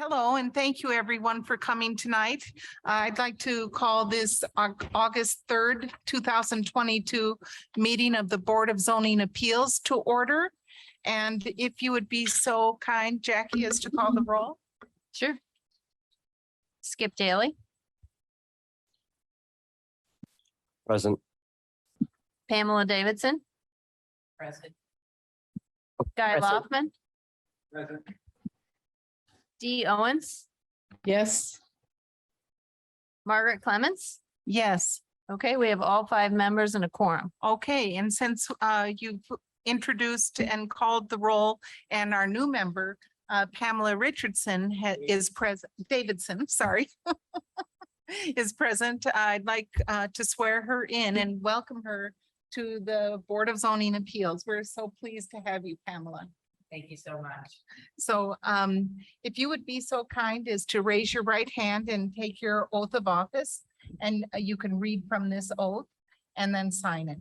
Hello, and thank you everyone for coming tonight. I'd like to call this August 3rd, 2022 meeting of the Board of Zoning Appeals to order. And if you would be so kind, Jackie, as to call the roll. Sure. Skip Daly, Present. Pamela Davidson, Present. Guy Present. Loftman, Present. Dee Owens, Yes. Margaret Clements. Yes, Okay, we have all 5 members and a quorum. okay, and since you've introduced and called the roll, and our new member, Pamela Richardson is present, Davidson, sorry, is present, I'd like to swear her in and welcome her to the Board of Zoning Appeals. We're so pleased to have you, Pamela. Thank you so much. So if you would be so kind as to raise your right hand and take your oath of office, and you can read from this oath and then sign it.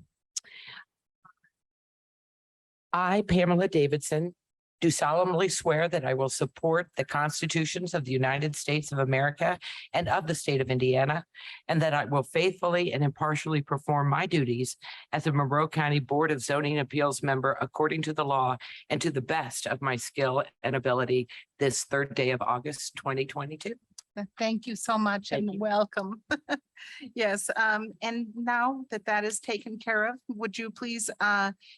I, Pamela Davidson, do solemnly swear that I will support the constitutions of the United States of America and of the state of Indiana, and that I will faithfully and impartially perform my duties as a Monroe County Board of Zoning Appeals member according to the law and to the best of my skill and ability this 3rd day of August, 2022. Thank you so much Thank and you. welcome. Yes, and now that that is taken care of, would you please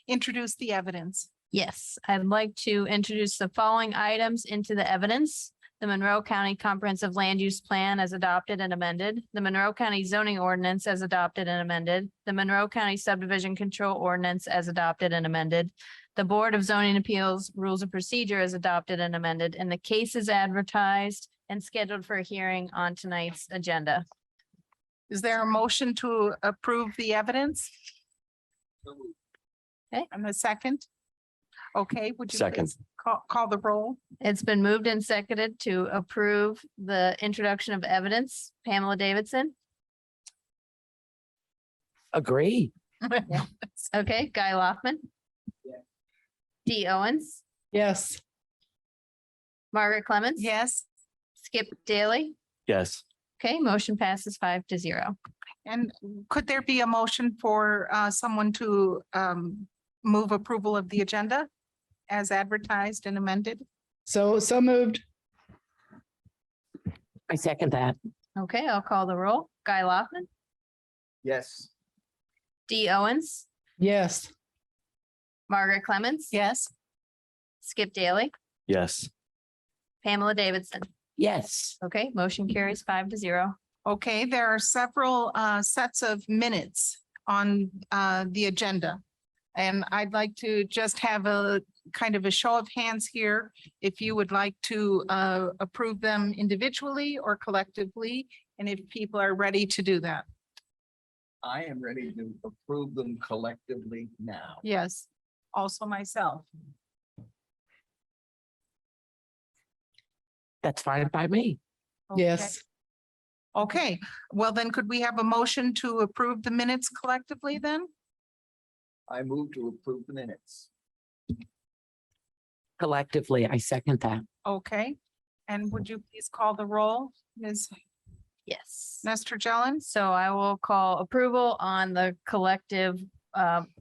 introduce the evidence? Yes, I'd like to introduce the following items into the evidence. The Monroe County Comprehensive Land Use Plan as adopted and amended, the Monroe County Zoning Ordinance as adopted and amended, the Monroe County Subdivision Control Ordinance as adopted and amended, the Board of Zoning Appeals Rules of Procedure as adopted and amended, and the case is advertised and scheduled for a hearing on tonight's agenda. Is there a motion to approve the evidence? Okay. And a second? Okay, would you Second. please call the roll? It's been moved and seconded to approve the introduction of evidence. Pamela Davidson. Agree. Okay, Guy Loftman. Dee Owens, Yes. Margaret Clements. Yes, Skip Daly. Yes. Okay, motion passes 5-0. and could there be a motion for someone to move approval of the agenda as advertised and amended? So moved. I second that. Okay, I'll call the roll. Guy Loftman, Yes. Dee Owens, Yes. Margaret Clements. Yes, Skip Daly, Yes. Pamela Davidson. Yes. Okay, motion carries 5-0. okay, there are several sets of minutes on the agenda. And I'd like to just have a kind of a show of hands here, if you would like to approve them individually or collectively, and if people are ready to do that. I am ready to approve them collectively now. Yes, also myself. That's fine by me. Yes. Okay, well then could we have a motion to approve the minutes collectively then? I move to approve the minutes. Collectively, I second that. Okay, and would you please call the roll, Ms. Yes. Nestor Jellens? So I will call approval on the collective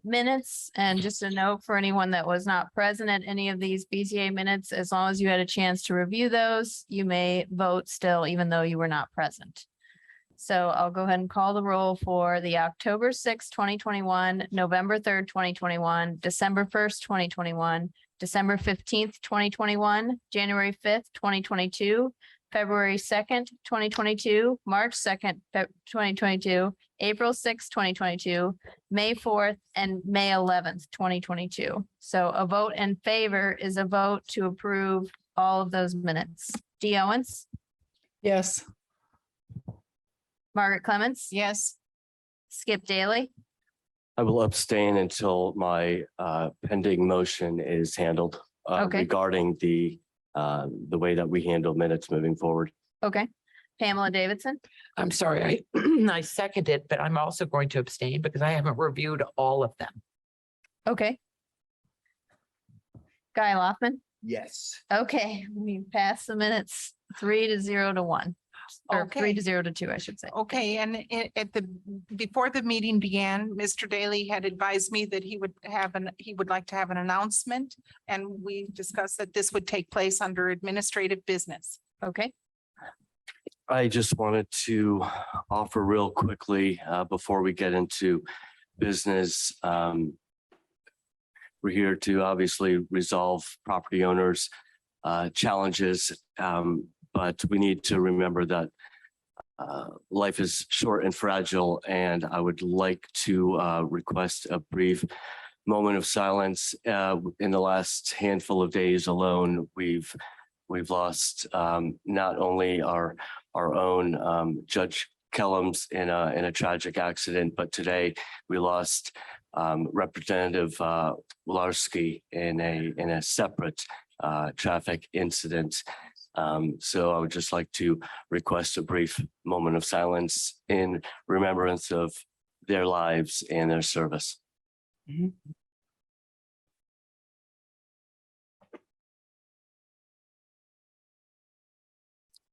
minutes. And just a note for anyone that was not present at any of these BZA minutes, as long as you had a chance to review those, you may vote still, even though you were not present. So I'll go ahead and call the roll for the October 6th, 2021, November 3rd, 2021, December 1st, 2021, December 15th, 2021, January 5th, 2022, February 2nd, 2022, March 2nd, 2022, April 6th, 2022, May 4th, and May 11th, 2022. So a vote in favor is a vote to approve all of those minutes. Dee Owens, Yes. Margaret Clements, Yes, Skip Daly, I will abstain until my pending motion is handled Okay. regarding the way that we handle minutes moving forward. okay. Pamela Davidson, I'm sorry, I I second it, but I'm also going to abstain because I haven't reviewed all of them. okay. Guy Loftman, Yes. okay, we pass the minutes 3-0-1, or Okay. 3-0-2, I should say. Okay, and before the meeting began, Mr. Daly had advised me that he would like to have an announcement. And we discussed that this would take place under administrative business. Okay, I just wanted to offer real quickly, before we get into business. We're here to obviously resolve property owners' challenges, but we need to remember that life is short and fragile, and I would like to request a brief moment of silence. In the last handful of days alone, we've lost not only our own Judge Kellums in a tragic accident, but today we lost Representative Wlarski in a separate traffic incident. So I would just like to request a brief moment of silence in remembrance of their lives and their service. Mhm.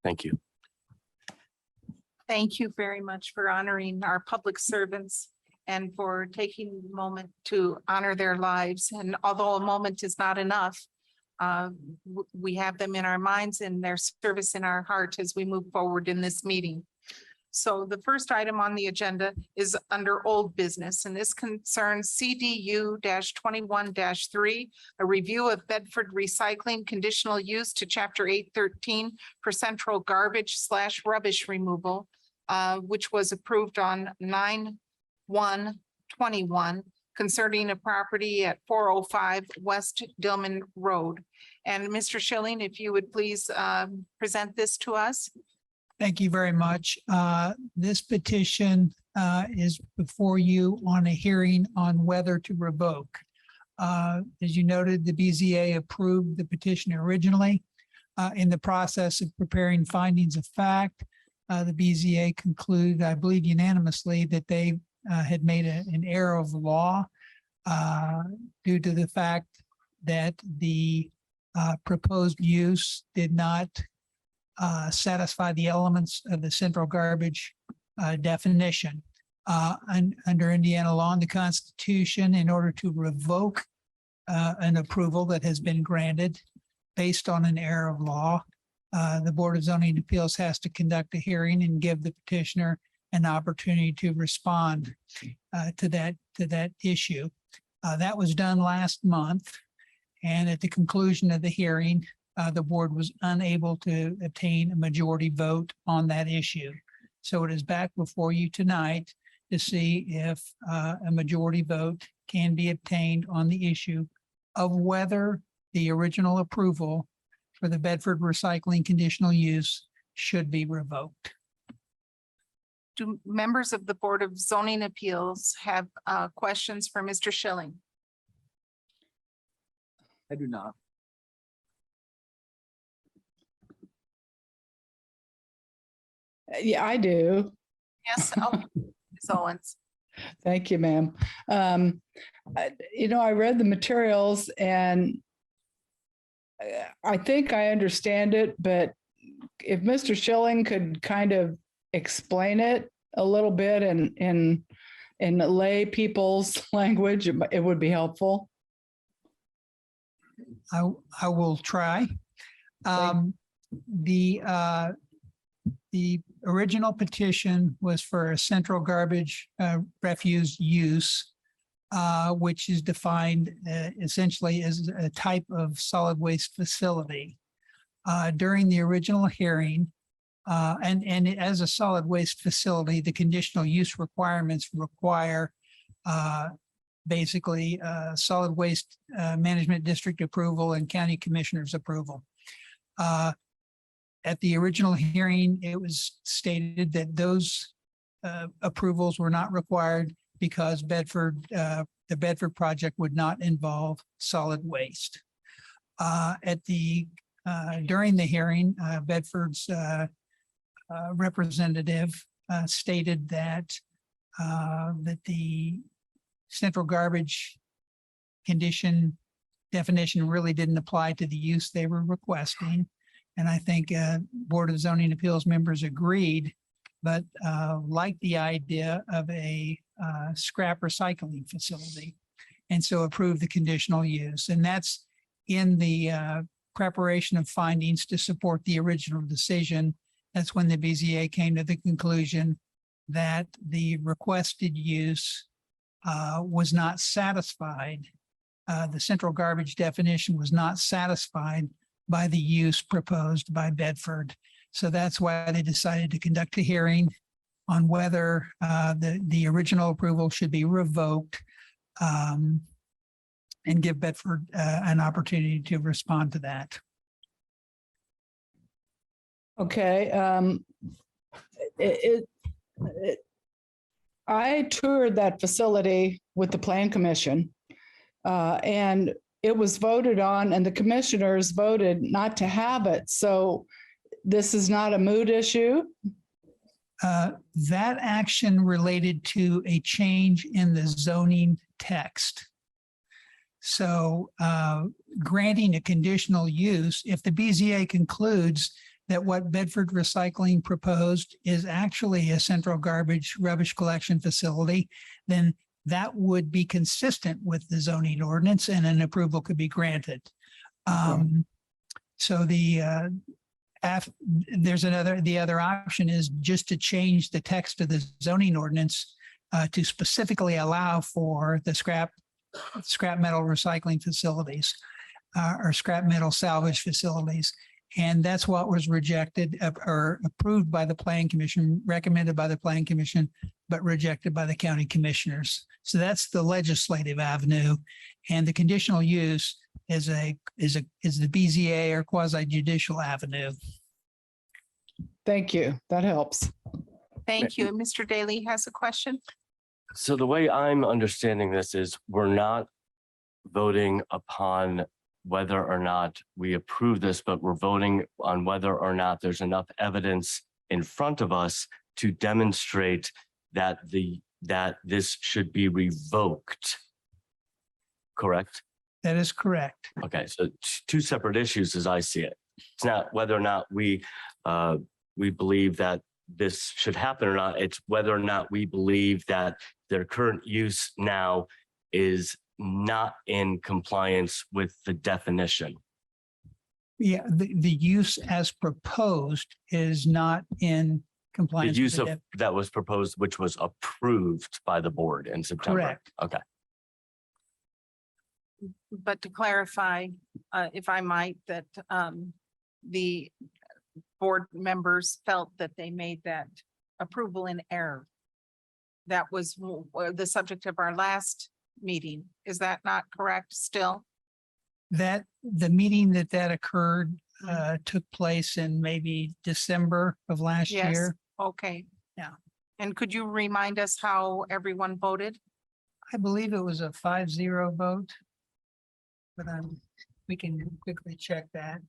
Thank you. Thank you very much for honoring our public servants and for taking a moment to honor their lives. And although a moment is not enough, we have them in our minds and their service in our heart as we move forward in this meeting. So the first item on the agenda is under old business, and this concerns CDU 21-3, a review of Bedford recycling conditional use to chapter 813 for central garbage / rubbish removal, which was approved on 9/1/21 concerning a property at 405 West Dillman Road. And Mr. Schilling, if you would please present this to us. Thank you very much. This petition is before you on a hearing on whether to revoke. As you noted, the BZA approved the petition originally. In the process of preparing findings of fact, the BZA concluded, I believe unanimously, that they had made an error of law due to the fact that the proposed use did not satisfy the elements of the central garbage definition. Under Indiana law and the Constitution, in order to revoke an approval that has been granted based on an error of law, the Board of Zoning Appeals has to conduct a hearing and give the petitioner an opportunity to respond to that issue. That was done last month, and at the conclusion of the hearing, the board was unable to obtain a majority vote on that issue. So it is back before you tonight to see if a majority vote can be obtained on the issue of whether the original approval for the Bedford recycling conditional use should be revoked. Do members of the Board of Zoning Appeals have questions for Mr. Schilling? I do not. Yeah, I do. Yes, Ms. Owens. Thank you, ma'am. I read the materials and I think I understand it, but if Mr. Schilling could kind of explain it a little bit in lay people's language, it would be helpful. I will try. The original petition was for a central garbage refuse use, which is defined essentially as a type of solid waste facility. During the original hearing, and as a solid waste facility, the conditional use requirements require basically solid waste management district approval and county commissioners approval. At the original hearing, it was stated that those approvals were not required because the Bedford project would not involve solid waste. During the hearing, Bedford's representative stated that the central garbage condition definition really didn't apply to the use they were requesting. And I think Board of Zoning Appeals members agreed, but liked the idea of a scrap recycling facility. And so approved the conditional use. And that's in the preparation of findings to support the original decision. That's when the BZA came to the conclusion that the requested use was not satisfied. The central garbage definition was not satisfied by the use proposed by Bedford. So that's why they decided to conduct a hearing on whether the original approval should be revoked and give Bedford an opportunity to respond to that. Okay, I toured that facility with the Plan Commission. And it was voted on and the commissioners voted not to have it. So this is not a moot issue. That action related to a change in the zoning text. So granting a conditional use, if the BZA concludes that what Bedford Recycling proposed is actually a central garbage rubbish collection facility, then that would be consistent with the zoning ordinance and an approval could be granted. So the other option is just to change the text of the zoning ordinance to specifically allow for the scrap metal recycling facilities or scrap metal salvage facilities. And that's what was rejected or approved by the Plan Commission, recommended by the Plan Commission, but rejected by the county commissioners. So that's the legislative avenue. And the conditional use is the BZA or quasi judicial avenue. Thank you. That helps. Thank you. Mr. Daly has a question. So the way I'm understanding this is we're not voting upon whether or not we approve this, but we're voting on whether or not there's enough evidence in front of us to demonstrate that this should be revoked. Correct? That is correct. Okay, so two separate issues as I see it. It's not whether or not we believe that this should happen or not. It's whether or not we believe that their current use now is not in compliance with the definition. Yeah, the use as proposed is not in The compliance. use with of that was proposed, which was approved by the board in September. Correct. Okay. But to clarify, if I might, that the board members felt that they made that approval in error. That was the subject of our last meeting. Is that not correct still? That the meeting that occurred took place in maybe December of last Yes. year. Okay. Yeah. And could you remind us how everyone voted? I believe it was a 5-0 vote. But we can quickly check that.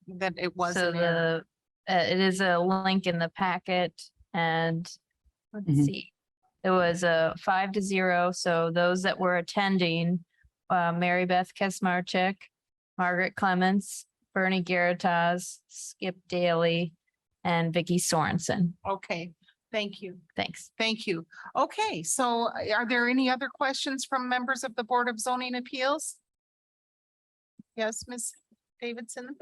That it was So an error? it is a link in the packet and let's Mhm. see. It was a 5-0. So those that were attending, Mary Beth Kesmarchik, Margaret Clements, Bernie Garitas, Skip Daly, and Vicky Sorensen. Okay, thank you. Thanks. Thank you. Okay, so are there any other questions from members of the Board of Zoning Appeals? Yes, Ms. Davidson?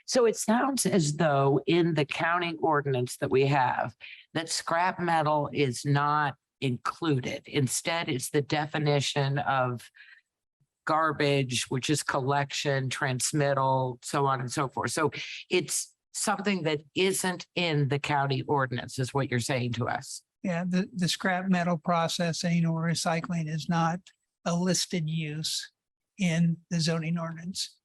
So it sounds as though in the county ordinance that we have, that scrap metal is not included. Instead, it's the definition of garbage, which is collection, transmittal, so on and so forth. So it's something that isn't in the county ordinance, is what you're saying to us. Yeah, the scrap metal processing or recycling is not a listed use in the zoning ordinance.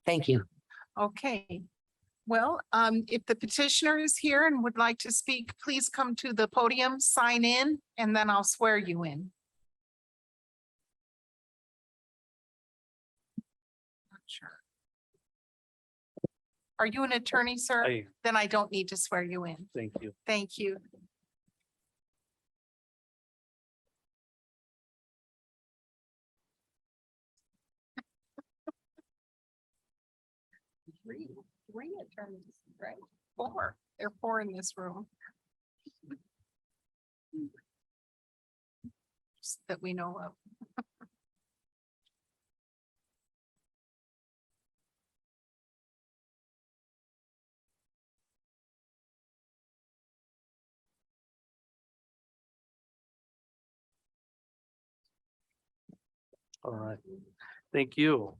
Thank you. Okay. Well, if the petitioner is here and would like to speak, please come to the podium, sign in, and then I'll swear you in. Not sure. Are you an attorney, sir? Then I don't need to swear you in. Thank you. Thank you. Three attorneys, right? Four. There are four in this room. Just that we know of. All right, thank you.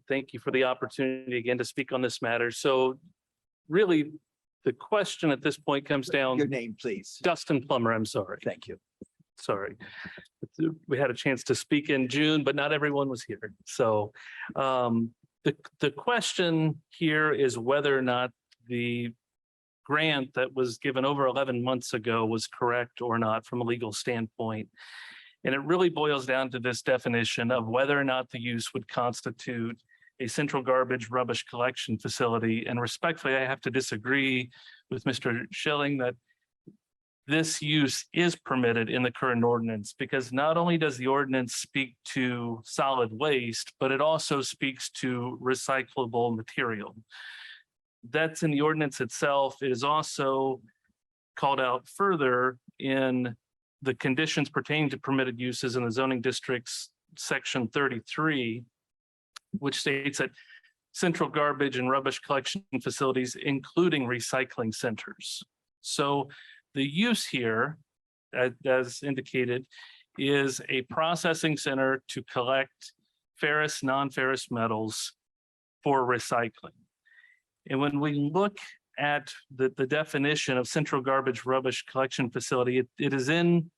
Thank you for the opportunity again to speak on this matter. So really, the question at this point comes down, Your name, please. Dustin Plummer, I'm sorry. Thank you. Sorry. We had a chance to speak in June, but not everyone was here. So the question here is whether or not the grant that was given over 11 months ago was correct or not from a legal standpoint. And it really boils down to this definition of whether or not the use would constitute a central garbage rubbish collection facility. And respectfully, I have to disagree with Mr. Schilling that this use is permitted in the current ordinance, because not only does the ordinance speak to solid waste, but it also speaks to recyclable material. That's in the ordinance itself. It is also called out further in the conditions pertaining to permitted uses in the zoning districts, section 33, which states that central garbage and rubbish collection facilities, including recycling centers. So the use here, as indicated, is a processing center to collect ferrous, non-ferrous metals for recycling. And when we look at the definition of central garbage rubbish collection facility, it is in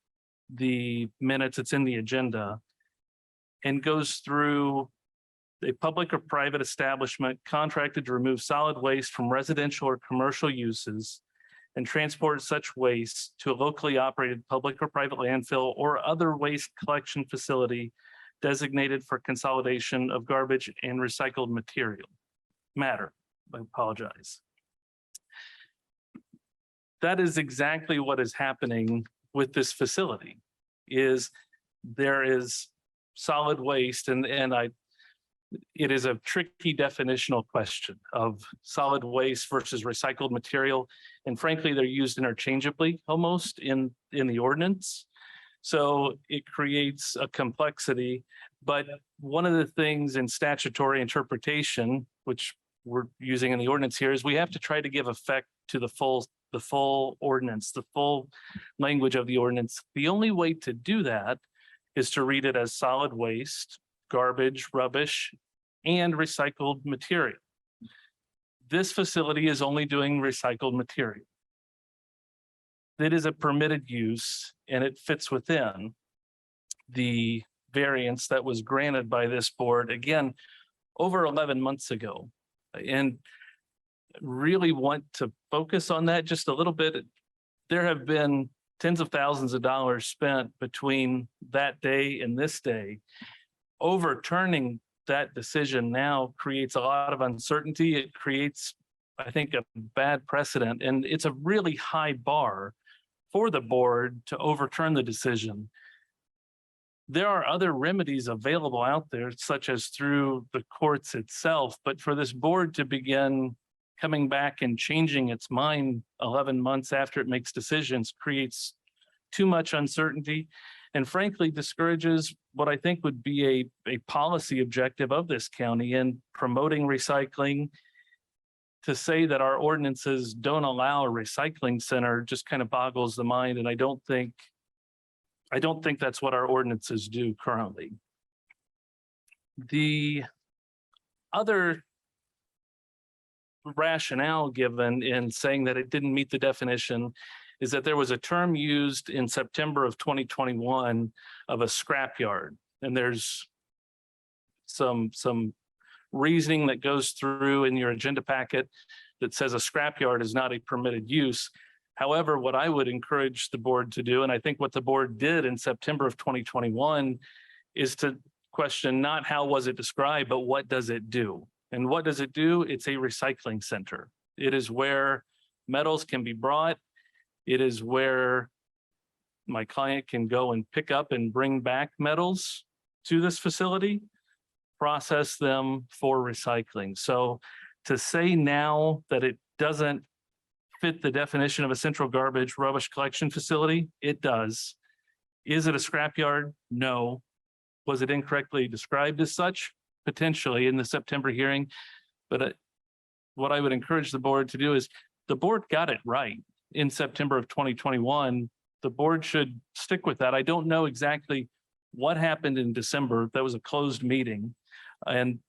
the minutes, it's in the agenda, and goes through a public or private establishment contracted to remove solid waste from residential or commercial uses and transport such waste to a locally operated public or private landfill or other waste collection facility designated for consolidation of garbage and recycled matter. I apologize. That is exactly what is happening with this facility. Is there is solid waste, and it is a tricky definitional question of solid waste versus recycled material. And frankly, they're used interchangeably almost in the ordinance. So it creates a complexity. But one of the things in statutory interpretation, which we're using in the ordinance here, is we have to try to give effect to the full ordinance, the full language of the ordinance. The only way to do that is to read it as solid waste, garbage, rubbish, and recycled material. This facility is only doing recycled material. It is a permitted use and it fits within the variance that was granted by this board, again, over 11 months ago. And really want to focus on that just a little bit. There have been tens of thousands of dollars spent between that day and this day. Overturning that decision now creates a lot of uncertainty. It creates, I think, a bad precedent, and it's a really high bar for the board to overturn the decision. There are other remedies available out there, such as through the courts itself, but for this board to begin coming back and changing its mind 11 months after it makes decisions creates too much uncertainty, and frankly discourages what I think would be a policy objective of this county in promoting recycling. To say that our ordinances don't allow a recycling center just kind of boggles the mind, and I don't think that's what our ordinances do currently. The other rationale given in saying that it didn't meet the definition is that there was a term used in September of 2021 of a scrapyard. And there's some reasoning that goes through in your agenda packet that says a scrapyard is not a permitted use. However, what I would encourage the board to do, and I think what the board did in September of 2021, is to question not how was it described, but what does it do? And what does it do? It's a recycling center. It is where metals can be brought. It is where my client can go and pick up and bring back metals to this facility. process them for recycling. So to say now that it doesn't fit the definition of a central garbage rubbish collection facility, it does. Is it a scrapyard? No. Was it incorrectly described as such? Potentially in the September hearing. But what I would encourage the board to do is the board got it right in September of 2021. The board should stick with that. I don't know exactly what happened in December. That was a closed meeting. And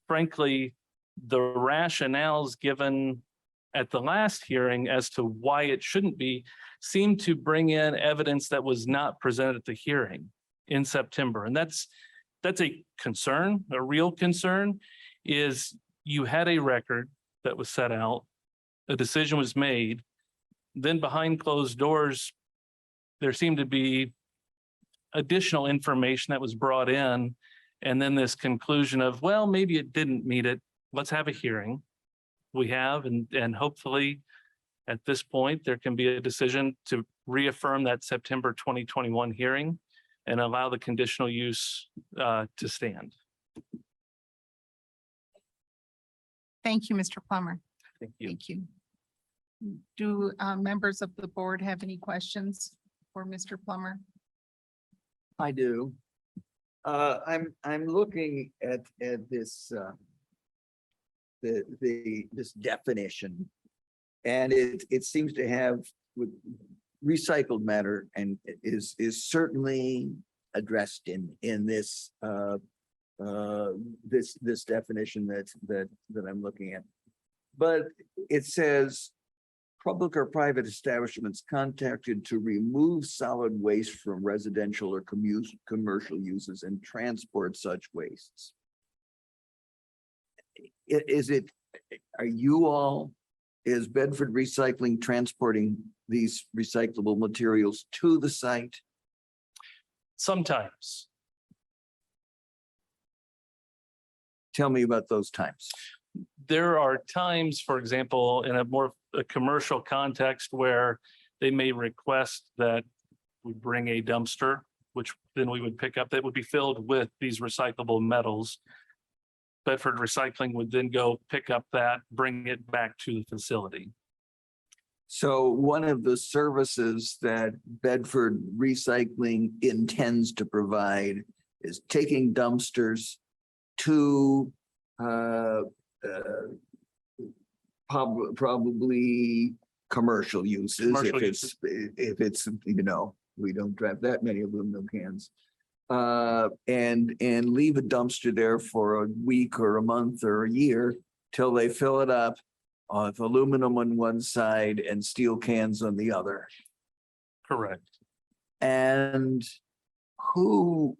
frankly, the rationales given at the last hearing as to why it shouldn't be seemed to bring in evidence that was not presented at the hearing in September. And that's a concern, a real concern, is you had a record that was set out, a decision was made, then behind closed doors, there seemed to be additional information that was brought in, and then this conclusion of, well, maybe it didn't meet it. Let's have a hearing. We have, and hopefully at this point, there can be a decision to reaffirm that September 2021 hearing and allow the conditional use to stand. Thank you, Mr. Plummer. Thank you. Thank you. Do members of the board have any questions for Mr. Plummer? I do. I'm looking at this this definition, and it seems to have with recycled matter and is certainly addressed in this this definition that I'm looking at. But it says public or private establishments contacted to remove solid waste from residential or commercial uses and transport such wastes. Is Bedford Recycling transporting these recyclable materials to the site? Sometimes. Tell me about those times. There are times, for example, in a commercial context where they may request that we bring a dumpster, which then we would pick up, that would be filled with these recyclable metals. Bedford Recycling would then go pick up that, bring it back to the facility. So one of the services that Bedford Recycling intends to provide is taking dumpsters to probably commercial uses. Commercial If it's, you know, we don't drive that many aluminum cans. And leave a dumpster there for a week or a month or a year till they fill it up with aluminum on one side and steel cans on the other. Correct. And who,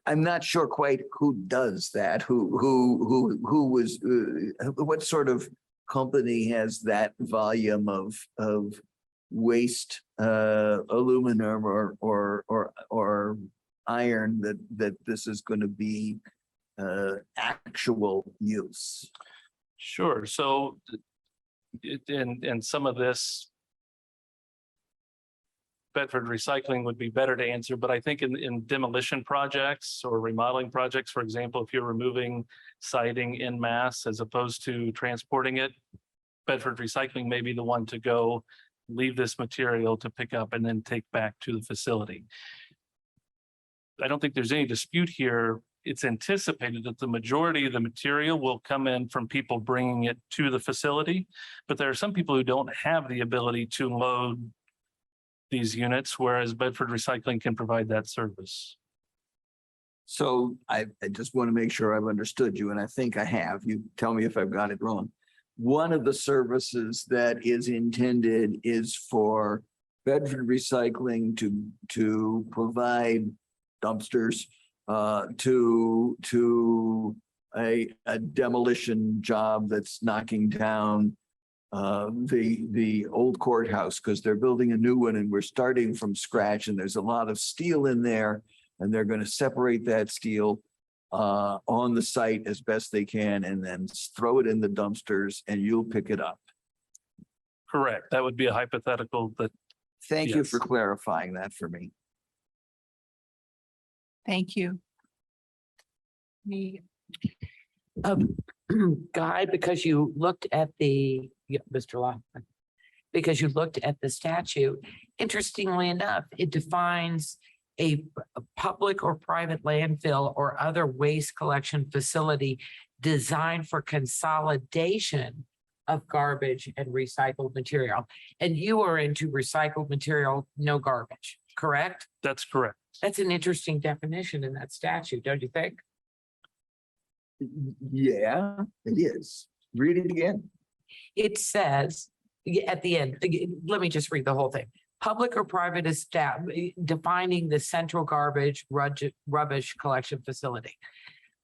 I'm not sure quite who does that, who was, what sort of company has that volume of waste, aluminum or iron that this is going to be actual use. Sure. So and some of this Bedford Recycling would be better to answer, but I think in demolition projects or remodeling projects, for example, if you're removing siding en masse as opposed to transporting it, Bedford Recycling may be the one to go leave this material to pick up and then take back to the facility. I don't think there's any dispute here. It's anticipated that the majority of the material will come in from people bringing it to the facility, but there are some people who don't have the ability to load these units, whereas Bedford Recycling can provide that service. So I just want to make sure I've understood you, and I think I have. You tell me if I've got it wrong. One of the services that is intended is for Bedford Recycling to provide dumpsters to a demolition job that's knocking down the old courthouse, because they're building a new one and we're starting from scratch, and there's a lot of steel in there, and they're going to separate that steel on the site as best they can and then throw it in the dumpsters and you'll pick it up. Correct. That would be a hypothetical that Thank you Yes. for clarifying that for me. Thank you. Me, Guy, because you looked at the, yeah, Mr. Lockman, because you looked at the statute, interestingly enough, it defines a public or private landfill or other waste collection facility designed for consolidation of garbage and recycled material. And you are into recycled material, no garbage, correct? That's correct. That's an interesting definition in that statute, don't you think? Yeah, it is. Read it again. It says, at the end, let me just read the whole thing. Public or private defining the central garbage rubbish collection facility.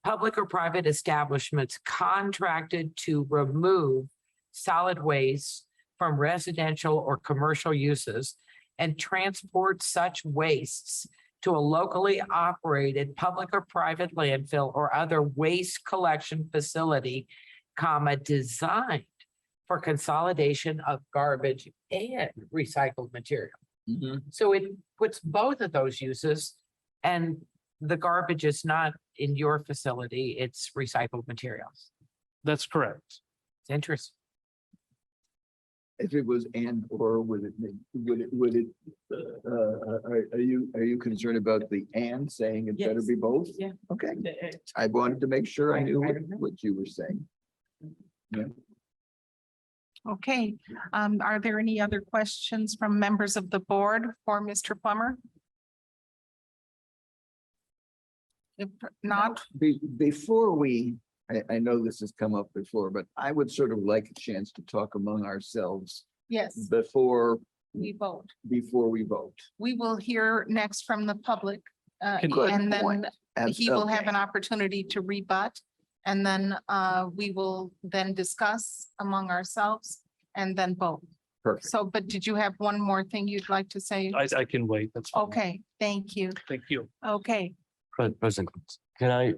Public or private establishments contracted to remove solid waste from residential or commercial uses and transport such wastes to a locally operated public or private landfill or other waste collection facility, designed for consolidation of garbage and recycled material. So it puts both of those uses, and the garbage is not in your facility, it's recycled materials. That's correct. It's interesting. If it was and or would it, are you concerned about the and saying it better Yes. be both? Yeah. Okay, I wanted to make sure I knew I don't know. what you were saying. Yeah. okay. Are there any other questions from members of the board for Mr. Plummer? If not, Before we, I know this has come up before, but I would sort of like a chance to talk among ourselves yes, before we vote. we vote. We will hear next from the public. Good And point. then he will have Okay. an opportunity to rebut. And then we will then discuss among ourselves and then vote. Perfect. So, but did you have one more thing you'd like to say? I can wait. That's fine. Okay, thank you. Thank you. Okay, President, can I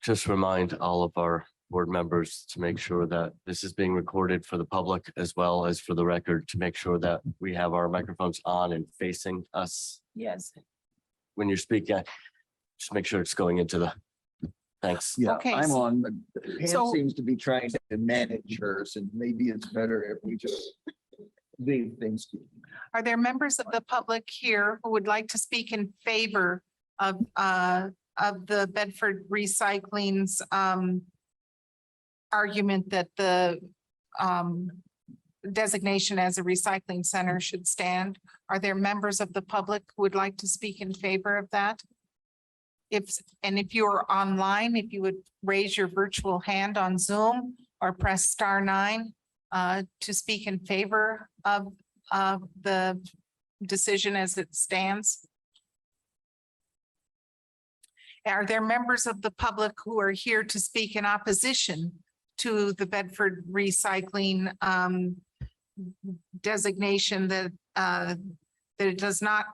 just remind all of our board members to make sure that this is being recorded for the public as well as for the record, to make sure that we have our microphones on and facing us yes, when you're speaking. Just make sure it's going into the, thanks. Yeah, Okay, I'm so- on, Pam so- seems to be trying to manage hers, and maybe it's better if we just leave things. are there members of the public here who would like to speak in favor of the Bedford Recycling's argument that the designation as a recycling center should stand? Are there members of the public who would like to speak in favor of that? If you're online, if you would raise your virtual hand on Zoom or press *9 to speak in favor of the decision as it stands. Are there members of the public who are here to speak in opposition to the Bedford Recycling designation that it does not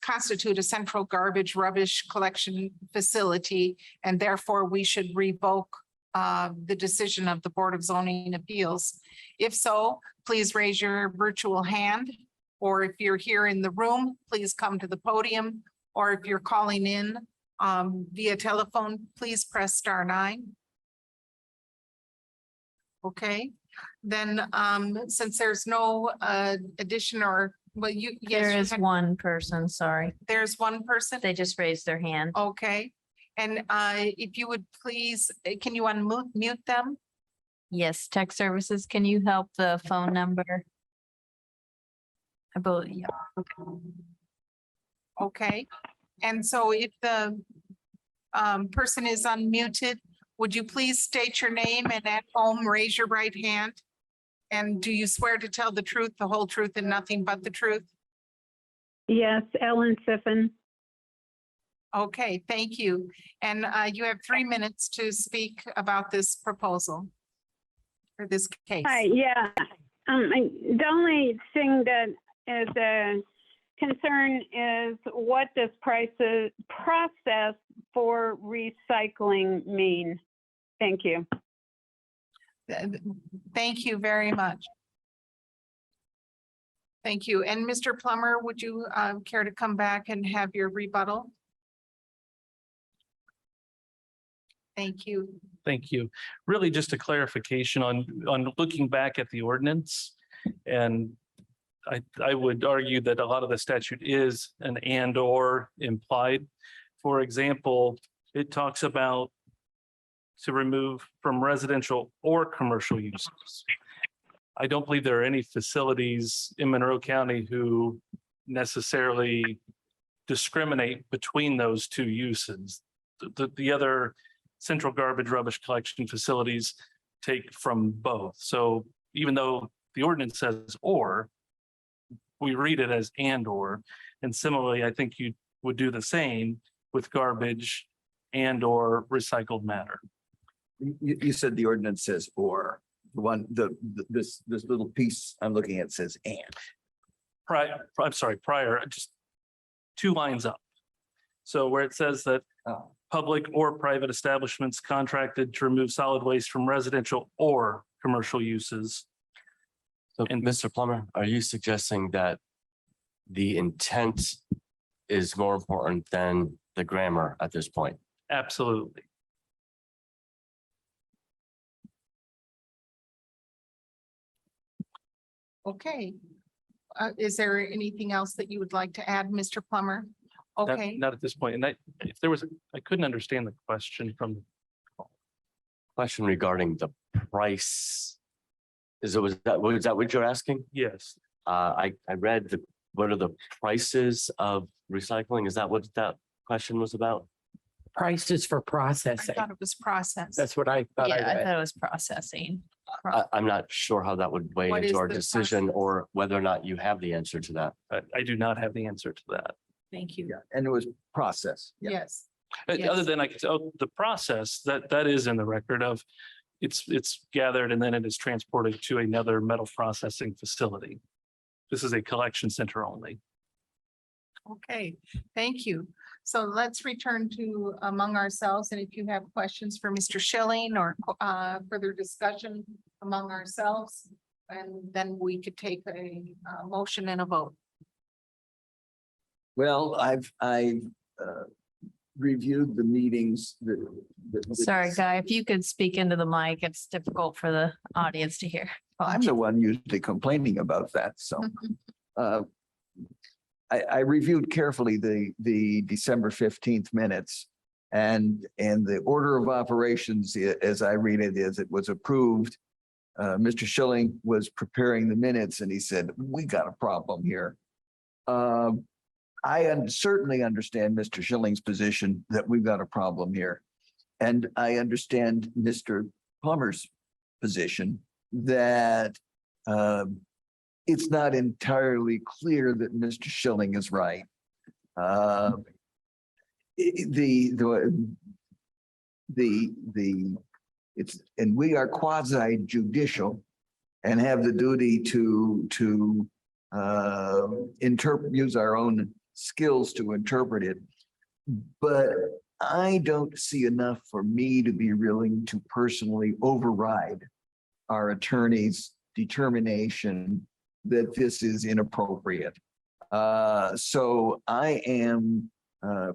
constitute a central garbage rubbish collection facility, and therefore we should revoke the decision of the Board of Zoning Appeals? If so, please raise your virtual hand, or if you're here in the room, please come to the podium, or if you're calling in via telephone, please press *9. Okay, then since there's no addition or, well, yes, There you is had- one person, sorry. there's one person. They just raised their hand. Okay, and if you would please, can you unmute them? Yes, tech services, can you help the phone number? I believe, yeah. Okay, and so if the person is unmuted, would you please state your name and at home, raise your right hand? And do you swear to tell the truth, the whole truth, and nothing but the truth? Yes, Ellen Siffin. Okay, thank you. And you have 3 minutes to speak about this proposal for this case. Hi, yeah. The only thing that is a concern is what does process for recycling mean? Thank you. Thank you very much. Thank you. And Mr. Plummer, would you care to come back and have your rebuttal? Thank you. Thank you. Really just a clarification on looking back at the ordinance. And I would argue that a lot of the statute is an and or implied. For example, it talks about to remove from residential or commercial uses. I don't believe there are any facilities in Monroe County who necessarily discriminate between those two uses. The other central garbage rubbish collection facilities take from both. So even though the ordinance says or, we read it as and or. And similarly, I think you would do the same with garbage and or recycled matter. You said the ordinance says or, this little piece I'm looking at says and. Prior, just 2 lines up. So where it says that public or private establishments contracted to remove solid waste from residential or commercial uses. So, And- Mr. Plummer, are you suggesting that the intent is more important than the grammar at this point? Absolutely. Okay. Is there anything else that you would like to add, Mr. Plummer? Okay, Not at this point. And if there was, I couldn't understand the question from, Question regarding the price. Was that what you're asking? yes. I read what are the prices of recycling? Is that what that question was about? Prices for I processing. thought it was processed. That's what I thought Yeah, I I read. thought it was processing. I'm not sure how that would weigh What into is our the decision process? or whether or not you have the answer to that. I do not have the answer to that. Thank you. Yeah, and it was process. Yeah. Yes. Other Yes. than the process that is in the record of it's gathered and then it is transported to another metal processing facility. This is a collection center only. Okay, thank you. So let's return to among ourselves, and if you have questions for Mr. Schilling or further discussion among ourselves, and then we could take a motion and a vote. Well, I've reviewed the meetings that. Sorry, Guy, if you could speak into the mic, it's difficult for the audience to hear. I'm the one usually complaining about that, so. I reviewed carefully the December 15th minutes. And the order of operations, as I read it, is it was approved. Mr. Schilling was preparing the minutes and he said, we got a problem here. Certainly understand Mr. Schilling's position that we've got a problem here. And I understand Mr. Plummer's position that it's not entirely clear that Mr. Schilling is right. And we are quasi judicial and have the duty to use our own skills to interpret it. But I don't see enough for me to be willing to personally override our attorney's determination that this is inappropriate. So I am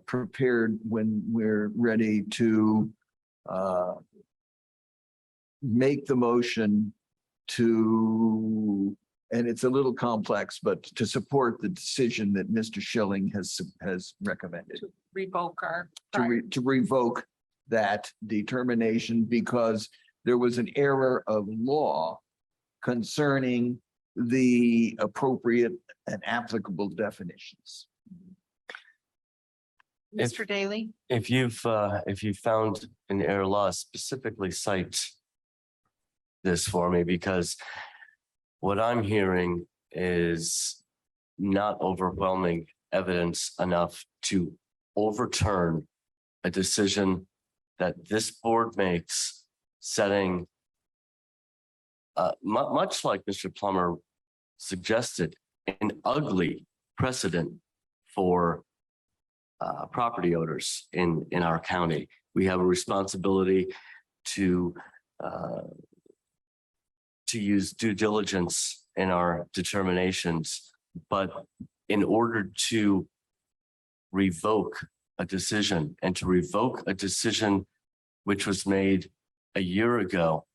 prepared when we're ready to make the motion to, and it's a little complex, but to support the decision that Mr. Schilling has recommended. Revoke our. To revoke that determination because there was an error of law concerning the appropriate and applicable definitions. Mr. Daly? If you've found an error law, specifically cite this for me, because what I'm hearing is not overwhelming evidence enough to overturn a decision that this board makes, setting much like Mr. Plummer suggested, an ugly precedent for property owners in our county. We have a responsibility to use due diligence in our determinations, but in order to revoke a decision and to revoke a decision which was made a year ago,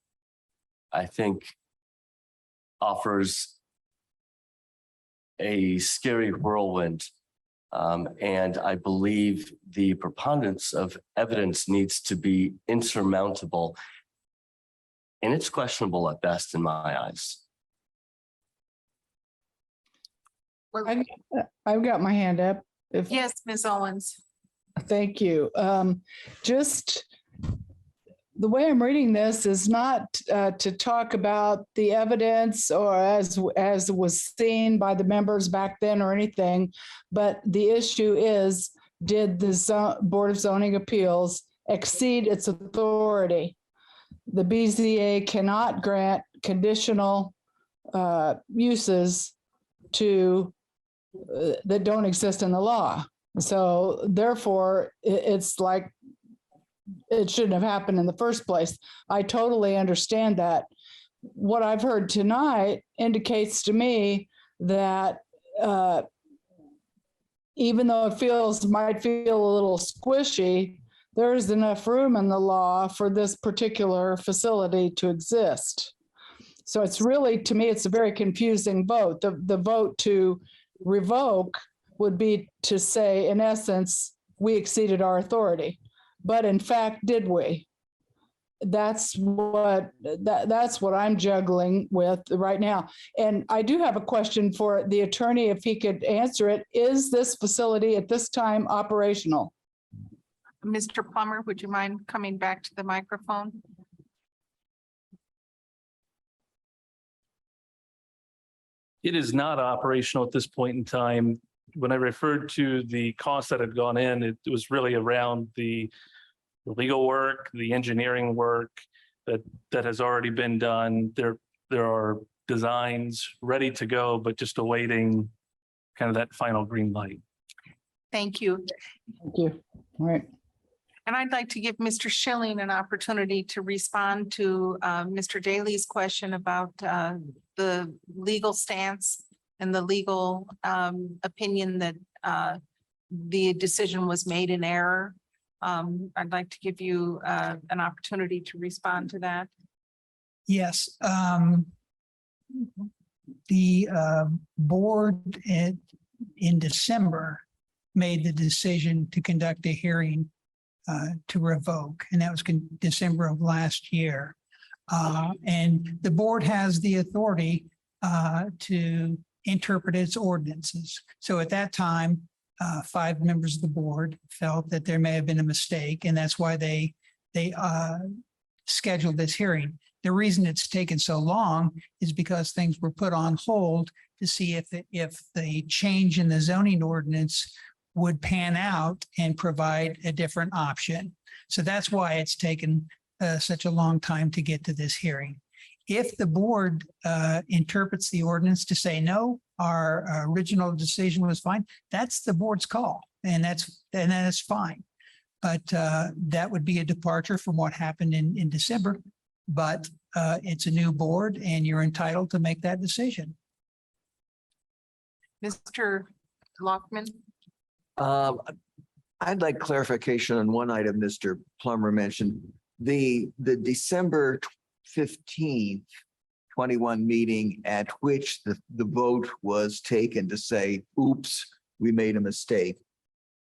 I think offers a scary whirlwind. And I believe the preponderance of evidence needs to be insurmountable. And it's questionable at best in my eyes. Well, I've got my hand up. If, yes, Ms. Owens. thank you. Just the way I'm reading this is not to talk about the evidence or as was seen by the members back then or anything, but the issue is, did the Board of Zoning Appeals exceed its authority? The BZA cannot grant conditional uses to that don't exist in the law. So therefore, it's like it shouldn't have happened in the first place. I totally understand that. What I've heard tonight indicates to me that even though it might feel a little squishy, there's enough room in the law for this particular facility to exist. So it's really, to me, it's a very confusing vote. The vote to revoke would be to say, in essence, we exceeded our authority. But in fact, did we? That's what I'm juggling with right now. And I do have a question for the attorney, if he could answer it. Is this facility at this time operational? Mr. Plummer, would you mind coming back to the microphone? It is not operational at this point in time. When I referred to the costs that had gone in, it was really around the legal work, the engineering work that has already been done. There are designs ready to go, but just awaiting kind of that final green light. Thank you. Thank you. All right. And I'd like to give Mr. Schilling an opportunity to respond to Mr. Daly's question about the legal stance and the legal opinion that the decision was made in error. I'd like to give you an opportunity to respond to that. Yes. The board in December made the decision to conduct a hearing to revoke, and that was December of last year. And the board has the authority to interpret its ordinances. So at that time, 5 members of the board felt that there may have been a mistake, and that's why they scheduled this hearing. The reason it's taken so long is because things were put on hold to see if the change in the zoning ordinance would pan out and provide a different option. So that's why it's taken such a long time to get to this hearing. If the board interprets the ordinance to say, no, our original decision was fine, that's the board's call, and that's fine. But that would be a departure from what happened in December. But it's a new board, and you're entitled to make that decision. Mr. Lockman? I'd like clarification on one item Mr. Plummer mentioned. The December 15th, 21 meeting at which the vote was taken to say, oops, we made a mistake.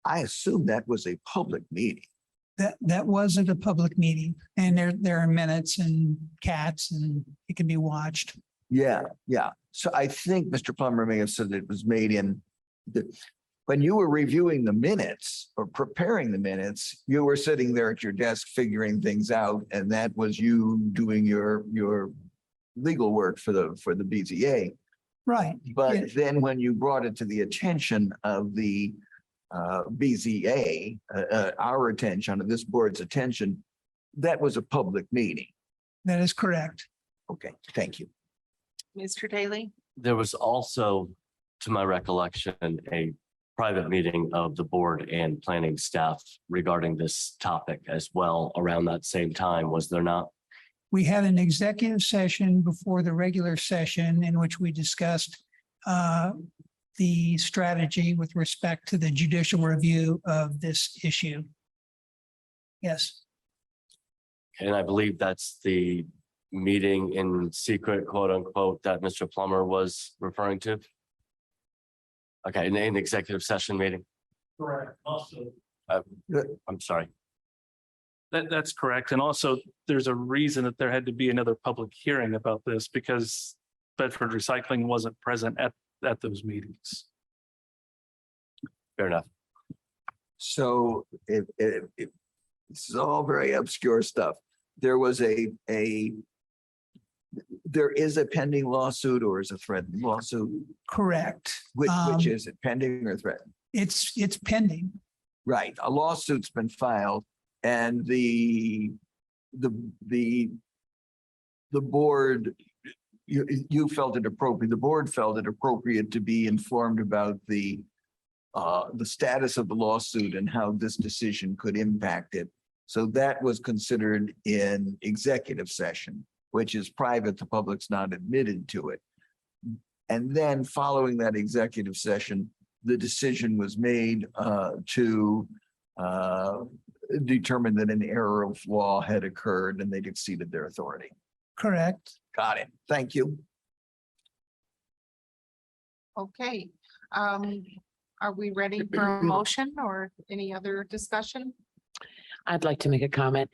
I assume that was a public meeting. That wasn't a public meeting, and there are minutes and cats, and it can be watched. Yeah. So I think Mr. Plummer may have said it was made in when you were reviewing the minutes or preparing the minutes, you were sitting there at your desk figuring things out, and that was you doing your legal work for the BZA. Right. But Yeah. then when you brought it to the attention of the BZA, our attention, this board's attention, that was a public meeting. That is correct. Okay, thank you. Mr. Daly? There was also, to my recollection, a private meeting of the board and planning staff regarding this topic as well around that same time, was there not? We had an executive session before the regular session in which we discussed the strategy with respect to the judicial review of this issue. Yes. And I believe that's the meeting in secret, quote unquote, that Mr. Plummer was referring to. Okay, in an executive session meeting. Correct. Also. I'm sorry. That's correct. And also, there's a reason that there had to be another public hearing about this because Bedford Recycling wasn't present at those meetings. Fair enough. So this is all very obscure stuff. There was there is a pending lawsuit or is a threatened lawsuit? Correct. Which Um, is it, pending or threatened? It's pending. Right, a lawsuit's been filed and the board, you felt it appropriate, the board felt it appropriate to be informed about the status of the lawsuit and how this decision could impact it. So that was considered in executive session, which is private, the public's not admitted to it. And then following that executive session, the decision was made to determine that an error of law had occurred and they'd exceeded their authority. Correct. Got it. Thank you. Okay. Are we ready for a motion or any other discussion? I'd like to make a comment.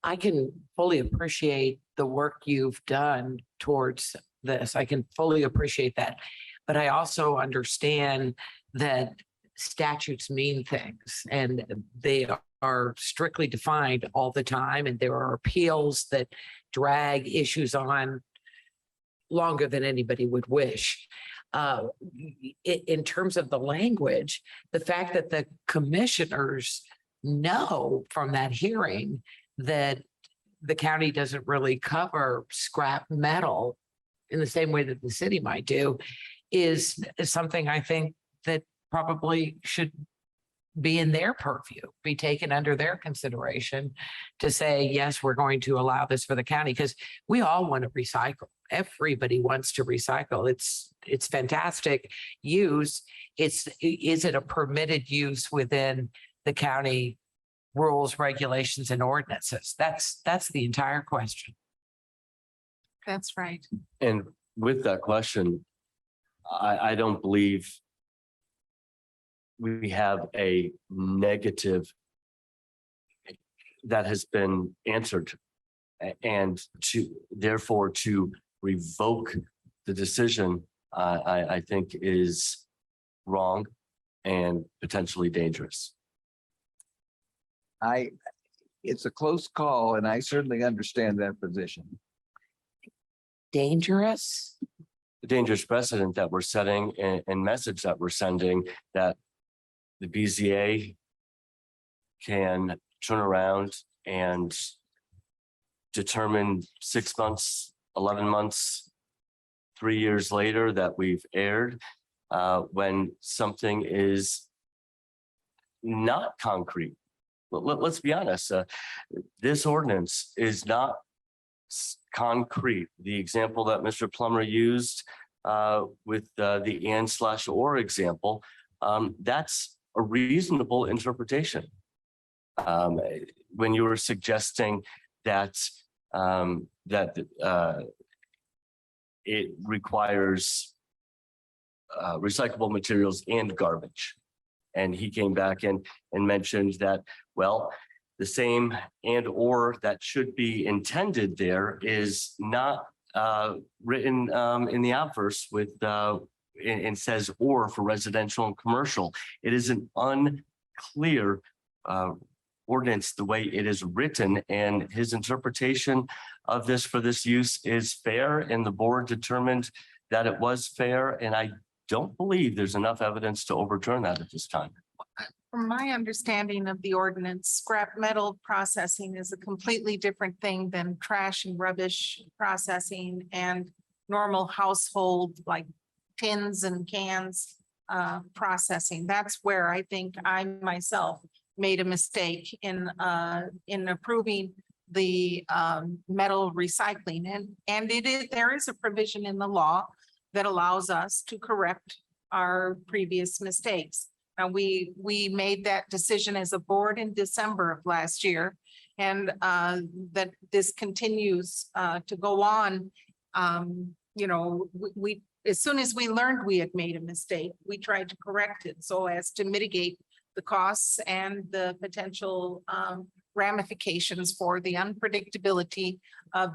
I can fully appreciate the work you've done towards this. I can fully appreciate that. But I also understand that statutes mean things and they are strictly defined all the time. And there are appeals that drag issues on longer than anybody would wish. In terms of the language, the fact that the commissioners know from that hearing that the county doesn't really cover scrap metal in the same way that the city might do is something I think that probably should be in their purview, be taken under their consideration to say, yes, we're going to allow this for the county because we all want to recycle. Everybody wants to recycle. It's fantastic use. Is it a permitted use within the county rules, regulations, and ordinances? That's the entire question. That's right. And with that question, I don't believe we have a negative that has been answered. And therefore to revoke the decision, I think is wrong and potentially dangerous. It's a close call and I certainly understand that position. Dangerous? The dangerous precedent that we're setting and message that we're sending that the BZA can turn around and determine 6 months, 11 months, 3 years later that we've erred when something is not concrete. Let's be honest, this ordinance is not concrete. The example that Mr. Plummer used with the and/or example, that's a reasonable interpretation. When you were suggesting that it requires recyclable materials and garbage. And he came back and mentioned that, well, the same and or that should be intended there is not written in the obverse with and says or for residential and commercial. It is an unclear ordinance the way it is written, and his interpretation of this for this use is fair, and the board determined that it was fair, and I don't believe there's enough evidence to overturn that at this time. From my understanding of the ordinance, scrap metal processing is a completely different thing than trash and rubbish processing and normal household like tins and cans processing. That's where I think I myself made a mistake in approving the metal recycling. And there is a provision in the law that allows us to correct our previous mistakes. And we made that decision as a board in December of last year. and that this continues to go on. You know, we, as soon as we learned we had made a mistake, we tried to correct it so as to mitigate the costs and the potential ramifications for the unpredictability of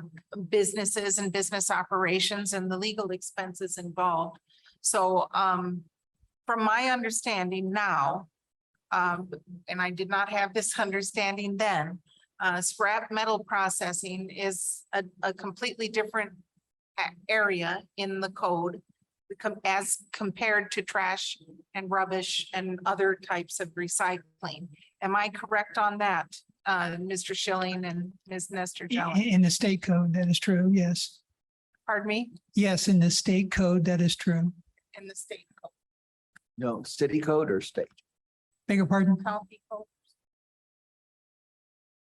businesses and business operations and the legal expenses involved. So from my understanding now, and I did not have this understanding then, scrap metal processing is a completely different area in the code as compared to trash and rubbish and other types of recycling. Am I correct on that, Mr. Schilling and Ms. Nestor Jelly? In the state code, that is true. Yes. Pardon me? Yes, in the state code, that is true. In the state code, No, city code or state? Beg your pardon? county code?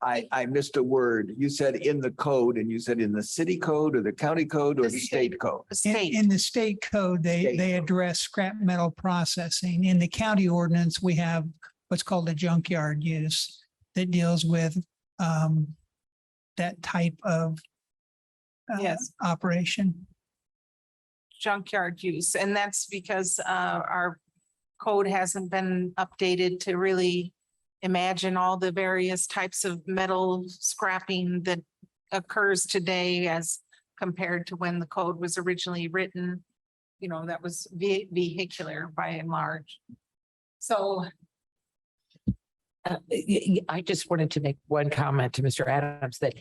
I missed a word. You said in the code and you said in the city code or the county code or The the state. state code? The In state, the state code, State they code. address scrap metal processing. In the county ordinance, we have what's called a junkyard use that deals with that type of Yes. operation. junkyard use, and that's because our code hasn't been updated to really imagine all the various types of metal scrapping that occurs today as compared to when the code was originally written. You know, that was vehicular by and large. So I just wanted to make one comment to Mr. Adams that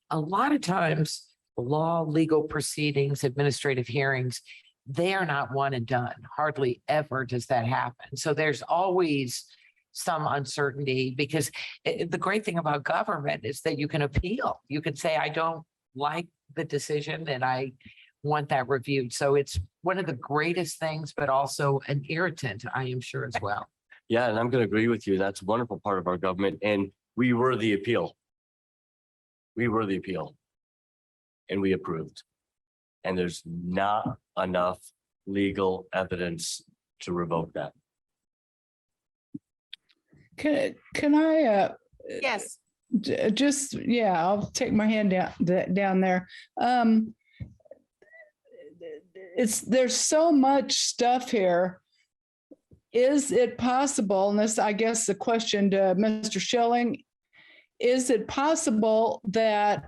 a lot of times law, legal proceedings, administrative hearings, they are not one and done. Hardly ever does that happen. So there's always some uncertainty because the great thing about government is that you can appeal. You can say, I don't like the decision and I want that reviewed. So it's one of the greatest things, but also an irritant, I am sure as well. Yeah, and I'm going to agree with you. That's a wonderful part of our government. And we were the appeal. We were the appeal. And we approved. And there's not enough legal evidence to revoke that. Can I, yes, just, yeah, I'll take my hand down there. There's so much stuff here. Is it possible, and this, I guess, the question to Mr. Schilling, is it possible that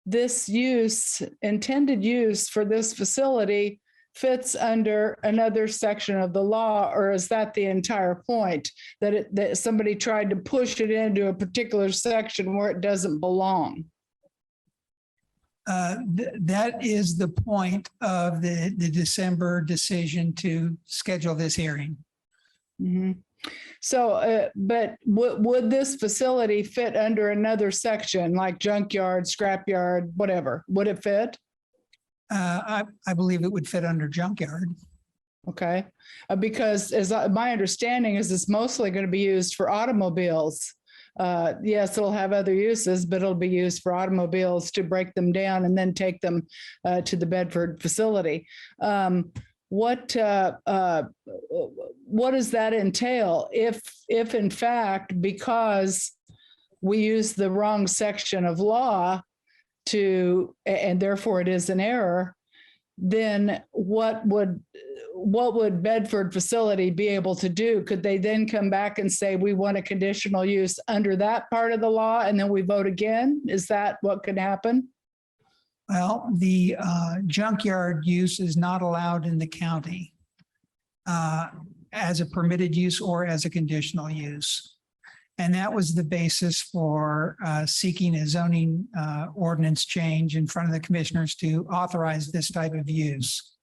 this use, intended use for this facility fits under another section of the law, or is that the entire point? That somebody tried to push it into a particular section where it doesn't belong? That is the point of the December decision to schedule this hearing. Mhm. So, but would this facility fit under another section like junkyard, scrapyard, whatever? Would it fit? I believe it would fit under junkyard. Okay, because my understanding is it's mostly going to be used for automobiles. Yes, it'll have other uses, but it'll be used for automobiles to break them down and then take them to the Bedford facility. What does that entail if in fact, because we use the wrong section of law and therefore it is an error, then what would Bedford facility be able to do? Could they then come back and say, we want a conditional use under that part of the law and then we vote again? Is that what could happen? Well, the junkyard use is not allowed in the county as a permitted use or as a conditional use. And that was the basis for seeking a zoning ordinance change in front of the commissioners to authorize this type of use.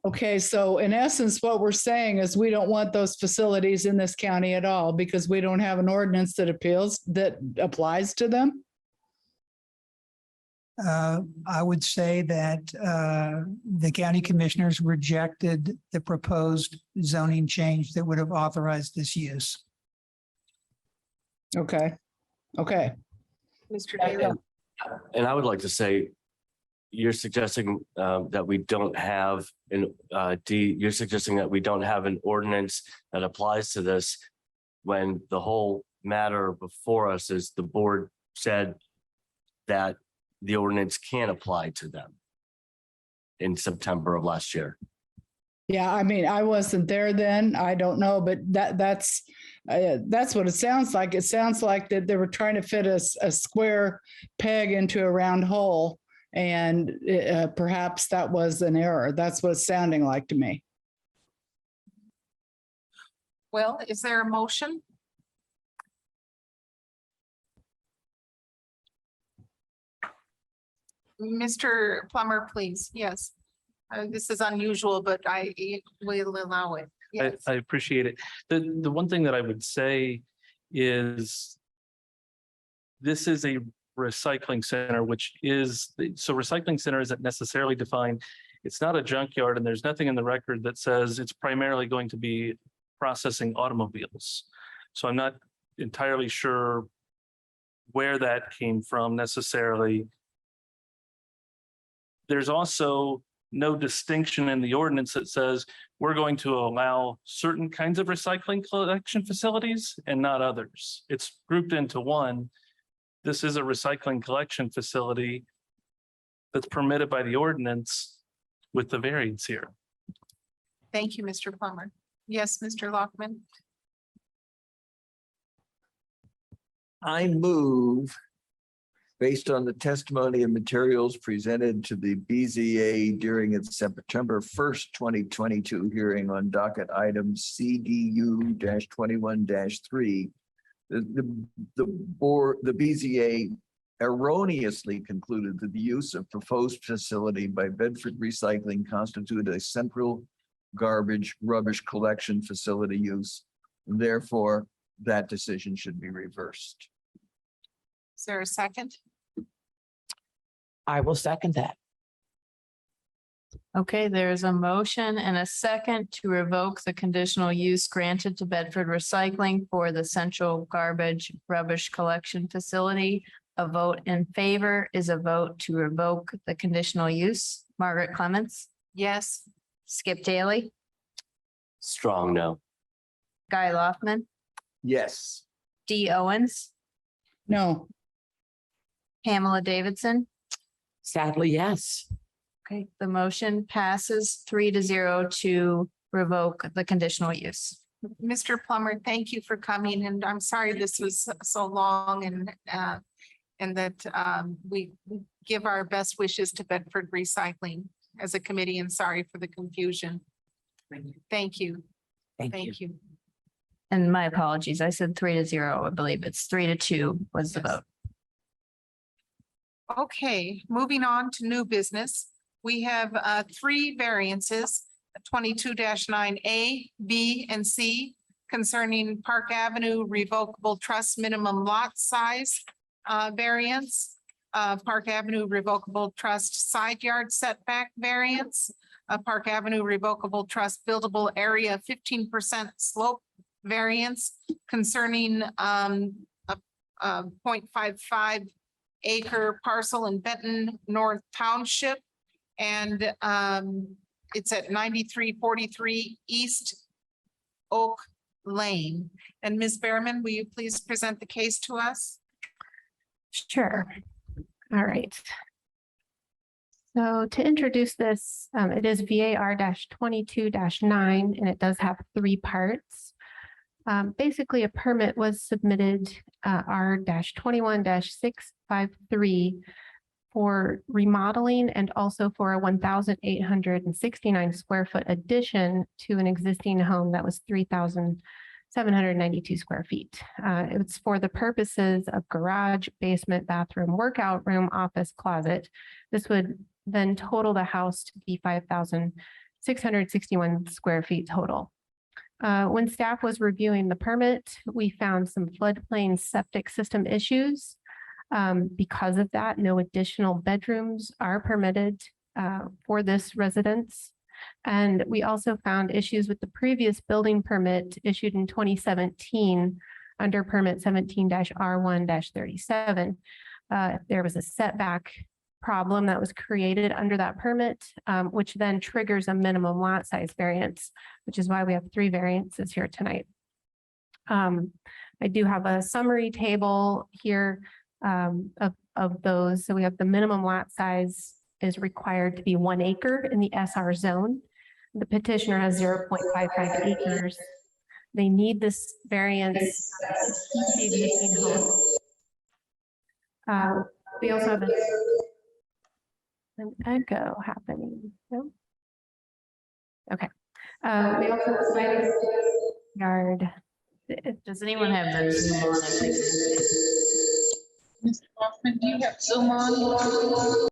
Okay, so in essence, what we're saying is we don't want those facilities in this county at all because we don't have an ordinance that applies to them? I would say that the county commissioners rejected the proposed zoning change that would have authorized this use. Okay, okay. Mr. Daly. And I would like to say, you're suggesting that we don't have you're suggesting that we don't have an ordinance that applies to this when the whole matter before us is the board said that the ordinance can apply to them in September of last year. Yeah, I mean, I wasn't there then. I don't know, but that's what it sounds like. It sounds like that they were trying to fit a square peg into a round hole. And perhaps that was an error. That's what it's sounding like to me. Well, is there a motion? Mr. Plummer, please. Yes. This is unusual, but I will allow it. Yes. I appreciate it. The one thing that I would say is this is a recycling center, which is, so recycling center isn't necessarily defined. It's not a junkyard, and there's nothing in the record that says it's primarily going to be processing automobiles. So I'm not entirely sure where that came from necessarily. There's also no distinction in the ordinance that says we're going to allow certain kinds of recycling collection facilities and not others. It's grouped into one. This is a recycling collection facility that's permitted by the ordinance with the variance here. Thank you, Mr. Plummer. Yes, Mr. Lockman. I move, based on the testimony and materials presented to the BZA during its September 1st, 2022 hearing on docket item CDU-21-3, the BZA erroneously concluded that the use of proposed facility by Bedford Recycling constituted a central garbage rubbish collection facility use. Therefore, that decision should be reversed. Is there a second? I will second that. Okay, there's a motion and a second to revoke the conditional use granted to Bedford Recycling for the central garbage rubbish collection facility. A vote in favor is a vote to revoke the conditional use. Margaret Clements, Yes. Skip Daly, Strong no. Guy Loftman, Yes. Dee Owens, No, Pamela Davidson. Sadly, yes. Okay, the motion passes 3-0 to revoke the conditional use. Mr. Plummer, thank you for coming, and I'm sorry this was so long, and that we give our best wishes to Bedford Recycling as a committee, and sorry for the confusion. Thank you. Thank you. Thank you. And my apologies, I said 3-0. I believe it's 3-2 was the Yes. vote. Okay, moving on to new business. We have three variances, 22-9A, B, and C concerning Park Avenue revocable trust minimum lot size variance, Park Avenue revocable trust side yard setback variance, Park Avenue revocable trust buildable area 15% slope variance concerning a 0.55 acre parcel in Benton North Township. And it's at 9343 East Oak Lane. And Ms. Behrman, will you please present the case to us? Sure. All right. So to introduce this, it is VAR 22-9, and it does have three parts. Basically, a permit was submitted R 21-653 for remodeling and also for a 1,869 square foot addition to an existing home that was 3,792 square feet. It's for the purposes of garage, basement, bathroom, workout room, office, closet. This would then total the house to be 5,661 square feet total. When staff was reviewing the permit, we found some floodplain septic system issues. Because of that, no additional bedrooms are permitted for this residence. And we also found issues with the previous building permit issued in 2017 under permit 17-R1-37. There was a setback problem that was created under that permit, which then triggers a minimum lot size variance, which is why we have three variances here tonight. I do have a summary table here of those. So we have the minimum lot size is required to be 1 acre in the SR zone. The petitioner has 0.55 acres. They need this variance to keep the existing home. We also have an echo happening. No? Okay. We also have a side yard. Does anyone have their Zoom on? I think. Mr. Hoffman, do you have Zoom on?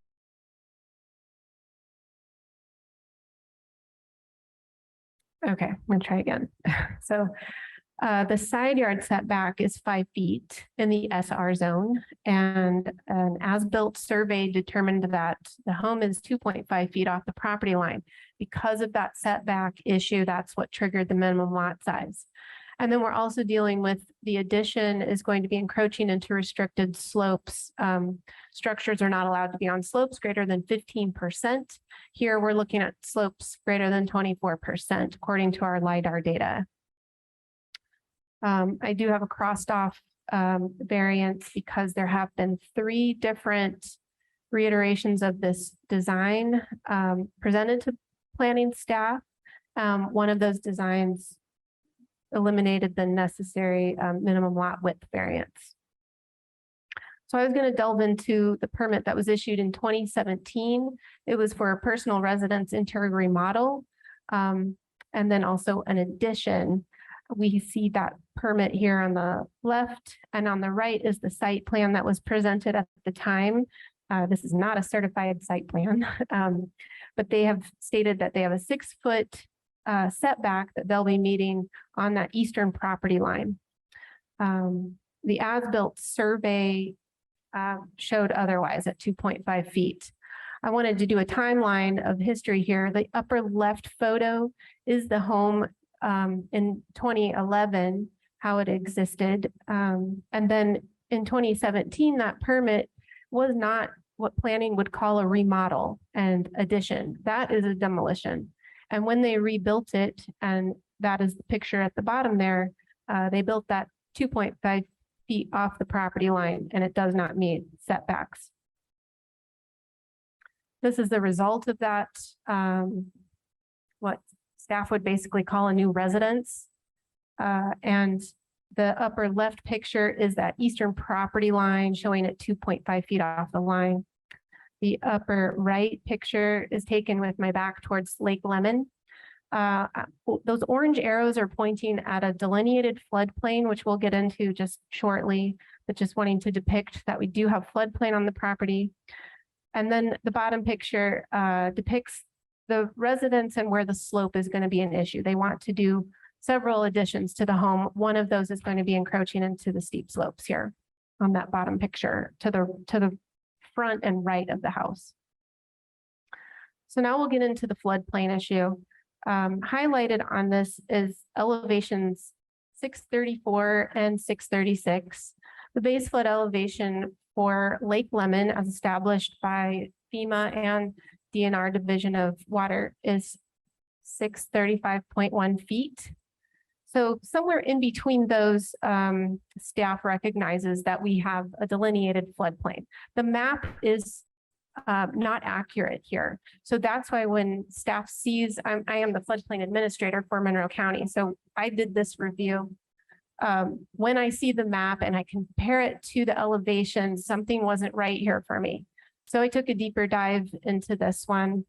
Okay, I'm gonna try again. So the side yard setback is 5 feet in the SR zone, and an as-built survey determined that the home is 2.5 feet off the property line. Because of that setback issue, that's what triggered the minimum lot size. And then we're also dealing with the addition is going to be encroaching into restricted slopes. Structures are not allowed to be on slopes greater than 15%. Here, we're looking at slopes greater than 24%, according to our LiDAR data. I do have a crossed off variance because there have been 3 different reiterations of this design presented to planning staff. One of those designs eliminated the necessary minimum lot width variance. So I was going to delve into the permit that was issued in 2017. It was for a personal residence interior remodel, and then also an addition. We see that permit here on the left, and on the right is the site plan that was presented at the time. This is not a certified site plan, but they have stated that they have a 6-foot setback that they'll be meeting on that eastern property line. The as-built survey showed otherwise at 2.5 feet. I wanted to do a timeline of history here. The upper left photo is the home in 2011, how it existed. And then in 2017, that permit was not what planning would call a remodel and addition. That is a demolition. And when they rebuilt it, and that is the picture at the bottom there, they built that 2.5 feet off the property line, and it does not meet setbacks. This is the result of that, what staff would basically call a new residence. And the upper left picture is that eastern property line showing it 2.5 feet off the line. The upper right picture is taken with my back towards Lake Lemon. Those orange arrows are pointing at a delineated floodplain, which we'll get into just shortly, but just wanting to depict that we do have floodplain on the property. And then the bottom picture depicts the residence and where the slope is going to be an issue. They want to do several additions to the home. One of those is going to be encroaching into the steep slopes here on that bottom picture to the front and right of the house. So now we'll get into the floodplain issue. Highlighted on this is elevations 634 and 636. The base flood elevation for Lake Lemon, as established by FEMA and DNR Division of Water, is 635.1 feet. So somewhere in between those, staff recognizes that we have a delineated floodplain. The map is not accurate here. So that's why when staff sees, I am the floodplain administrator for Monroe County. So I did this review. When I see the map and I compare it to the elevation, something wasn't right here for me. So I took a deeper dive into this one,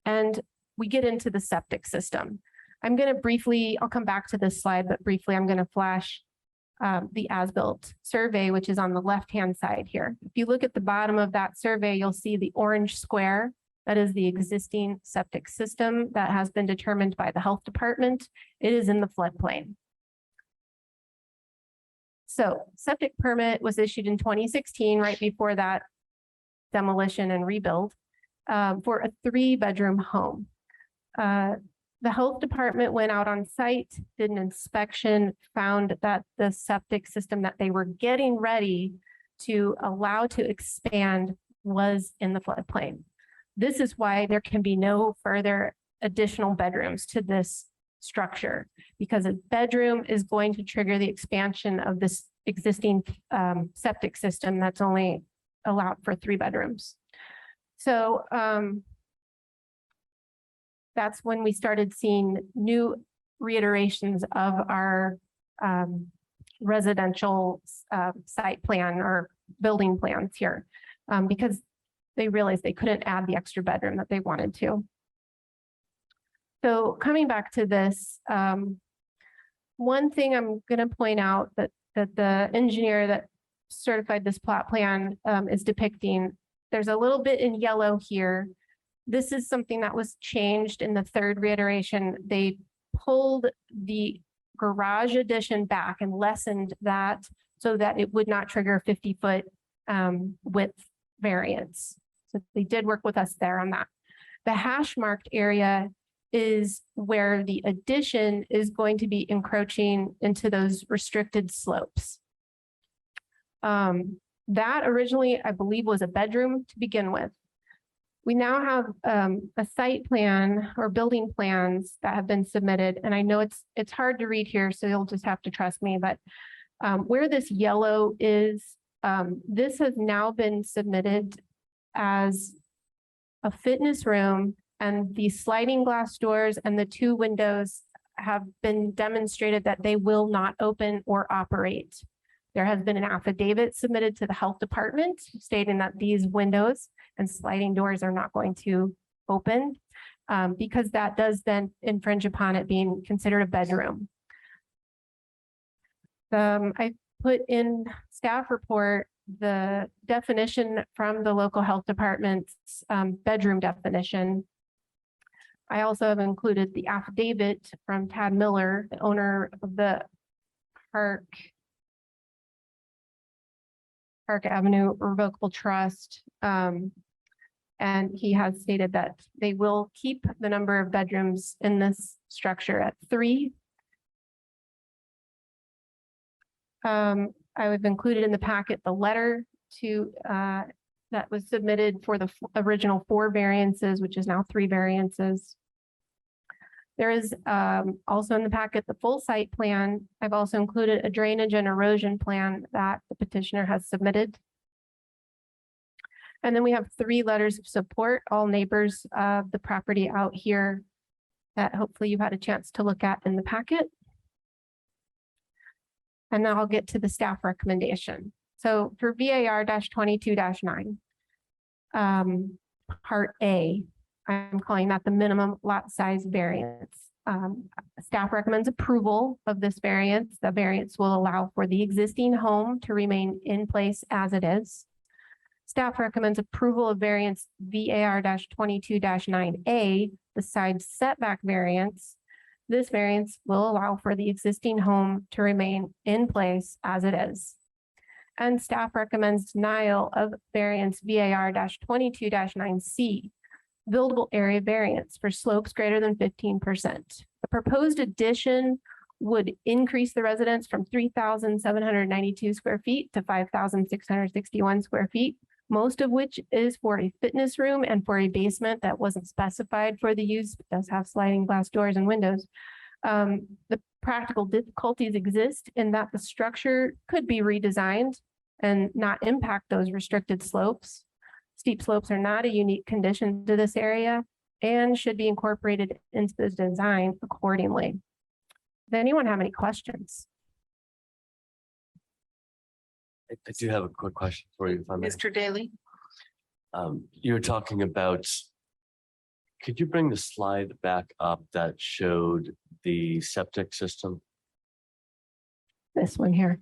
and we get into the septic system. I'm going to briefly, I'll come back to this slide, but briefly I'm going to flash the as-built survey, which is on the left-hand side here. If you look at the bottom of that survey, you'll see the orange square. That is the existing septic system that has been determined by the health department. It is in the floodplain. So septic permit was issued in 2016, right before that demolition and rebuild, for a 3-bedroom home. The health department went out on site, did an inspection, found that the septic system that they were getting ready to allow to expand was in the floodplain. This is why there can be no further additional bedrooms to this structure because a bedroom is going to trigger the expansion of this existing septic system that's only allowed for 3 bedrooms. So that's when we started seeing new reiterations of our residential site plan or building plans here because they realized they couldn't add the extra bedroom that they wanted to. So coming back to this, one thing I'm going to point out that the engineer that certified this plot plan is depicting, there's a little bit in yellow here. This is something that was changed in the 3rd reiteration. They pulled the garage addition back and lessened that so that it would not trigger 50-foot width variance. So they did work with us there on that. The hash marked area is where the addition is going to be encroaching into those restricted slopes. That originally, I believe, was a bedroom to begin with. We now have a site plan or building plans that have been submitted, and I know it's hard to read here, so you'll just have to trust me, but where this yellow is, this has now been submitted as a fitness room, and the sliding glass doors and the 2 windows have been demonstrated that they will not open or operate. There has been an affidavit submitted to the health department stating that these windows and sliding doors are not going to open because that does then infringe upon it being considered a bedroom. I put in staff report the definition from the local health department's bedroom definition. I also have included the affidavit from Tad Miller, the owner of the Park Avenue Revocable Trust. And he has stated that they will keep the number of bedrooms in this structure at 3. I have included in the packet the letter to that was submitted for the original 4 variances, which is now 3 variances. There is also in the packet the full site plan. I've also included a drainage and erosion plan that the petitioner has submitted. And then we have 3 letters of support, all neighbors of the property out here that hopefully you've had a chance to look at in the packet. And now I'll get to the staff recommendation. So for VAR-22-9, Part A, I'm calling that the minimum lot size variance. Staff recommends approval of this variance. The variance will allow for the existing home to remain in place as it is. Staff recommends approval of variance VAR-22-9A, the side setback variance. This variance will allow for the existing home to remain in place as it is. And staff recommends denial of variance VAR-22-9C, buildable area variance for slopes greater than 15%. The proposed addition would increase the residence from 3,792 square feet to 5,661 square feet, most of which is for a fitness room and for a basement that wasn't specified for the use, but does have sliding glass doors and windows. The practical difficulties exist in that the structure could be redesigned and not impact those restricted slopes. Steep slopes are not a unique condition to this area and should be incorporated into the design accordingly. Does anyone have any questions? I do have a quick question for you, if I may. Mr. Daly? You were talking about, could you bring the slide back up that showed the septic system? This one here.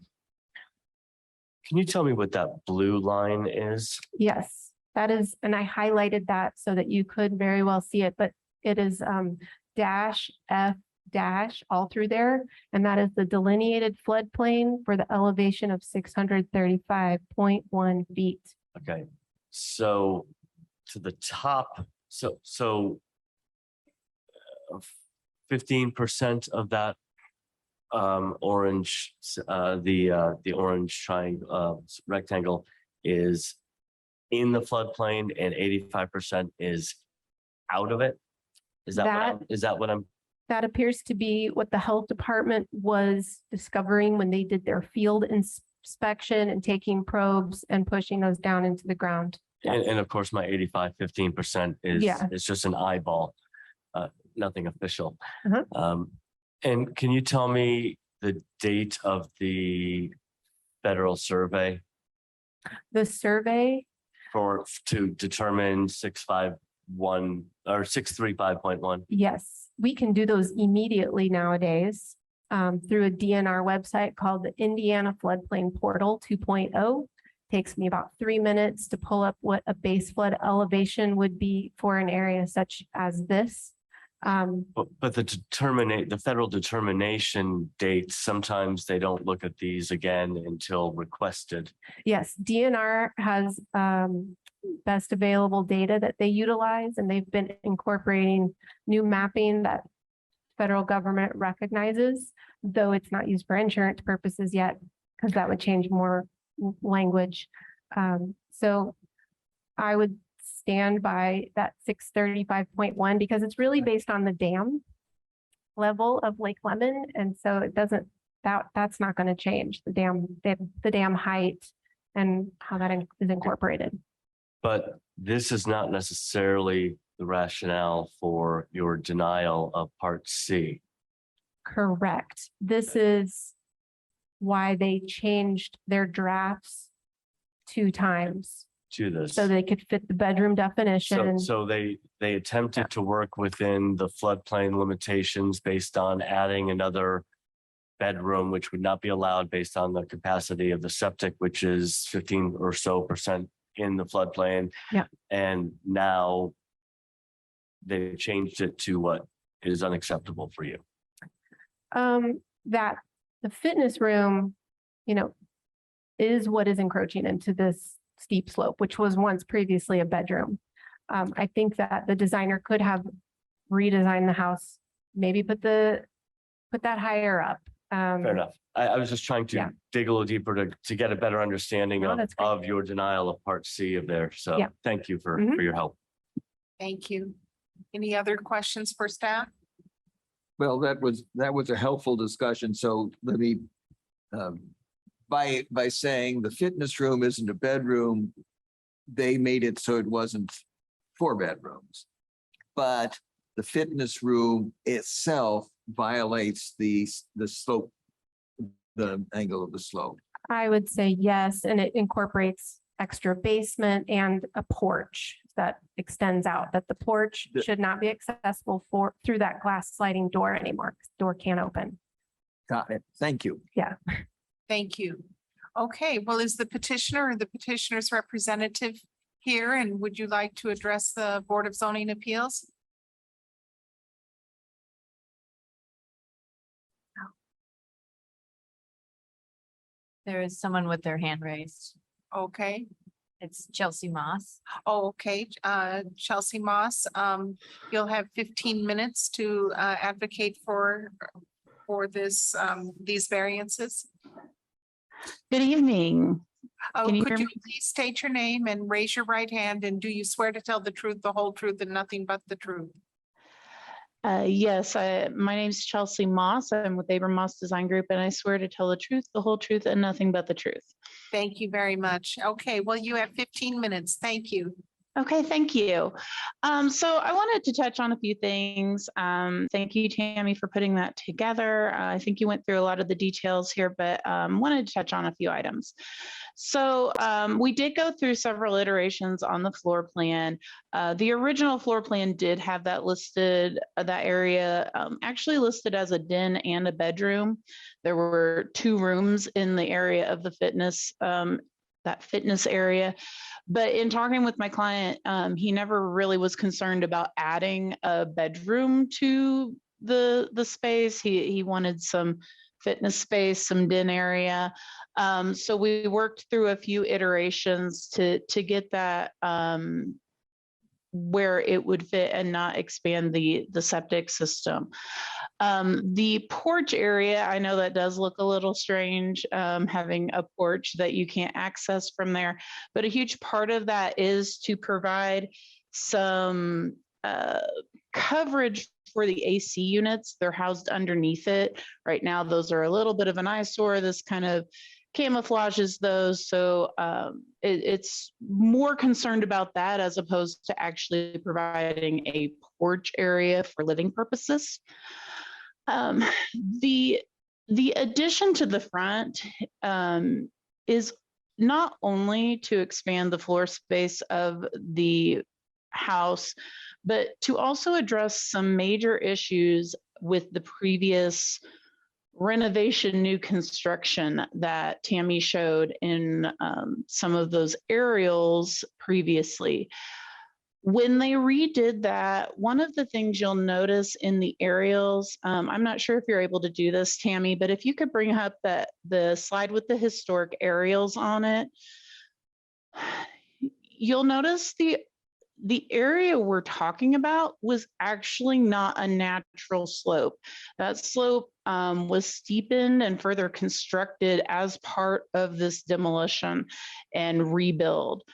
Can you tell me what that blue line is? Yes, that is, and I highlighted that so that you could very well see it, but it is dash F dash all through there. And that is the delineated floodplain for the elevation of 635.1 feet. Okay, so to the top, so 15% of that orange, the orange triangle rectangle is in the floodplain and 85% is out of it. Is that what I'm That appears to be what the health department was discovering when they did their field inspection and taking probes and pushing those down into the ground. And of course, my 15% Yeah. is just an eyeball, nothing official. Uh-huh. And can you tell me the date of the federal survey The survey, to determine 651 or 635.1? yes, we can do those immediately nowadays through a DNR website called the Indiana Floodplain Portal 2.0. Takes me about 3 minutes to pull up what a base flood elevation would be for an area such as this. But the federal determination dates, sometimes they don't look at these again until requested. Yes, DNR has best available data that they utilize, and they've been incorporating new mapping that federal government recognizes, though it's not used for insurance purposes yet, because that would change more language. So I would stand by that 635.1 because it's really based on the dam level of Lake Lemon. And so it doesn't, that's not going to change the dam height and how that is incorporated. But this is not necessarily the rationale for your denial of Part C. Correct. This is why they changed their drafts 2 times To this. so they could fit the bedroom definition. So they attempted to work within the floodplain limitations based on adding another bedroom, which would not be allowed based on the capacity of the septic, which is 15% or so in the floodplain. Yeah. And now they changed it to what is unacceptable for you. That the fitness room, is what is encroaching into this steep slope, which was once previously a bedroom. I think that the designer could have redesigned the house, maybe put that higher up. Fair enough. I was just trying to Yeah. dig a little deeper to get a better understanding No, of, that's great. of your denial of Part C of there. So Yeah. thank you for Mhm. your help. Thank you. Any other questions for staff? Well, that was a helpful discussion. So let me, by saying the fitness room isn't a bedroom, they made it so it wasn't 4 bedrooms. But the fitness room itself violates the slope, the angle of the slope. I would say yes, and it incorporates extra basement and a porch that extends out, that the porch The- should not be accessible through that glass sliding door anymore. 'Cause the door can't open. Got it. Thank you. Thank you. Okay, well, is the petitioner or the petitioner's representative here? And would you like to address the Board of Zoning Appeals? There is someone with their hand raised. Okay. It's Chelsea Moss. Oh, okay, Chelsea Moss, you'll have 15 minutes to advocate for this, these variances. Good evening. Oh, Can you could hear you me? please state your name and raise your right hand, and do you swear to tell the truth, the whole truth, and nothing but the truth? Yes, my name's Chelsea Moss. I'm with Abram Moss Design Group, and I swear to tell the truth, the whole truth, and nothing but the truth. Thank you very much. Okay, well, you have 15 minutes. Thank you. Okay, thank you. So I wanted to touch on a few things. Thank you, Tammy, for putting that together. I think you went through a lot of the details here, but wanted to touch on a few items. So we did go through several iterations on the floor plan. The original floor plan did have that listed, that area actually listed as a den and a bedroom. There were 2 rooms in the area of the fitness, that fitness area. But in talking with my client, he never really was concerned about adding a bedroom to the space. He wanted some fitness space, some den area. So we worked through a few iterations to get that where it would fit and not expand the septic system. The porch area, I know that does look a little strange, having a porch that you can't access from there, but a huge part of that is to provide some coverage for the AC units. They're housed underneath it. Right now, those are a little bit of an eyesore. This kind of camouflages those. So it's more concerned about that as opposed to actually providing a porch area for living purposes. The addition to the front is not only to expand the floor space of the house, but to also address some major issues with the previous renovation, new construction that Tammy showed in some of those aerials previously. When they redid that, one of the things you'll notice in the aerials, I'm not sure if you're able to do this, Tammy, but if you could bring up the slide with the historic aerials on it, you'll notice the area we're talking about was actually not a natural slope. That slope was steepened and further constructed as part of this demolition and rebuild.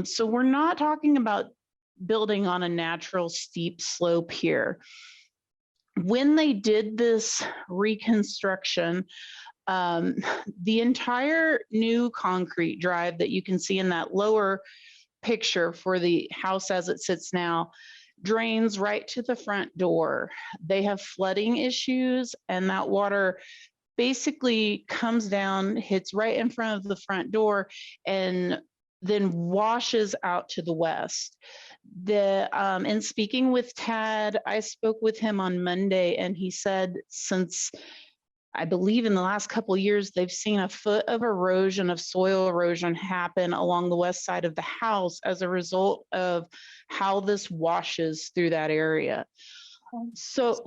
So we're not talking about building on a natural steep slope here. When they did this reconstruction, the entire new concrete drive that you can see in that lower picture for the house as it sits now drains right to the front door. They have flooding issues, and that water basically comes down, hits right in front of the front door, and then washes out to the west. In speaking with Tad, I spoke with him on Monday, and he said since I believe in the last couple of years, they've seen a foot of erosion, of soil erosion happen along the west side of the house as a result of how this washes through that area. So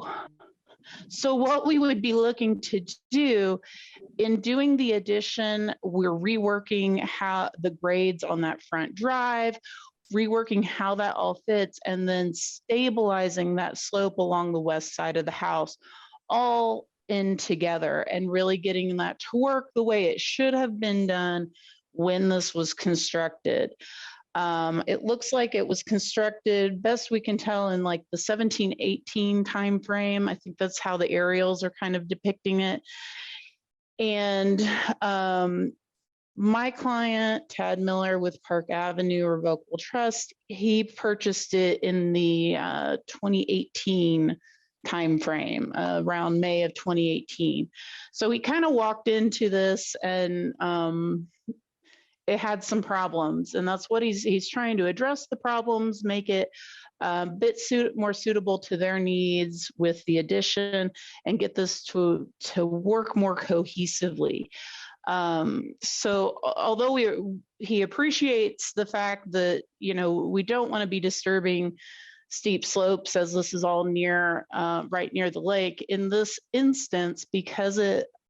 what we would be looking to do in doing the addition, we're reworking how the grades on that front drive, reworking how that all fits, and then stabilizing that slope along the west side of the house, all in together and really getting that to work the way it should have been done when this was constructed. It looks like it was constructed, best we can tell, in like the 17-18 timeframe. I think that's how the aerials are kind of depicting it. And my client, Tad Miller with Park Avenue Revocable Trust, he purchased it in the 2018 timeframe, around May of 2018. So he kind of walked into this and it had some problems, and that's what he's trying to address the problems, make it a bit more suitable to their needs with the addition, and get this to work more cohesively. So although he appreciates the fact that, you know, we don't want to be disturbing steep slopes as this is all near, right near the lake, in this instance, because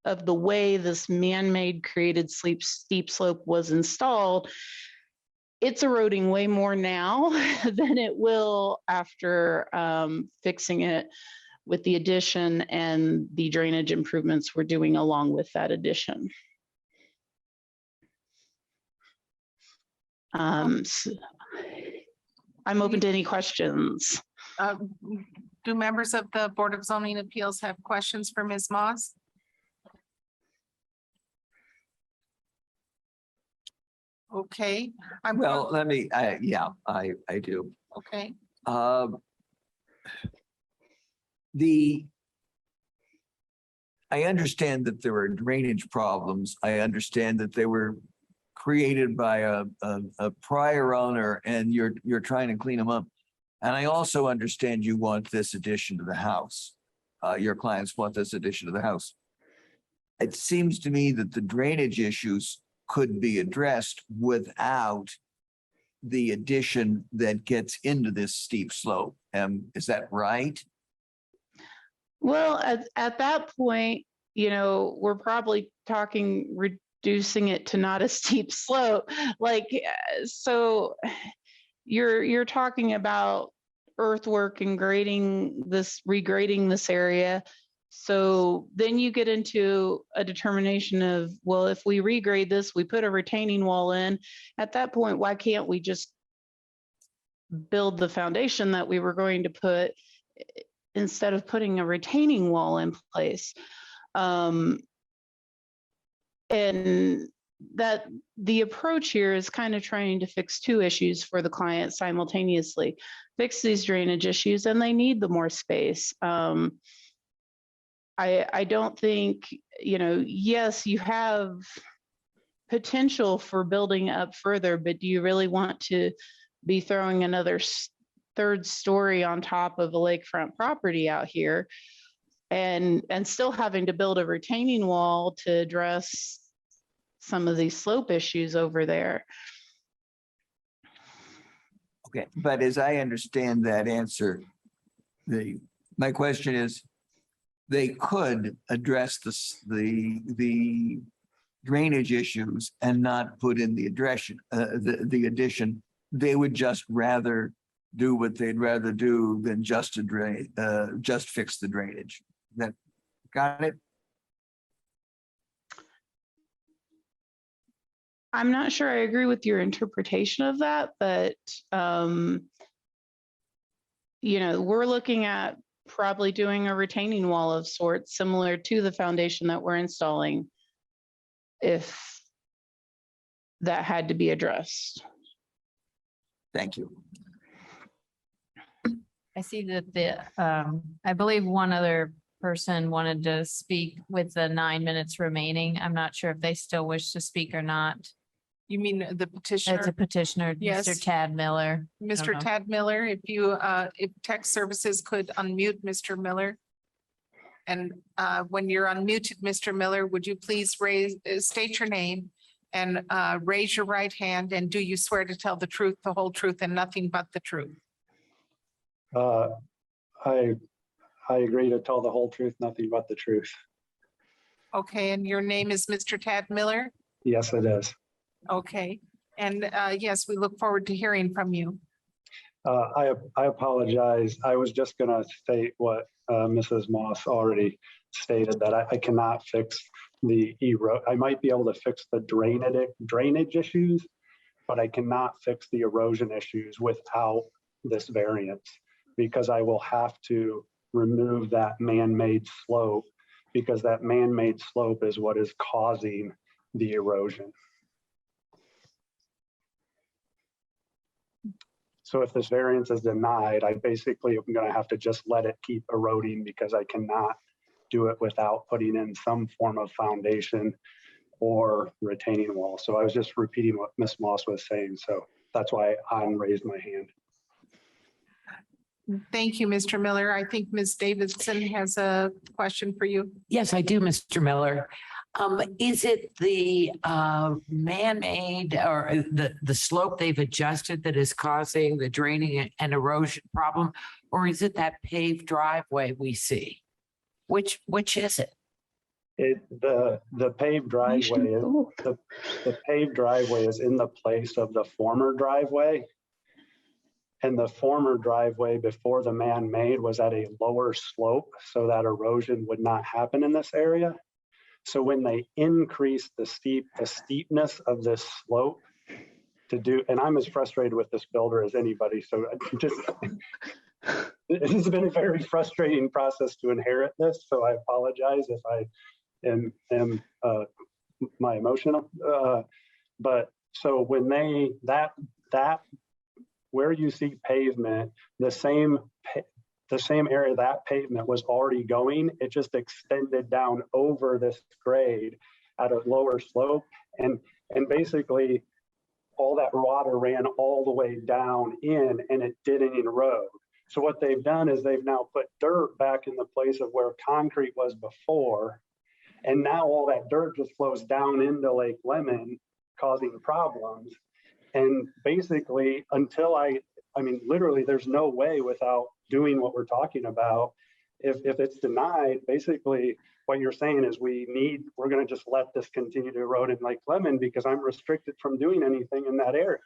of the way this man-made created steep slope was installed, it's eroding way more now than it will after fixing it with the addition and the drainage improvements we're doing along with that addition. So I'm open to any questions. Do members of the Board of Zoning Appeals have questions for Ms. Moss? Okay. Well, let me, yeah, I do. Okay. I understand that there are drainage problems. I understand that they were created by a prior owner and you're trying to clean them up. And I also understand you want this addition to the house. Your clients want this addition to the house. It seems to me that the drainage issues could be addressed without the addition that gets into this steep slope. Is that right? Well, at that point, you know, we're probably talking reducing it to not a steep slope. Like, so you're talking about earthwork and regrading this area. So then you get into a determination of, well, if we regrade this, we put a retaining wall in. At that point, why can't we just build the foundation that we were going to put instead of putting a retaining wall in place. And that the approach here is kind of trying to fix two issues for the client simultaneously, fix these drainage issues, and they need the more space. I don't think, yes, you have potential for building up further, but do you really want to be throwing another third story on top of a lakefront property out here and still having to build a retaining wall to address some of these slope issues over there? Okay, but as I understand that answer, my question is, they could address the drainage issues and not put in the addition. They would just rather do what they'd rather do than just fix the drainage. That got it? I'm not sure I agree with your interpretation of that, but we're looking at probably doing a retaining wall of sorts similar to the foundation that we're installing if that had to be addressed. Thank you. I see that I believe one other person wanted to speak with the 9 minutes remaining. I'm not sure if they still wish to speak or not. You mean the It's a petitioner? petitioner, Yes. Mr. Tad Miller. Mr. know. Tad Miller, if tech services could unmute Mr. Miller. And when you're unmuted, Mr. Miller, would you please state your name and raise your right hand, and do you swear to tell the truth, the whole truth, and nothing but the truth? I agree to tell the whole truth, nothing but the truth. Okay, and your name is Mr. Tad Miller? Yes, it is. Okay, and yes, we look forward to hearing from you. I apologize. I was just going to state what Mrs. Moss already stated, that I cannot fix I might be able to fix the drainage issues, but I cannot fix the erosion issues without this variance, because I will have to remove that man-made slope, because that man-made slope is what is causing the erosion. So if this variance is denied, I basically am going to have to just let it keep eroding, because I cannot do it without putting in some form of foundation or retaining wall. So I was just repeating what Ms. Moss was saying. So that's why I raised my hand. Thank you, Mr. Miller. I think Ms. Davidson has a question for you. Yes, I do, Mr. Miller. Is it the man-made or the slope they've adjusted that is causing the draining and erosion problem? Or is it that paved driveway we see? Which is it? The paved driveway the paved driveway is in the place of the former driveway. And the former driveway before the man-made was at a lower slope, so that erosion would not happen in this area. So when they increase the steepness of this slope and I'm as frustrated with this builder as anybody, so it has been a very frustrating process to inherit this. So I apologize if I am my emotional. But so when that where you see pavement, the same area that pavement was already going, it just extended down over this grade at a lower slope. And basically all that water ran all the way down in, and it didn't erode. So what they've done is they've now put dirt back in the place of where concrete was before. And now all that dirt just flows down into Lake Lemon, causing problems. And basically, until I mean, literally, there's no way without doing what we're talking about. If it's denied, basically what you're saying is we're going to just let this continue to erode in Lake Lemon, because I'm restricted from doing anything in that area.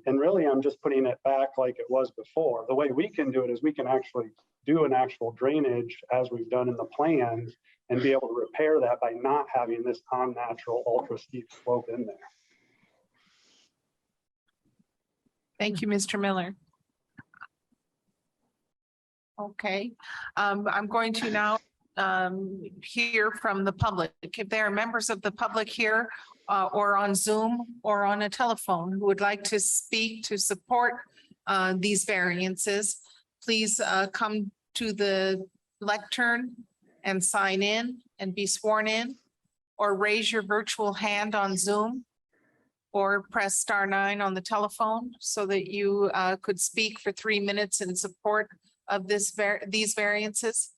And really, I'm just putting it back like it was before. The way we can do it is we can actually do an actual drainage as we've done in the plans and be able to repair that by not having this unnatural ultra steep slope in there. Thank you, Mr. Miller. Okay, I'm going to now hear from the public. If there are members of the public here or on Zoom or on a telephone who would like to speak to support these variances, please come to the lectern and sign in and be sworn in, or raise your virtual hand on Zoom, or press *9 on the telephone so that you could speak for 3 minutes in support of these variances.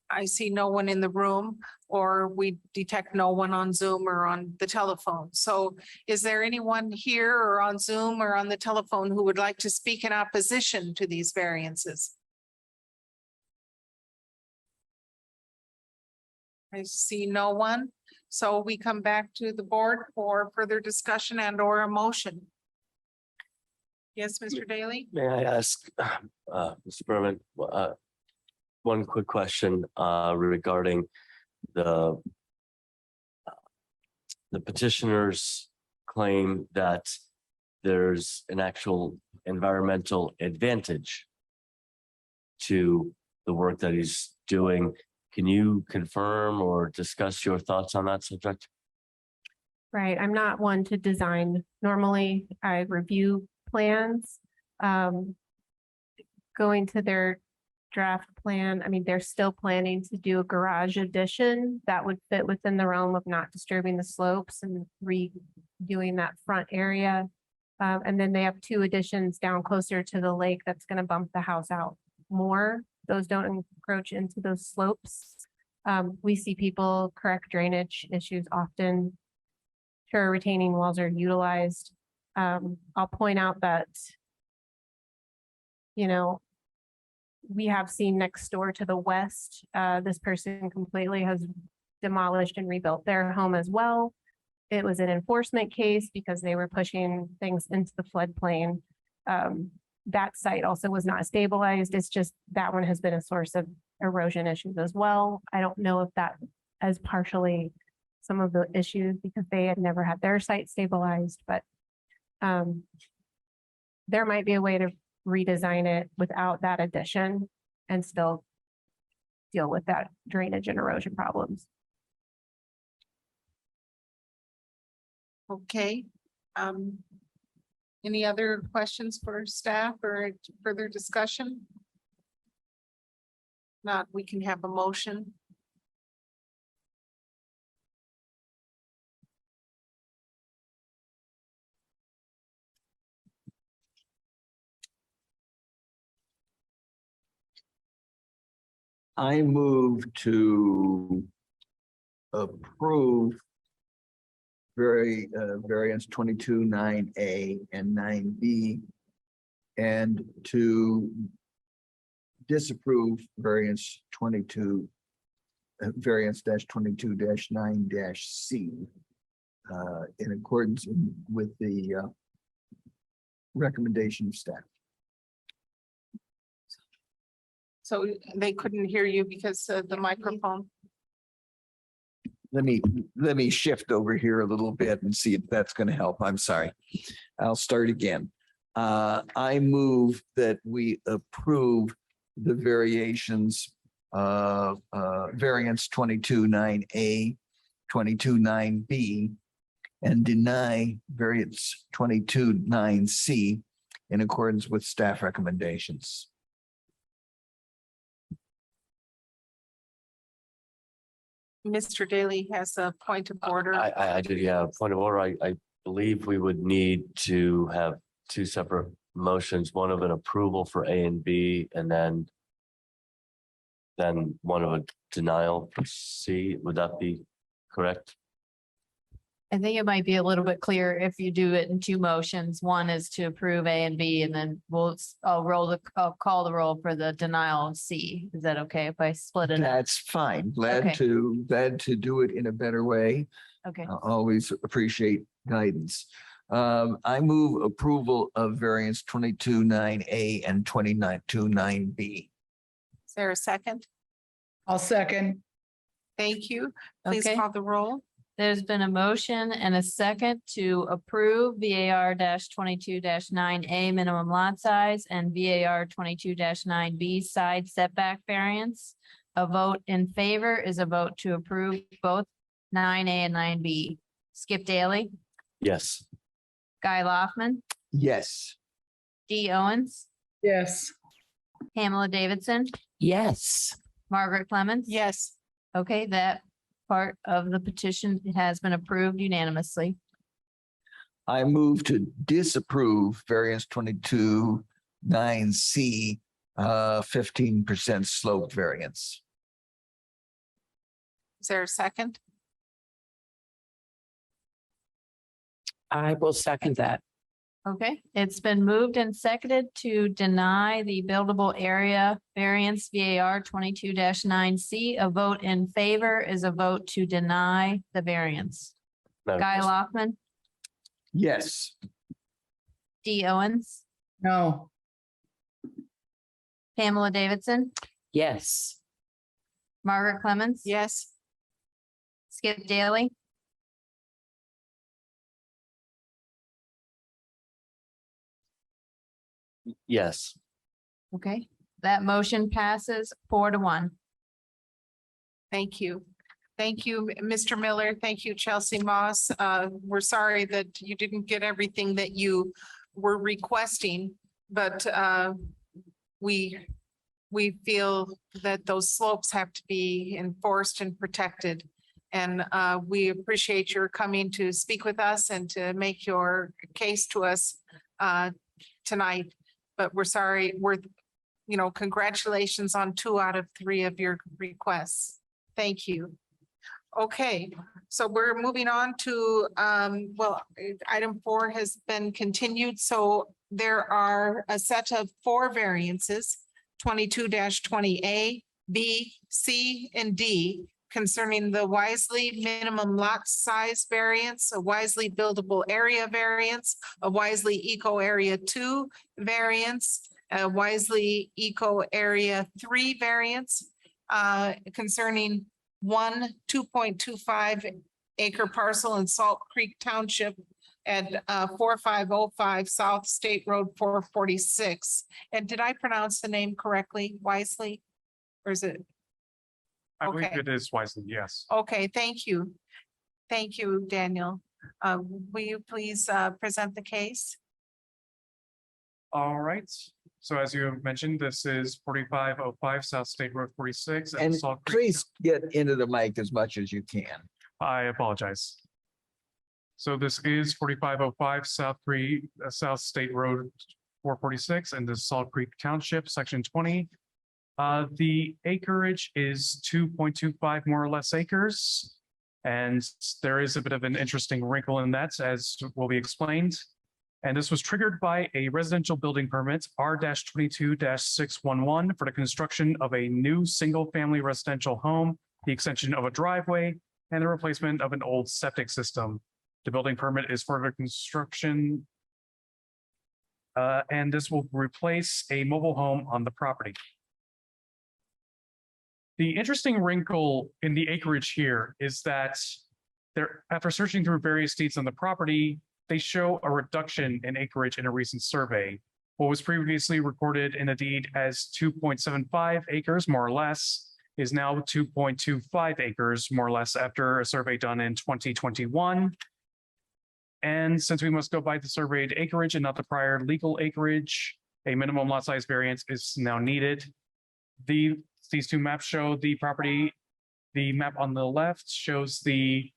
I see no one in the room, or we detect no one on Zoom or on the telephone. So is there anyone here or on Zoom or on the telephone who would like to speak in opposition to these variances? I see no one. So we come back to the board for further discussion and or a motion. Yes, Mr. Daly? May I ask, Mr. Berman, one quick question regarding the petitioner's claim that there's an actual environmental advantage to the work that he's doing. Can you confirm or discuss your thoughts on that subject? Right, I'm not one to design. Normally, I review plans. Going to their draft plan, I mean, they're still planning to do a garage addition that would fit within the realm of not disturbing the slopes and redoing that front area. And then they have 2 additions down closer to the lake that's going to bump the house out more. Those don't encroach into those slopes. We see people correct drainage issues often. Sure, retaining walls are utilized. I'll point out that, you know, we have seen next door to the west, this person completely has demolished and rebuilt their home as well. It was an enforcement case because they were pushing things into the floodplain. That site also was not stabilized. It's just that one has been a source of erosion issues as well. I don't know if that is partially some of the issues because they had never had their site stabilized, but there might be a way to redesign it without that addition and still deal with that drainage and erosion problems. Okay. Any other questions for staff or further discussion? Not, we can have a motion. I move to approve variance 22-9A and 9B, and to disapprove variance 22-9-C in accordance with the recommendation of staff. So they couldn't hear you because of the microphone. Let me shift over here a little bit and see if that's going to help. I'm sorry. I'll start again. I move that we approve the variations variance 22-9A, 22-9B, and deny variance 22-9C in accordance with staff recommendations. Mr. Daly has a point of order. I did, yeah, point of order. I believe we would need to have 2 separate motions, one of an approval for A and B, and then one of a denial for C. Would that be correct? I think it might be a little bit clearer if you do it in 2 motions. One is to approve A and B, and then I'll call the roll for the denial of C. Is that okay if I split it up? That's fine. Glad to do it in a better way. Okay. I always appreciate guidance. I move approval of variance 22-9A and 22-9B. Is there a second? I'll second. Thank you. Please Okay. call the roll. There's been a motion and a second to approve VAR 22-9A minimum lot size and VAR 22-9B side setback variance. A vote in favor is a vote to approve both 9A and 9B. Skip Daly, Yes. Guy Loftman, Yes. Dee Owens, Yes. Pamela Davidson, Yes. Margaret Clemens. Yes. Okay, that part of the petition has been approved unanimously. I move to disapprove variance 22-9C, 15% slope variance. Is there a second? I will second that. Okay, it's been moved and seconded to deny the buildable area variance VAR 22-9C. A vote in favor is a vote to deny the variance. Madam Guy President. Loftman, Yes. Dee Owens, No. Pamela Davidson, Yes. Margaret Clemens. Yes. Skip Daly, Yes. okay, that motion passes 4-1. Thank you. Thank you, Mr. Miller. Thank you, Chelsea Moss. We're sorry that you didn't get everything that you were requesting, but we feel that those slopes have to be enforced and protected. And we appreciate your coming to speak with us and to make your case to us tonight. But we're sorry, congratulations on 2 out of 3 of your requests. Thank you. Okay, so we're moving on to, item 4 has been continued. So there are a set of 4 variances, 22-20A, B, C, and D, concerning the Wisely minimum lot size variance, a Wisely buildable area variance, a Wisely eco area 2 variance, a Wisely eco area 3 variance, concerning 2.25 acre parcel in Salt Creek Township at 4505 South State Road 446. And did I pronounce the name correctly, Wisely? Or is it? I believe Okay. it is Wisely, yes. Okay, thank you. Thank you, Daniel. Will you please present the case? All right. So as you mentioned, this is 4505 South State Road 46. at And Salt Creek. please get into the mic as much as you can. I apologize. So this is 4505 South State Road 446 in the Salt Creek Township, Section 20. The acreage is 2.25 more or less acres. And there is a bit of an interesting wrinkle in that, as will be explained. And this was triggered by a residential building permit R-22-611 for the construction of a new single-family residential home, the extension of a driveway, and the replacement of an old septic system. The building permit is for the construction, and this will replace a mobile home on the property. The interesting wrinkle in the acreage here is that after searching through various deeds on the property, they show a reduction in acreage in a recent survey. What was previously recorded in a deed as 2.75 acres, more or less, is now 2.25 acres, more or less, after a survey done in 2021. And since we must go by the surveyed acreage and not the prior legal acreage, a minimum lot size variance is now needed. These 2 maps show the property. The map on the left shows the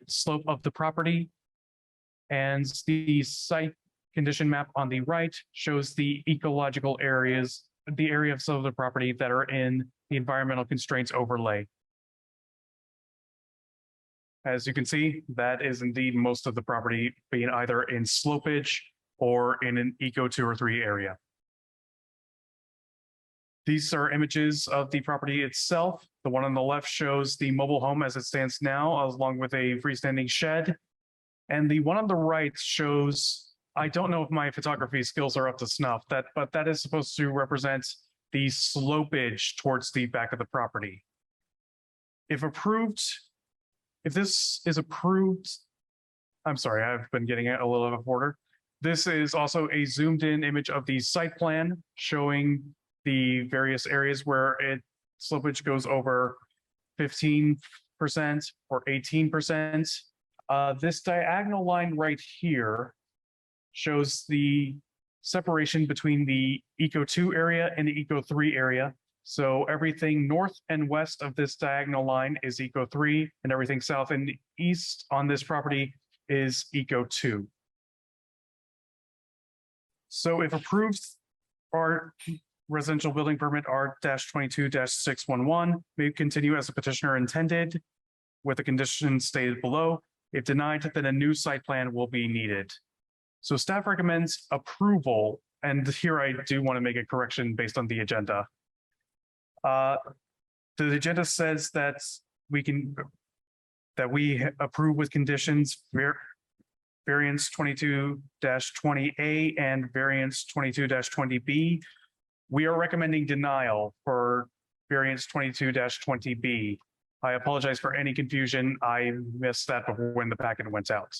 slope of the property, and the site condition map on the right shows the ecological areas, the areas of the property that are in the environmental constraints overlay. As you can see, that is indeed most of the property being either in slopage or in an eco 2 or 3 area. These are images of the property itself. The one on the left shows the mobile home as it stands now, along with a freestanding shed. And the one on the right shows, I don't know if my photography skills are up to snuff, but that is supposed to represent the slopage towards the back of the property. If approved, if this is approved, I'm sorry, I've been getting it a little out of order. This is also a zoomed in image of the site plan showing the various areas where slopage goes over 15% or 18%. This diagonal line right here shows the separation between the Eco 2 area and the Eco 3 area. So everything north and west of this diagonal line is Eco 3, and everything south and east on this property is Eco 2. So if approved, our residential building permit R-22-611 may continue as the petitioner intended with the conditions stated below. If denied, then a new site plan will be needed. So staff recommends approval, and here I do want to make a correction based on the agenda. The agenda says that we approve with conditions variance 22-20A and variance 22-20B. We are recommending denial for variance 22-20B. I apologize for any confusion. I missed that before when the packet went out.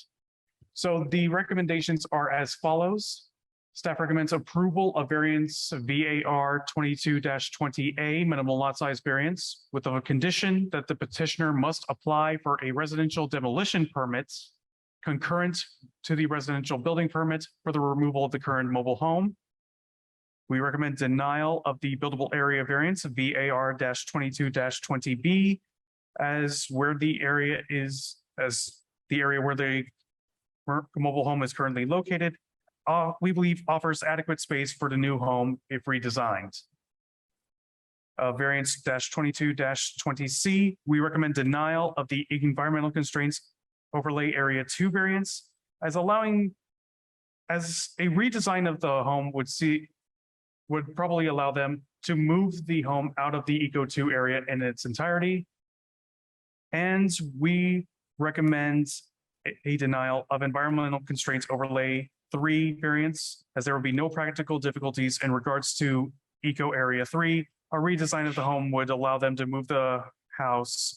So the recommendations are as follows. Staff recommends approval of variance VAR 22-20A minimum lot size variance with a condition that the petitioner must apply for a residential demolition permit concurrent to the residential building permit for the removal of the current mobile home. We recommend denial of the buildable area variance VAR-22-20B as where the area where the mobile home is currently located. We believe offers adequate space for the new home if redesigned. Variance -22-20C, we recommend denial of the environmental constraints overlay area 2 variance as a redesign of the home would probably allow them to move the home out of the Eco 2 area in its entirety. And we recommend a denial of environmental constraints overlay 3 variance, as there will be no practical difficulties in regards to Eco Area 3. A redesign of the home would allow them to move the house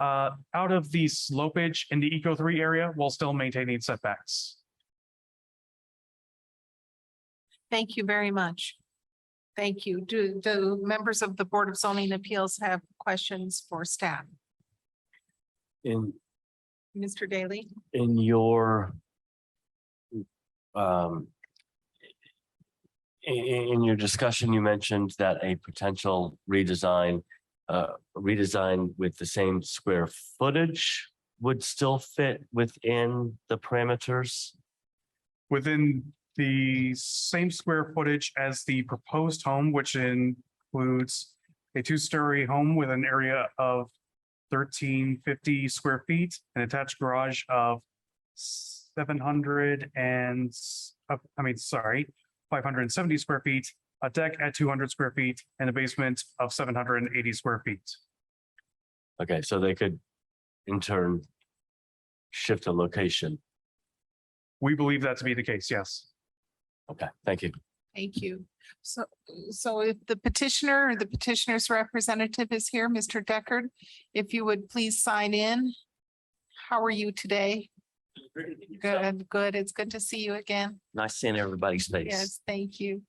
out of the slopage in the Eco 3 area while still maintaining setbacks. Thank you very much. Thank you. Do members of the Board of Zoning Appeals have questions for staff? Mr. Daly? In your discussion, you mentioned that a potential redesign with the same square footage would still fit within the parameters? Within the same square footage as the proposed home, which includes a 2-story home with an area of 1,350 square feet, an attached garage of 570 square feet, a deck at 200 square feet, and a basement of 780 square feet. Okay, so they could in turn shift a location. We believe that to be the case, yes. Okay, thank you. Thank you. So if the petitioner or the petitioner's representative is here, Mr. Deckard, if you would please sign in. How are you today? Good, good. It's good to see you again. Nice seeing everybody's face. Yes, thank you.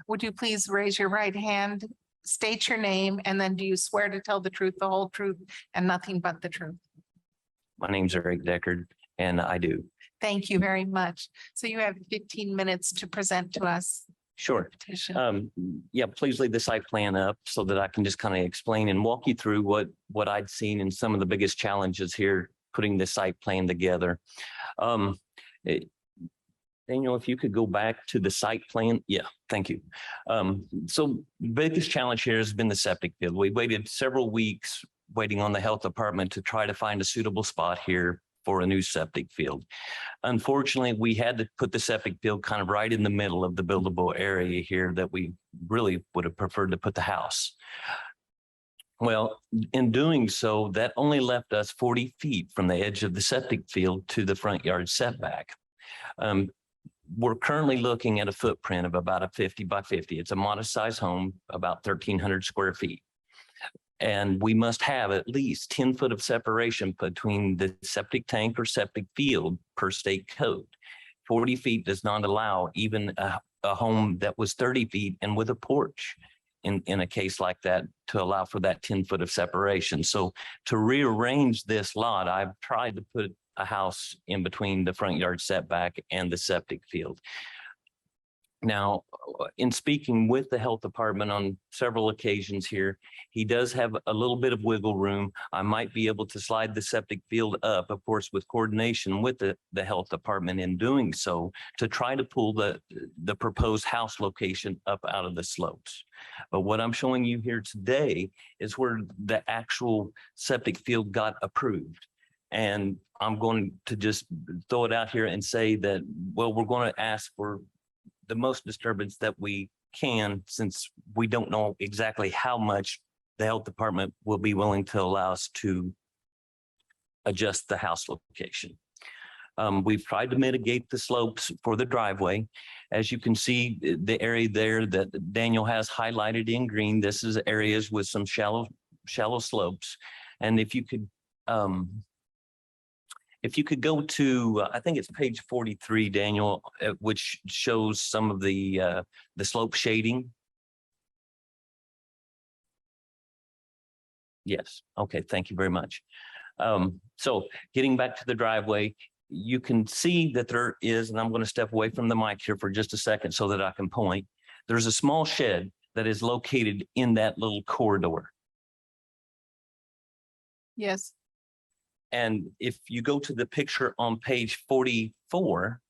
Would you please raise your right hand, state your name, and then do you swear to tell the truth, the whole truth, and nothing but the truth? My name's Eric Deckard, and I do. Thank you very much. So you have 15 minutes to present to us. Sure. Petition. Yeah, please leave the site plan up so that I can just kind of explain and walk you through what I'd seen and some of the biggest challenges here putting the site plan together. Daniel, if you could go back to the site plan. Yeah, thank you. So biggest challenge here has been the septic field. We waited several weeks waiting on the health department to try to find a suitable spot here for a new septic field. Unfortunately, we had to put the septic field kind of right in the middle of the buildable area here that we really would have preferred to put the house. Well, in doing so, that only left us 40 feet from the edge of the septic field to the front yard setback. We're currently looking at a footprint of about a 50 by 50. It's a modest size home, about 1,300 square feet. And we must have at least 10 foot of separation between the septic tank or septic field per state code. 40 feet does not allow even a home that was 30 feet and with a porch in a case like that to allow for that 10 foot of separation. So to rearrange this lot, I've tried to put a house in between the front yard setback and the septic field. Now, in speaking with the health department on several occasions here, he does have a little bit of wiggle room. I might be able to slide the septic field up, of course, with coordination with the health department in doing so, to try to pull the proposed house location up out of the slopes. But what I'm showing you here today is where the actual septic field got approved. And I'm going to just throw it out here and say that, well, we're going to ask for the most disturbance that we can, since we don't know exactly how much the health department will be willing to allow us to adjust the house location. We've tried to mitigate the slopes for the driveway. As you can see, the area there that Daniel has highlighted in green, this is areas with some shallow slopes. And if you could go to, I think it's page 43, Daniel, which shows some of the slope shading. Yes. Okay. Thank you very much. So getting back to the driveway, you can see that there is, and I'm going to step away from the mic here for just a second so that I can point. There's a small shed that is located in that little corridor. Yes. And if you go to the picture on page 44,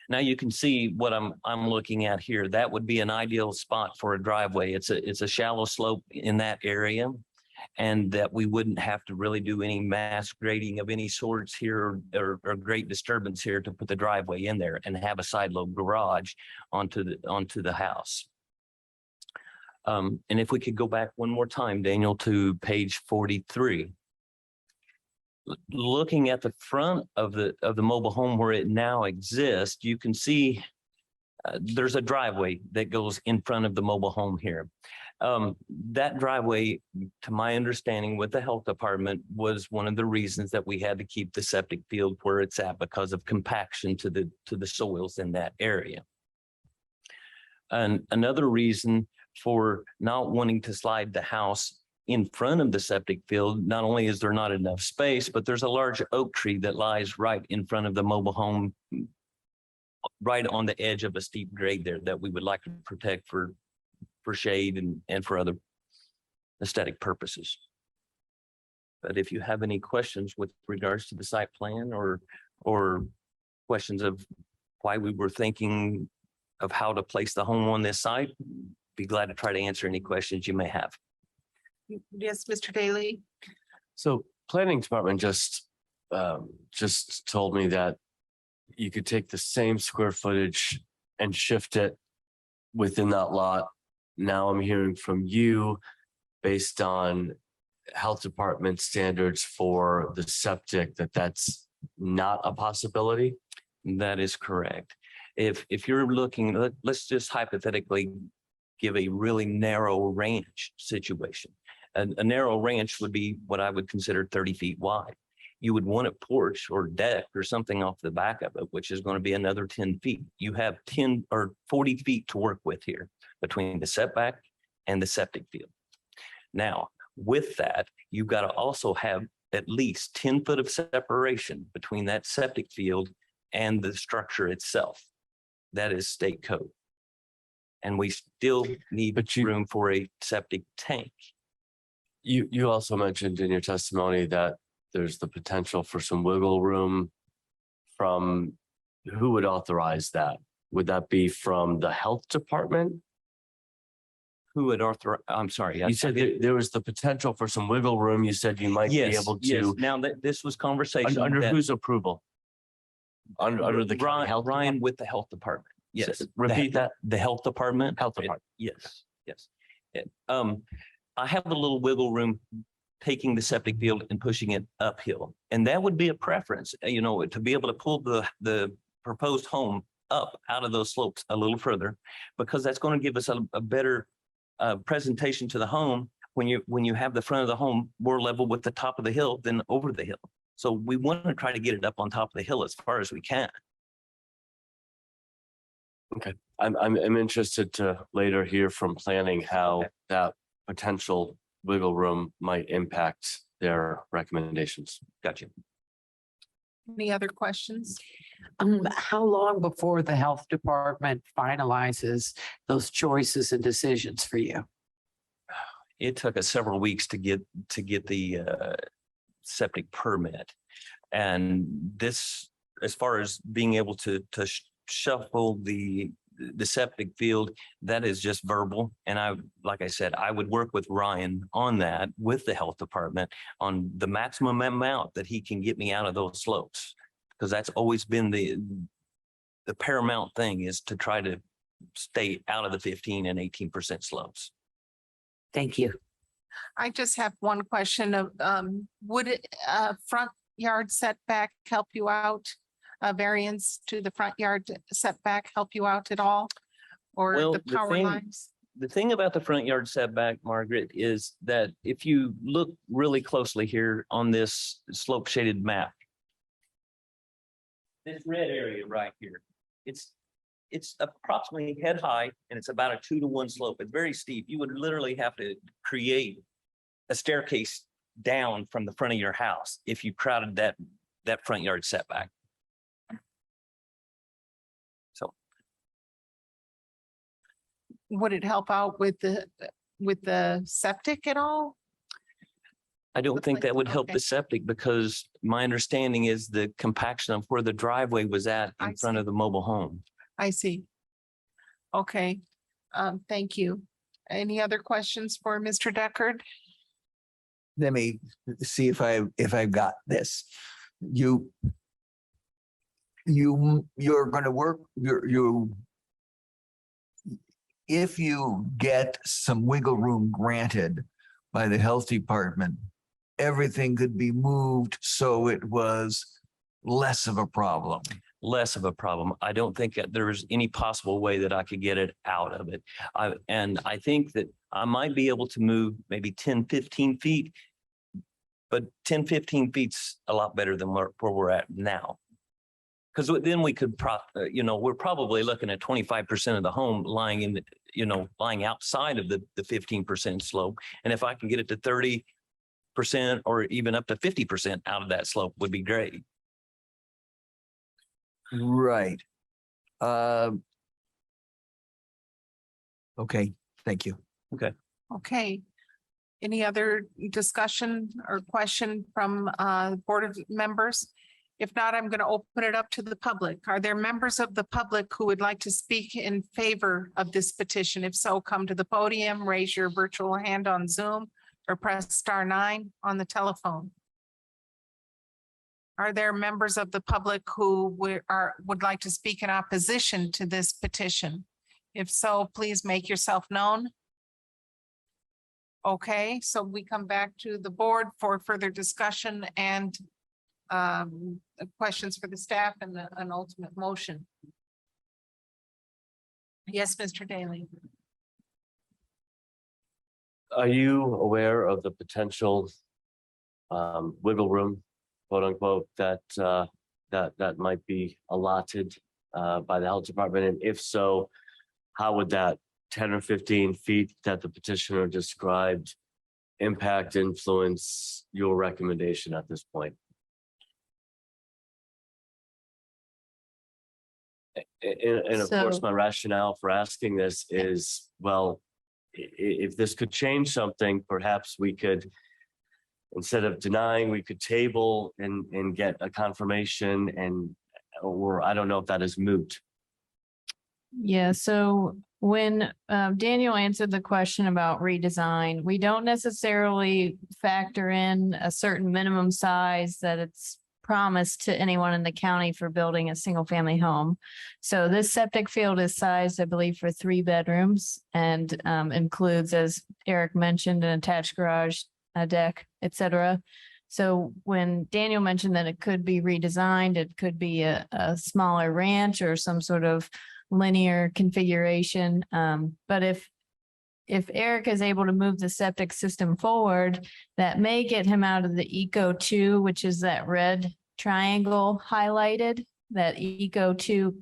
now you can see what I'm looking at here. That would be an ideal spot for a driveway. It's a shallow slope in that area, and that we wouldn't have to really do any mass grading of any sorts here or great disturbance here to put the driveway in there and have a side load garage onto the house. And if we could go back one more time, Daniel, to page 43. Looking at the front of the mobile home where it now exists, you can see there's a driveway that goes in front of the mobile home here. That driveway, to my understanding with the health department, was one of the reasons that we had to keep the septic field where it's at because of compaction to the soils in that area. And another reason for not wanting to slide the house in front of the septic field, not only is there not enough space, but there's a large oak tree that lies right in front of the mobile home, right on the edge of a steep grade there that we would like to protect for shade and for other aesthetic purposes. But if you have any questions with regards to the site plan or questions of why we were thinking of how to place the home on this site, be glad to try to answer any questions you may have. Yes, Mr. Daly. So planning department just told me that you could take the same square footage and shift it within that lot. Now I'm hearing from you, based on health department standards for the septic, that's not a possibility. That is correct. If you're looking, let's just hypothetically give a really narrow ranch situation. A narrow ranch would be what I would consider 30 feet wide. You would want a porch or deck or something off the back of it, which is going to be another 10 feet. You have 10 or 40 feet to work with here between the setback and the septic field. Now, with that, you've got to also have at least 10 foot of separation between that septic field and the structure itself. That is state code. And we still need room for a septic tank. You also mentioned in your testimony that there's the potential for some wiggle room from, who would authorize that? Would that be from the health department? Who would authorize? I'm sorry. You said there was the potential for some wiggle room. You said you might be able to. Yes. Now that this was conversation. Under whose approval? Under the health Ryan with the health department. Yes. Repeat that. The health department. Health department. Yes. Yes. I have a little wiggle room taking the septic field and pushing it uphill. And that would be a preference, to be able to pull the proposed home up out of those slopes a little further, because that's going to give us a better presentation to the home when you have the front of the home more level with the top of the hill than over the hill. So we want to try to get it up on top of the hill as far as we can. Okay, I'm interested to later hear from planning how that potential wiggle room might impact their recommendations. Gotcha. Any other questions? How long before the health department finalizes those choices and decisions for you? It took us several weeks to get the septic permit. And this, as far as being able to shuffle the septic field, that is just verbal. And like I said, I would work with Ryan on that with the health department on the maximum amount that he can get me out of those slopes. Because that's always been the paramount thing, is to try to stay out of the 15 and 18% slopes. Thank you. I just have one question of, would it, front yard setback help you out? Variance to the front yard setback help you out at all? Or Well, the power lines? The thing about the front yard setback, Margaret, is that if you look really closely here on this slope shaded map, this red area right here, it's approximately head high, and it's about a 2-to-1 slope. It's very steep. You would literally have to create a staircase down from the front of your house if you crowded that front yard setback. So Would it help out with the septic at all? I don't think that would help Okay. the septic, because my understanding is the compaction of where the driveway was at I in front see. of the mobile home. I see. Okay, thank you. Any other questions for Mr. Deckard? Let me see if I've got this. You're going to work, if you get some wiggle room granted by the health department, everything could be moved so it was less of a problem. Less of a problem. I don't think that there's any possible way that I could get it out of it. And I think that I might be able to move maybe 10, 15 feet, but 10, 15 feet's a lot better than where we're at now. Because then we could, we're probably looking at 25% of the home lying in, lying outside of the 15% slope. And if I can get it to 30% or even up to 50% out of that slope would be great. Right. Okay, thank you. Okay. Any other discussion or question from Board of members? If not, I'm going to open it up to the public. Are there members of the public who would like to speak in favor of this petition? If so, come to the podium, raise your virtual hand on Zoom, or press *9 on the telephone. Are there members of the public who would like to speak in opposition to this petition? If so, please make yourself known. Okay, so we come back to the board for further discussion and questions for the staff and an ultimate motion. Yes, Mr. Daly. Are you aware of the potential wiggle room, quote unquote, that might be allotted by the health department? And if so, how would that 10 or 15 feet that the petitioner described impact, influence your recommendation at this point? And of course, my rationale for asking this is, well, if this could change something, perhaps we could, instead of denying, we could table and get a confirmation, or I don't know if that is moot. Yeah, so when Daniel answered the question about redesign, we don't necessarily factor in a certain minimum size that it's promised to anyone in the county for building a single family home. So this septic field is sized, I believe, for 3 bedrooms and includes, as Eric mentioned, an attached garage, a deck, etc. So when Daniel mentioned that it could be redesigned, it could be a smaller ranch or some sort of linear configuration. But if Eric is able to move the septic system forward, that may get him out of the Eco 2, which is that red triangle highlighted. That Eco 2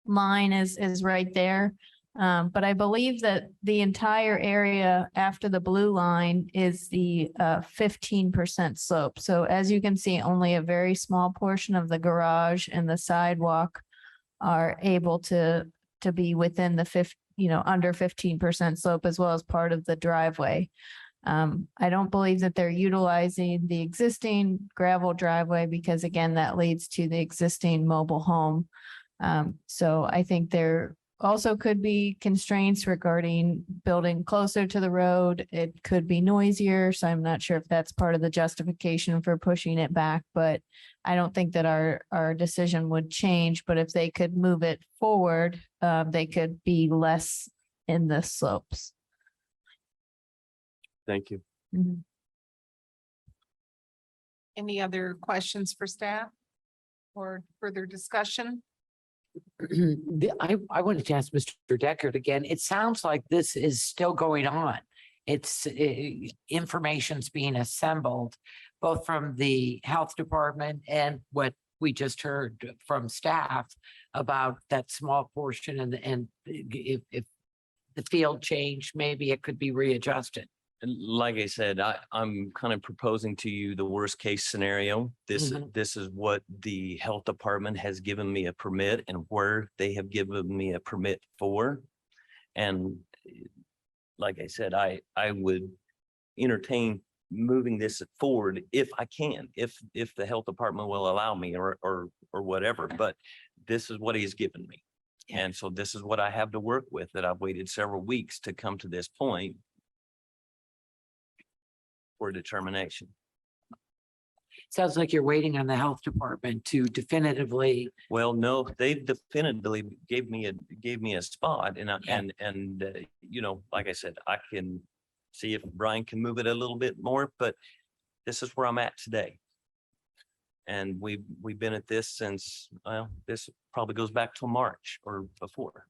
line is right there. But I believe that the entire area after the blue line is the 15% slope. So as you can see, only a very small portion of the garage and the sidewalk are able to be within the under 15% slope, as well as part of the driveway. I don't believe that they're utilizing the existing gravel driveway because, again, that leads to the existing mobile home. So I think there also could be constraints regarding building closer to the road. It could be noisier, so I'm not sure if that's part of the justification for pushing it back, but I don't think that our decision would change. But if they could move it forward, they could be less in the slopes. Thank you. Mhm. Any other questions for staff or further discussion? I wanted to ask Mr. Deckard again. It sounds like this is still going on. It's information's being assembled, both from the health department and what we just heard from staff about that small portion, and if the field changed, maybe it could be readjusted. And like I said, I'm kind of proposing to you the worst case scenario. This is what the health department has given me a permit and where they have given me a permit for. And like I said, I would entertain moving this forward if I can, if the health department will allow me or whatever. But this is what he's given me. And so this is what I have to work with, that I've waited several weeks to come to this point for determination. Sounds like you're waiting on the health department to definitively. Well, no, they definitively gave me a spot, and you know, like I said, I can see if Brian can move it a little bit more, but this is where I'm at today. And we've been at this since, well, this probably goes back to March or before.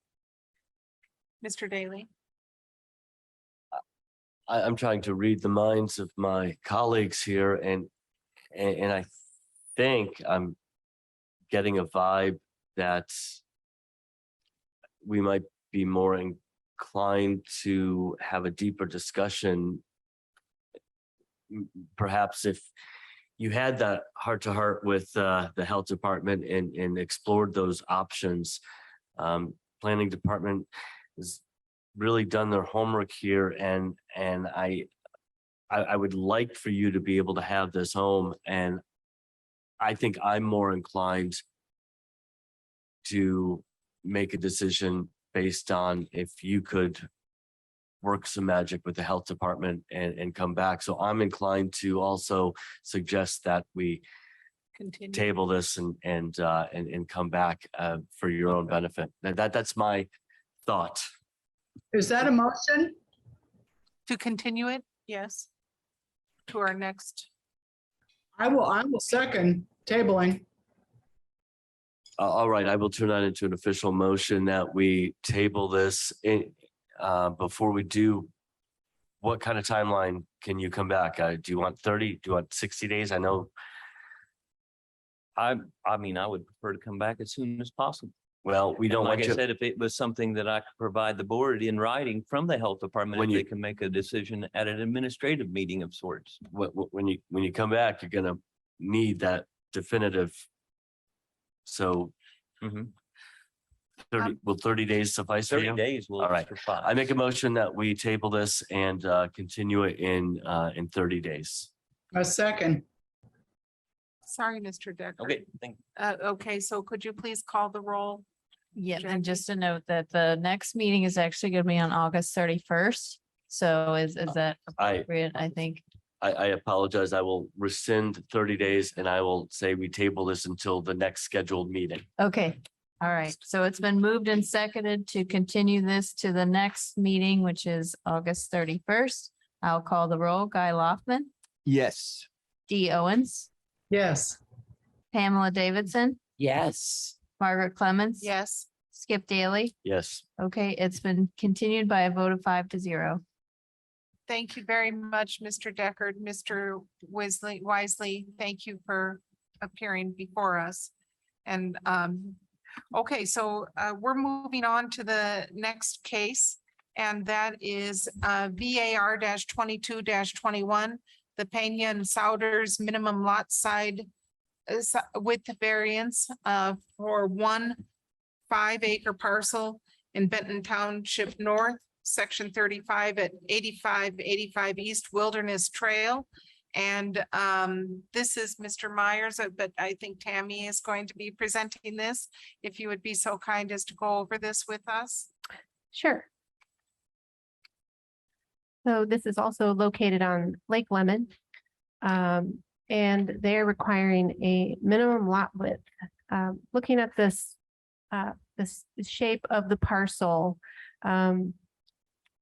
Mr. Daly? I'm trying to read the minds of my colleagues here, and I think I'm getting a vibe that we might be more inclined to have a deeper discussion. Perhaps if you had that heart-to-heart with the health department and explored those options. Planning department has really done their homework here, and I would like for you to be able to have this home, and I think I'm more inclined to make a decision based on if you could work some magic with the health department and come back. So I'm inclined to also suggest that we Continue. table this and come back for your own benefit. That's my thought. Is that a motion? To continue it, yes. To our next, I will second tabling. All right, I will turn that into an official motion that we table this. Before we do, what kind of timeline can you come back? Do you want 30? Do you want 60 days? I know. I mean, I would prefer to come back as soon as possible. Well, we don't want Like you. I said, if it was something that I could provide the board in writing from the health department, When if they you- can make a decision at an administrative meeting of sorts. When you come back, you're gonna need that definitive. So Mhm. 30 days suffice for 30 you? days will All right. suffice. I make a motion that we table this and continue it in 30 days. A second. sorry, Mr. Decker. Okay, thank Okay, so could you please call the roll? Yeah, Jackie? and just to note that the next meeting is actually going to be on August 31st. So is that I appropriate? I think. I apologize. I will rescind 30 days and I will say we table this until the next scheduled meeting. Okay, all right. So it's been moved and seconded to continue this to the next meeting, which is August 31st. I'll call the roll. Guy Loftman, Yes. Dee Owens, Yes. Pamela Davidson, Yes. Margaret Clemens. Yes. Skip Daly. Yes. Okay, it's been continued by a vote of 5-0. Thank you very much, Mr. Deckard. Mr. Wisely, thank you for appearing before us. And okay, so we're moving on to the next case, and that is VAR 22-21, the Pena and Souders minimum lot side with the variance for 1 5-acre parcel in Benton Township North, section 35 at 8585 East Wilderness Trail. And this is Mr. Myers, but I think Tammy is going to be presenting this. If you would be so kind as to go over this with us. Sure. So this is also located on Lake Lemon. And they're requiring a minimum lot width. Looking at this shape of the parcel,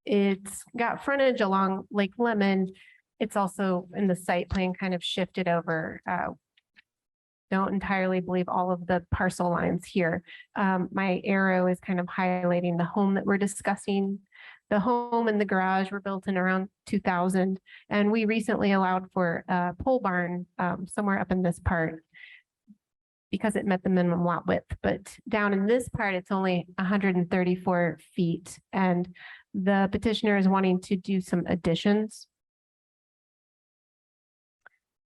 it's got frontage along Lake Lemon. It's also in the site plan kind of shifted over. Don't entirely believe all of the parcel lines here. My arrow is kind of highlighting the home that we're discussing. The home and the garage were built in around 2000, and we recently allowed for a pole barn somewhere up in this part because it met the minimum lot width. But down in this part, it's only 134 feet, and the petitioner is wanting to do some additions.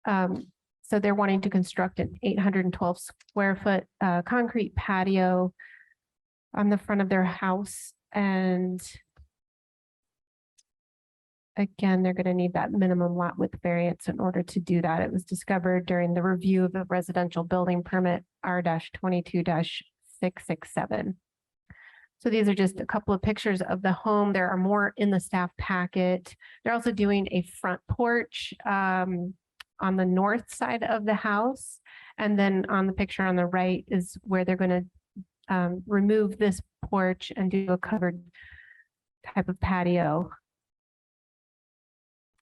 So they're wanting to construct an 812 square foot concrete patio on the front of their house. And again, they're going to need that minimum lot width variance in order to do that. It was discovered during the review of the residential building permit R-22-667. So these are just a couple of pictures of the home. There are more in the staff packet. They're also doing a front porch on the north side of the house. And then on the picture on the right is where they're going to remove this porch and do a covered type of patio.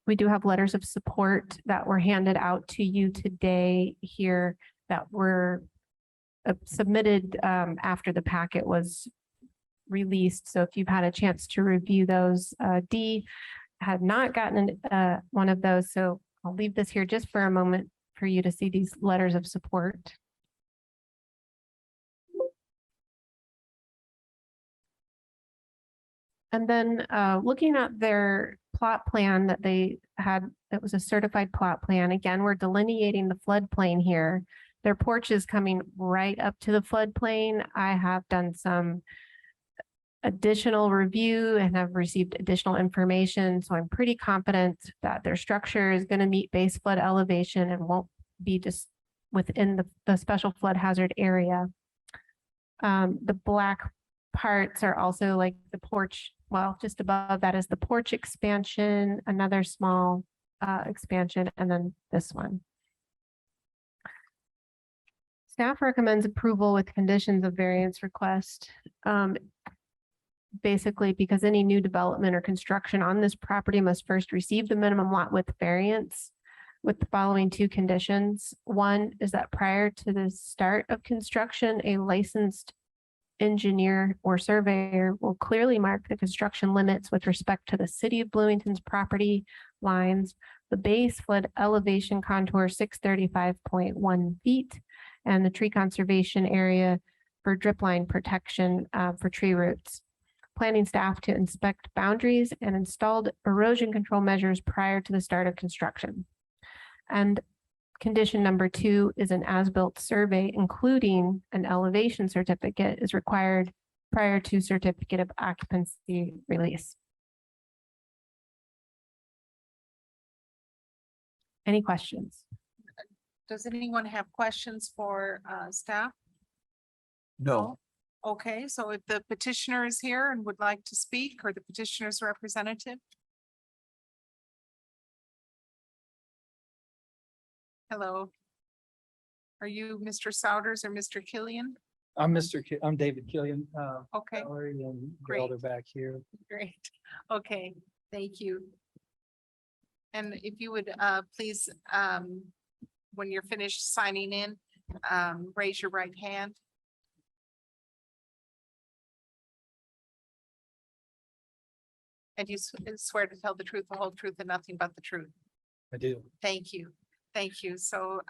We do have letters of support that were handed out to you today here that were submitted after the packet was released. So if you've had a chance to review those, Dee had not gotten one of those. So I'll leave this here just for a moment for you to see these letters of support. And then looking at their plot plan that they had, that was a certified plot plan. Again, we're delineating the floodplain here. Their porch is coming right up to the floodplain. I have done some additional review and have received additional information. So I'm pretty confident that their structure is going to meet base flood elevation and won't be just within the special flood hazard area. The black parts are also like the porch. Well, just above that is the porch expansion, another small expansion, and then this one. Staff recommends approval with conditions of variance request. Basically, because any new development or construction on this property must first receive the minimum lot width variance with the following two conditions. One is that prior to the start of construction, a licensed engineer or surveyor will clearly mark the construction limits with respect to the city of Bloomington's property lines, the base flood elevation contour 635.1 feet, and the tree conservation area for drip line protection for tree roots. Planning staff to inspect boundaries and installed erosion control measures prior to the start of construction. And condition number 2 is an as-built survey, including an elevation certificate, is required prior to certificate of occupancy release. Any questions? Does anyone have questions for staff? No. Okay, so if the petitioner is here and would like to speak, or the petitioner's representative? Hello. Are you Mr. Souders or Mr. Killian? I'm David Killian, Okay, Valerie and Great. Gail are back here. great. Okay, thank you. And if you would please, when you're finished signing in, raise your right hand. And you swear to tell the truth, the whole truth, and nothing but the truth. I do. Thank you. Thank you. So,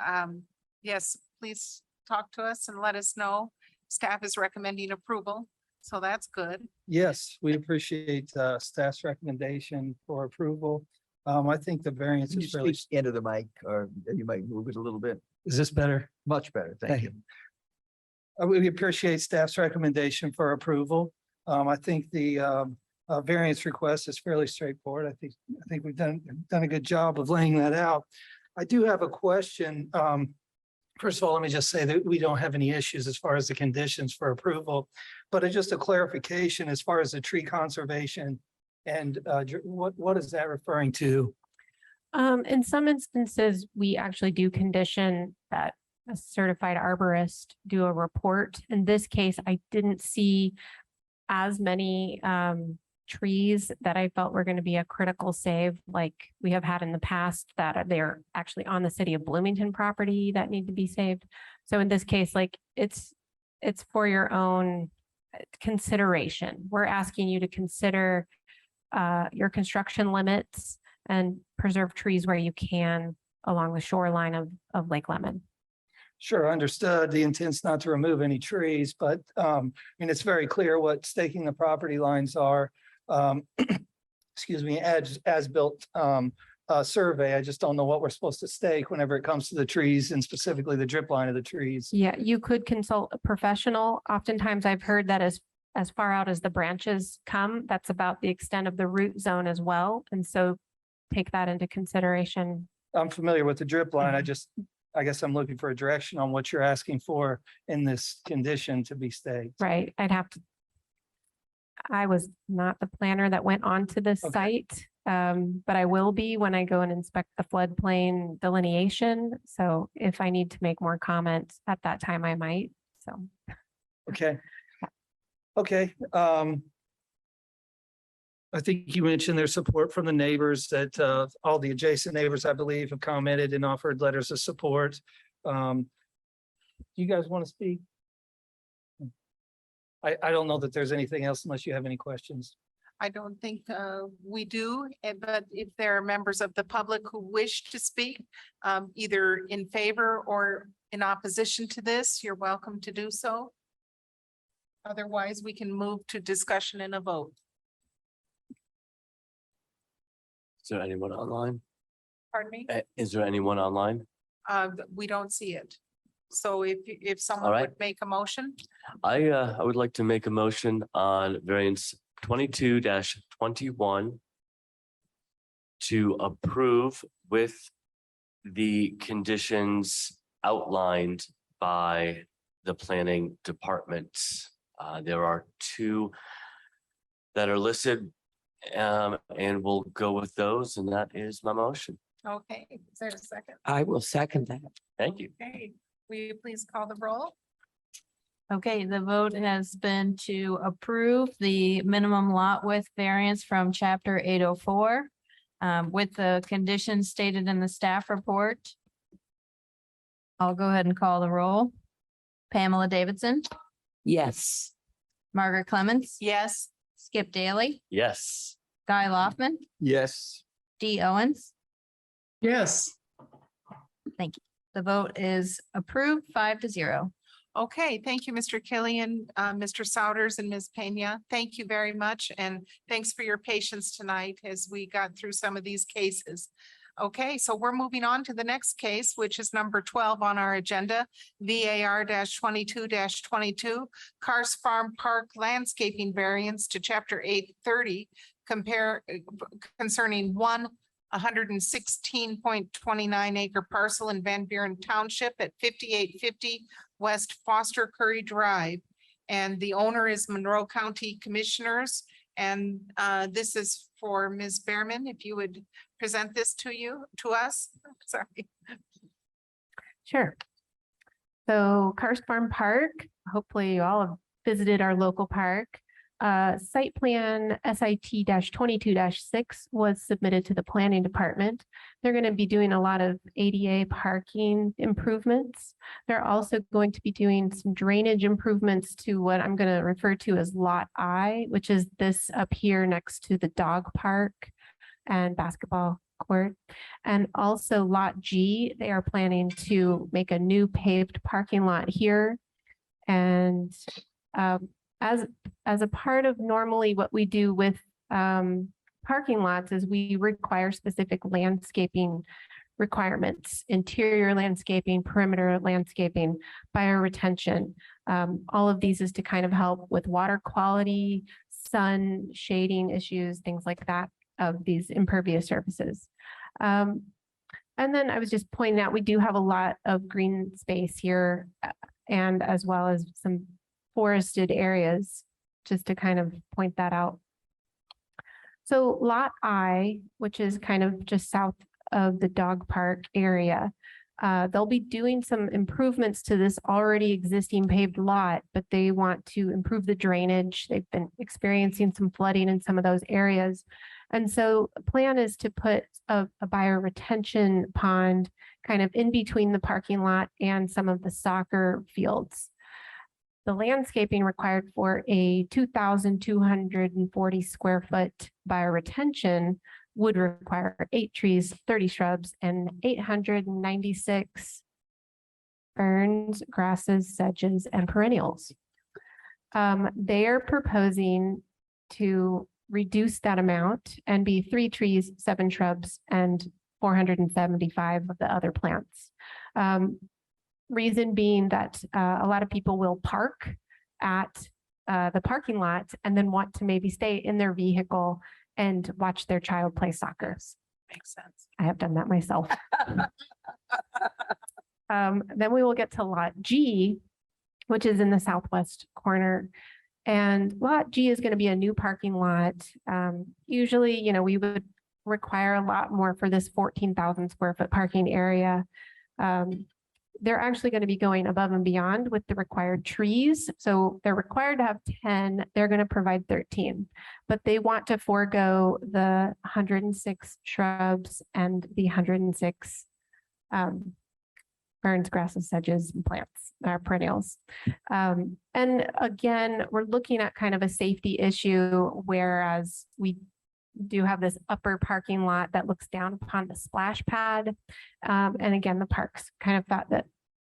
yes, please talk to us and let us know. Staff is recommending approval, so that's good. Yes, we appreciate staff's recommendation for approval. I think the variance Can you is fairly, speak into the mic, or you might move it a little bit? is this better? Much better. Thank you. We appreciate staff's recommendation for approval. I think the variance request is fairly straightforward. I think we've done a good job of laying that out. I do have a question. First of all, let me just say that we don't have any issues as far as the conditions for approval, but just a clarification as far as the tree conservation and what is that referring to? In some instances, we actually do condition that a certified arborist do a report. In this case, I didn't see as many trees that I felt were going to be a critical save, like we have had in the past, that they're actually on the city of Bloomington property that need to be saved. So in this case, like it's for your own consideration. We're asking you to consider your construction limits and preserve trees where you can along the shoreline of Lake Lemon. Sure, understood. The intent's not to remove any trees, but I mean, it's very clear what staking the property lines are. Excuse me, as built survey. I just don't know what we're supposed to stake whenever it comes to the trees and specifically the drip line of the trees. Yeah, you could consult a professional. Oftentimes I've heard that as far out as the branches come, that's about the extent of the root zone as well. And so take that into consideration. I'm familiar with the drip line. I guess I'm looking for a direction on what you're asking for in this condition to be staked. Right, I was not the planner that went onto this Okay. site, but I will be when I go and inspect the floodplain delineation. So if I need to make more comments at that time, I might, so. Okay. Okay. I think you mentioned there's support from the neighbors that all the adjacent neighbors, I believe, have commented and offered letters of support. Do you guys want to speak? I don't know that there's anything else unless you have any questions. I don't think we do, but if there are members of the public who wish to speak, either in favor or in opposition to this, you're welcome to do so. Otherwise, we can move to discussion and a vote. Is there anyone online? Pardon me? Is there anyone online? We don't see it. So if someone All right. would make a motion, I would like to make a motion on variance 22-21 to approve with the conditions outlined by the planning department. There are two that are listed, and we'll go with those, and that is my motion. okay, is there a second? I will second that. Thank you. Okay, will you please call the roll? Okay, the vote has been to approve the minimum lot width variance from chapter 804 with the conditions stated in the staff report. I'll go ahead and call the roll. Pamela Davidson, Yes. Margaret Clemens, Yes. Skip Daly, Yes. Guy Loftman, Yes. Dee Owens. Yes. Thank you. The vote is approved 5-0. Okay, thank you, Mr. Killian, Mr. Souders and Ms. Pena. Thank you very much. And thanks for your patience tonight as we got through some of these cases. Okay, so we're moving on to the next case, which is number 12 on our agenda, VAR 22-22, Cars Farm Park landscaping variance to chapter 830, concerning 116.29 acre parcel in Van Buren Township at 5850 West Foster Curry Drive. And the owner is Monroe County Commissioners. And this is for Ms. Behrman, if you would present this to us. Sorry. Sure. So Karst Farm Park, hopefully you all have visited our local park. Site plan SIT 22-6 was submitted to the planning department. They're going to be doing a lot of ADA parking improvements. They're also going to be doing some drainage improvements to what I'm going to refer to as Lot I, which is this up here next to the dog park and basketball court. And also Lot G, they are planning to make a new paved parking lot here. And as a part of normally what we do with parking lots is we require specific landscaping requirements, interior landscaping, perimeter landscaping, bioretention. All of these is to kind of help with water quality, sun, shading issues, things like that of these impervious surfaces. And then I was just pointing out, we do have a lot of green space here and as well as some forested areas, just to kind of point that out. So Lot I, which is kind of just south of the dog park area, they'll be doing some improvements to this already existing paved lot, but they want to improve the drainage. They've been experiencing some flooding in some of those areas. And so the plan is to put a bioretention pond kind of in between the parking lot and some of the soccer fields. The landscaping required for a 2,240 square foot bioretention would require 8 trees, 30 shrubs, and 896 ferns, grasses, sedges, and perennials. They are proposing to reduce that amount and be 3 trees, 7 shrubs, and 475 of the other plants. Reason being that a lot of people will park at the parking lot and then want to maybe stay in their vehicle and watch their child play soccer. Makes sense. I have done that myself. Then we will get to Lot G, which is in the southwest corner. And Lot G is going to be a new parking lot. Usually, you know, we would require a lot more for this 14,000 square foot parking area. They're actually going to be going above and beyond with the required trees. So they're required to have 10, they're going to provide 13, but they want to forego the 106 shrubs and the 106 ferns, grasses, sedges, and plants, perennials. And again, we're looking at kind of a safety issue, whereas we do have this upper parking lot that looks down upon the splash pad. And again, the parks kind of thought that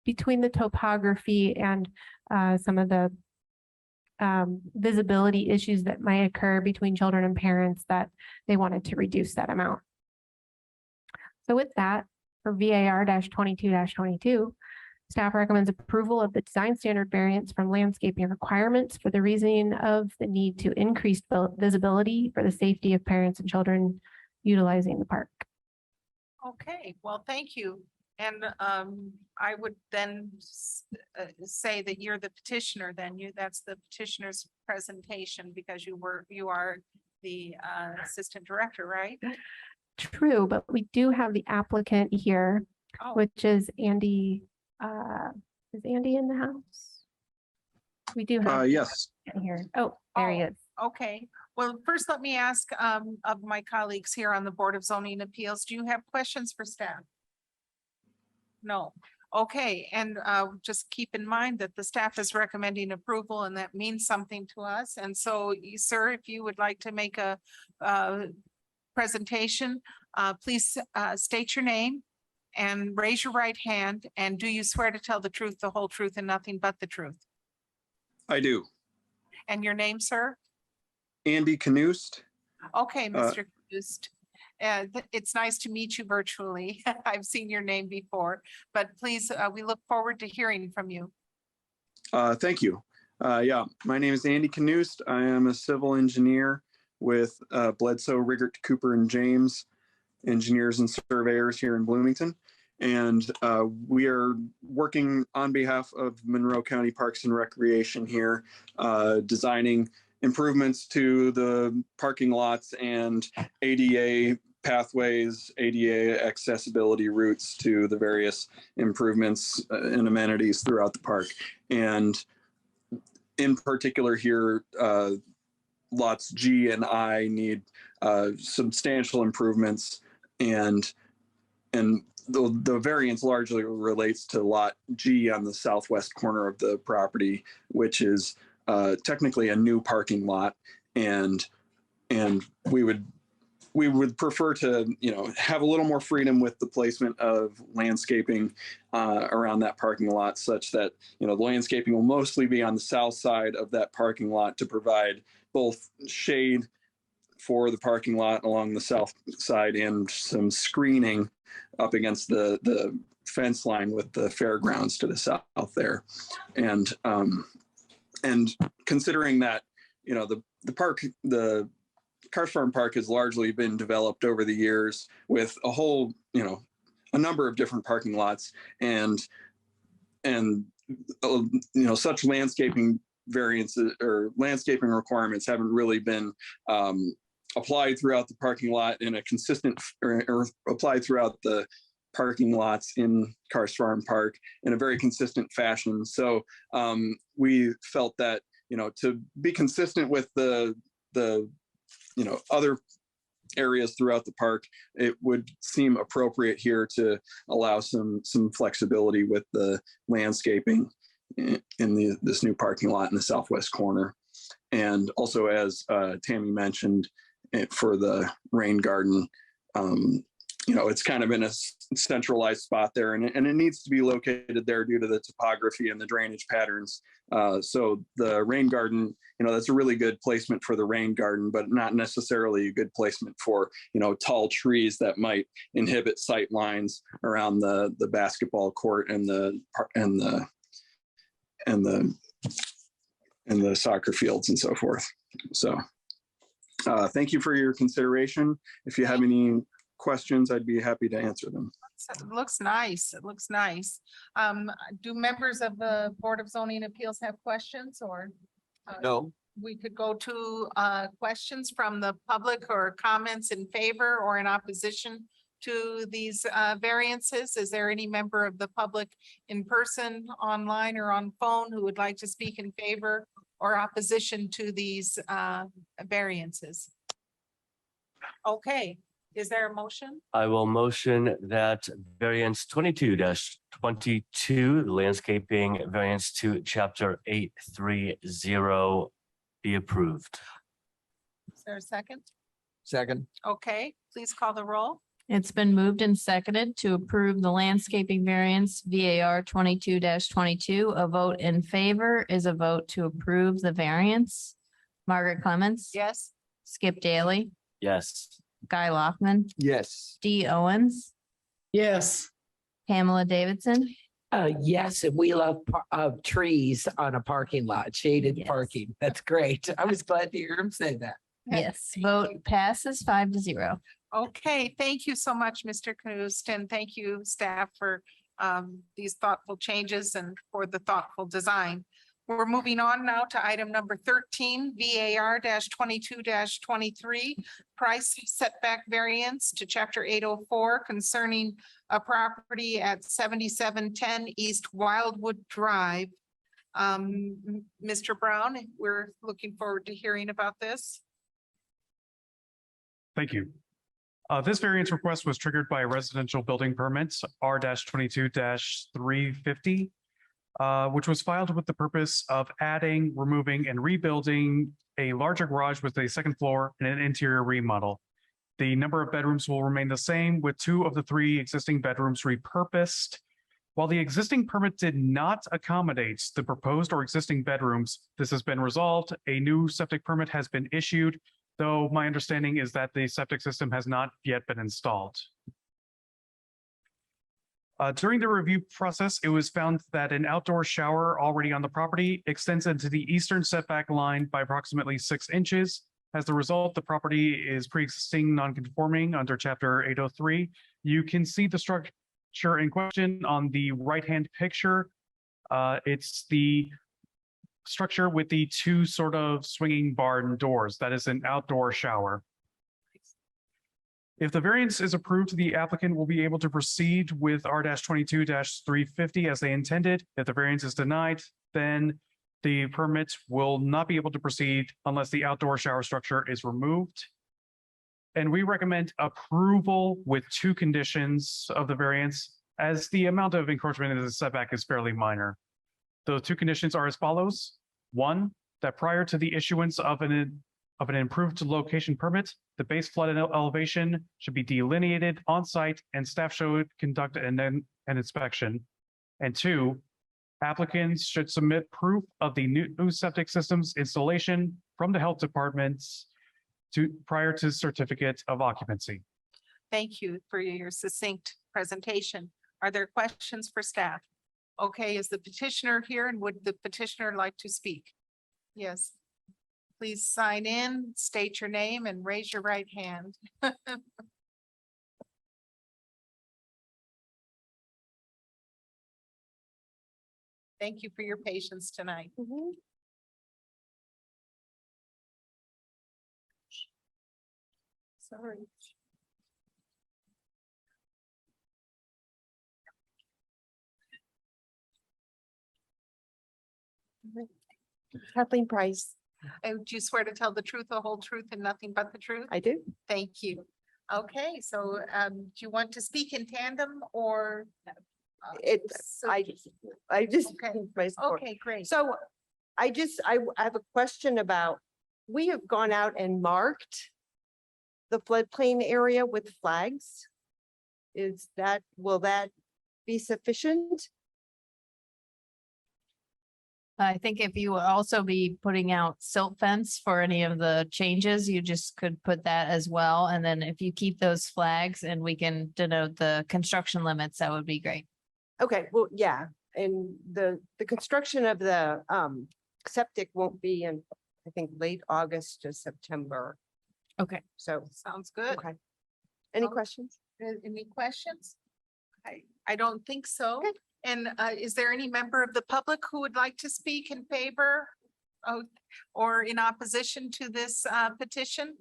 between the topography and some of the visibility issues that might occur between children and parents, that they wanted to reduce that amount. So with that, for VAR 22-22, staff recommends approval of the design standard variance from landscaping requirements for the reasoning of the need to increase visibility for the safety of parents and children utilizing the park. Okay, well, thank you. And I would then say that you're the petitioner, then that's the petitioner's presentation, because you are the assistant director, right? True, but we do have the applicant here, which is Andy. Is Andy in the house? We do have. Yes. Here. Oh, there he is. Okay. Well, first, let me ask of my colleagues here on the Board of Zoning Appeals, do you have questions for staff? No. Okay. And just keep in mind that the staff is recommending approval, and that means something to us. And so, sir, if you would like to make a presentation, please state your name and raise your right hand. And do you swear to tell the truth, the whole truth, and nothing but the truth? I do. And your name, sir? Andy Knust. Okay, Mr. Knust. It's nice to meet you virtually. I've seen your name before, but please, we look forward to hearing from you. Thank you. Yeah, my name is Andy Knust. I am a civil engineer with Bledsoe, Riggert, Cooper, and James, engineers and surveyors here in Bloomington. And we are working on behalf of Monroe County Parks and Recreation here, designing improvements to the parking lots and ADA pathways, ADA accessibility routes to the various improvements and amenities throughout the park. And in particular here, lots G and I need substantial improvements, and the variance largely relates to lot G on the southwest corner of the property, which is technically a new parking lot, and we would prefer to, have a little more freedom with the placement of landscaping around that parking lot, such that, the landscaping will mostly be on the south side of that parking lot to provide both shade for the parking lot along the south side and some screening up against the fence line with the fairgrounds to the south there. And considering that, the park, the Cars Farm Park has largely been developed over the years with a whole, a number of different parking lots, and such landscaping variances or landscaping requirements haven't really been applied throughout the parking lot in a consistent or applied throughout the parking lots in Cars Farm Park in a very consistent fashion. So we felt that, to be consistent with the other areas throughout the park, it would seem appropriate here to allow some flexibility with the landscaping in this new parking lot in the southwest corner. And also, as Tammy mentioned, for the rain garden, it's kind of in a centralized spot there, and it needs to be located there due to the topography and the drainage patterns. So the rain garden, that's a really good placement for the rain garden, but not necessarily a good placement for, tall trees that might inhibit sight lines around the basketball court and the soccer fields and so forth. So thank you for your consideration. If you have any questions, I'd be happy to answer them. It looks nice. It looks nice. Do members of the Board of Zoning Appeals have questions, or? No. We could go to questions from the public or comments in favor or in opposition to these variances. Is there any member of the public in person, online, or on phone who would like to speak in favor or opposition to these variances? Okay. Is there a motion? I will motion that variance 22-22, landscaping variance to chapter 830 be approved. Is there a second? Second. Okay, please call the roll. It's been moved and seconded to approve the landscaping variance VAR 22-22. A vote in favor is a vote to approve the variance. Margaret Clements. Yes. Skip Daly. Yes. Guy Lockman. Yes. Dee Owens. Yes. Pamela Davidson. Yes, and we love trees on a parking lot, shaded Yes. parking. That's great. I was glad to hear him say that. Yes, vote passes 5-0. Okay, thank you so much, Mr. Knust, and thank you, staff, for these thoughtful changes and for the thoughtful design. We're moving on now to item number 13, VAR 22-23, price setback variance to chapter 804 concerning a property at 7710 East Wildwood Drive. Mr. Brown, we're looking forward to hearing about this. Thank you. This variance request was triggered by a residential building permit R-22-350, which was filed with the purpose of adding, removing, and rebuilding a larger garage with a second floor and an interior remodel. The number of bedrooms will remain the same, with 2 of the 3 existing bedrooms repurposed. While the existing permit did not accommodate the proposed or existing bedrooms, this has been resolved. A new septic permit has been issued, though my understanding is that the septic system has not yet been installed. During the review process, it was found that an outdoor shower already on the property extends into the eastern setback line by approximately 6 inches. As a result, the property is pre-existing non-conforming under Chapter 803. You can see the structure in question on the right-hand picture. It's the structure with the 2 sort of swinging barn doors. That is an outdoor shower. If the variance is approved, the applicant will be able to proceed with R-22-350 as they intended. If the variance is denied, then the permit will not be able to proceed unless the outdoor shower structure is removed. And we recommend approval with two conditions of the variance, as the amount of encroachment into the setback is fairly minor. The two conditions are as follows. One, that prior to the issuance of an improved location permit, the base flood elevation should be delineated on site and staff should conduct an inspection. And two, applicants should submit proof of the new septic systems installation from the health departments prior to certificate of occupancy. Thank you for your succinct presentation. Are there questions for staff? Okay, is the petitioner here and would the petitioner like to speak? Yes. Please sign in, state your name and raise your right hand. Thank you for your patience tonight. Sorry. Kathleen Price. Do you swear to tell the truth, the whole truth, and nothing but the truth? I do. Thank you. Okay, so do you want to speak in tandem or? I just. Okay. my support. Okay, great. So I have a question about, we have gone out and marked the floodplain area with flags. Will that be sufficient? I think if you would also be putting out silt fence for any of the changes, you just could put that as well. And then if you keep those flags and we can denote the construction limits, that would be great. Okay, well, yeah, and the construction of the septic won't be in, I think, late August to September. Okay. So, Sounds good. okay. Any Okay. questions? Any questions? I don't think so. And is there any member of the public who would like to speak in favor of or in opposition to this petition?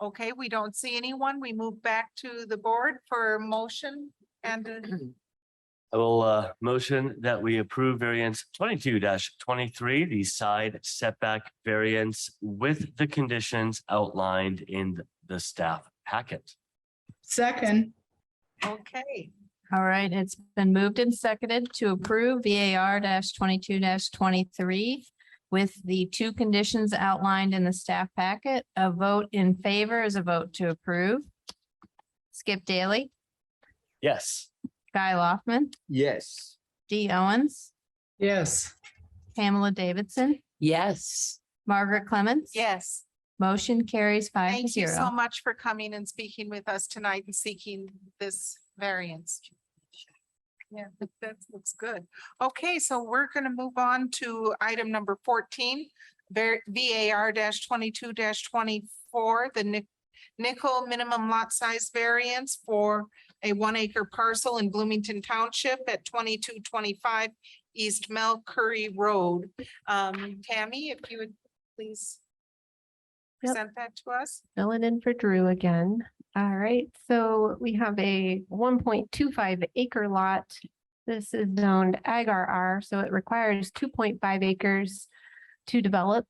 Okay, we don't see anyone. We move back to the board for a motion and I will motion that we approve variance 22-23, the side setback variance with the conditions outlined in the staff packet. Second, okay. All right, it's been moved and seconded to approve VAR 22-23 with the two conditions outlined in the staff packet. A vote in favor is a vote to approve. Skip Daly, Yes. Guy Loftman, Yes. Dee Owens, yes. Pamela Davidson, Yes. Margaret Clements. Yes. Motion carries 5-0. Thank you so much for coming and speaking with us tonight and seeking this variance. Yeah, that looks good. Okay, so we're going to move on to item number 14, VAR 22-24, the nickel minimum lot size variance for a 1 acre parcel in Bloomington Township at 2225 East Mel Curry Road. Tammy, if you would please Yep. present that to us. Filling in for Drew again. All right, so we have a 1.25 acre lot. This is zoned Ag RR, so it requires 2.5 acres to develop.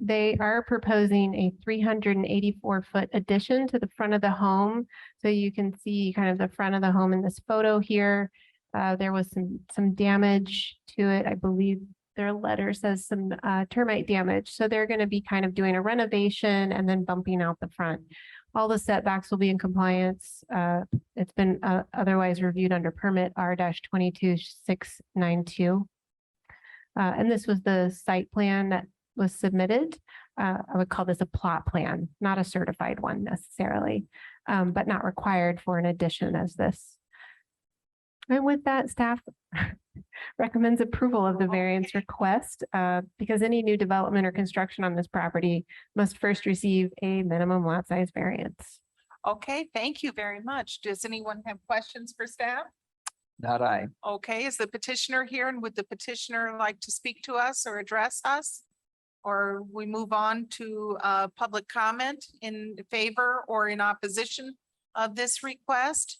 They are proposing a 384-foot addition to the front of the home. So you can see kind of the front of the home in this photo here. There was some damage to it. I believe their letter says some termite damage. So they're going to be kind of doing a renovation and then bumping out the front. All the setbacks will be in compliance. It's been otherwise reviewed under permit R-22692. And this was the site plan that was submitted. I would call this a plot plan, not a certified one necessarily, but not required for an addition as this. And with that, staff recommends approval of the variance request because any new development or construction on this property must first receive a minimum lot size variance. Okay, thank you very much. Does anyone have questions for staff? Not I. Okay, is the petitioner here and would the petitioner like to speak to us or address us? or we move on to public comment in favor or in opposition of this request?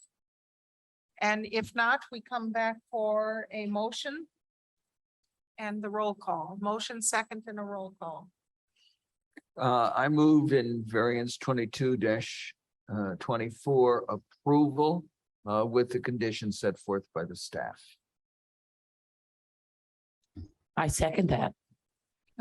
And if not, we come back for a motion and the roll call. Motion second and a roll call. I move in variance 22-24 approval with the conditions set forth by the staff. I second that.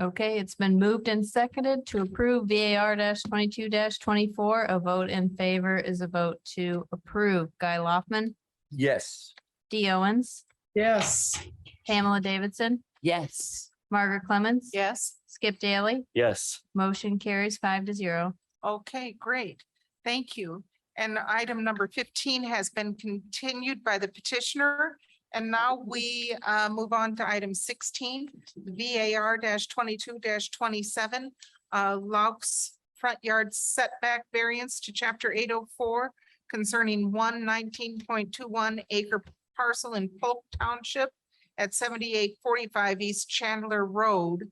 Okay, it's been moved and seconded to approve VAR 22-24. A vote in favor is a vote to approve. Guy Loftman, Yes. Dee Owens, Yes. Pamela Davidson, Yes. Margaret Clemens. Yes. Skip Daly. Yes. Motion carries 5-0. Okay, great. Thank you. And item number 15 has been continued by the petitioner. And now we move on to item 16, VAR 22-27, Laux front yard setback variance to chapter 804 concerning 19.21 acre parcel in Polk Township at 7845 East Chandler Road.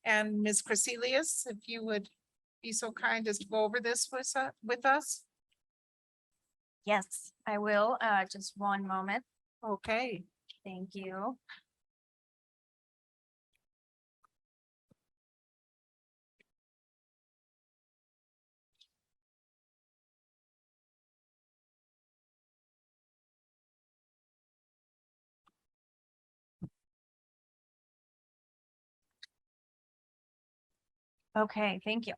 And Ms. Crecelius, if you would be so kind as to go over this with us. Yes, I will. Just one moment. Okay. Thank you. Okay, thank you.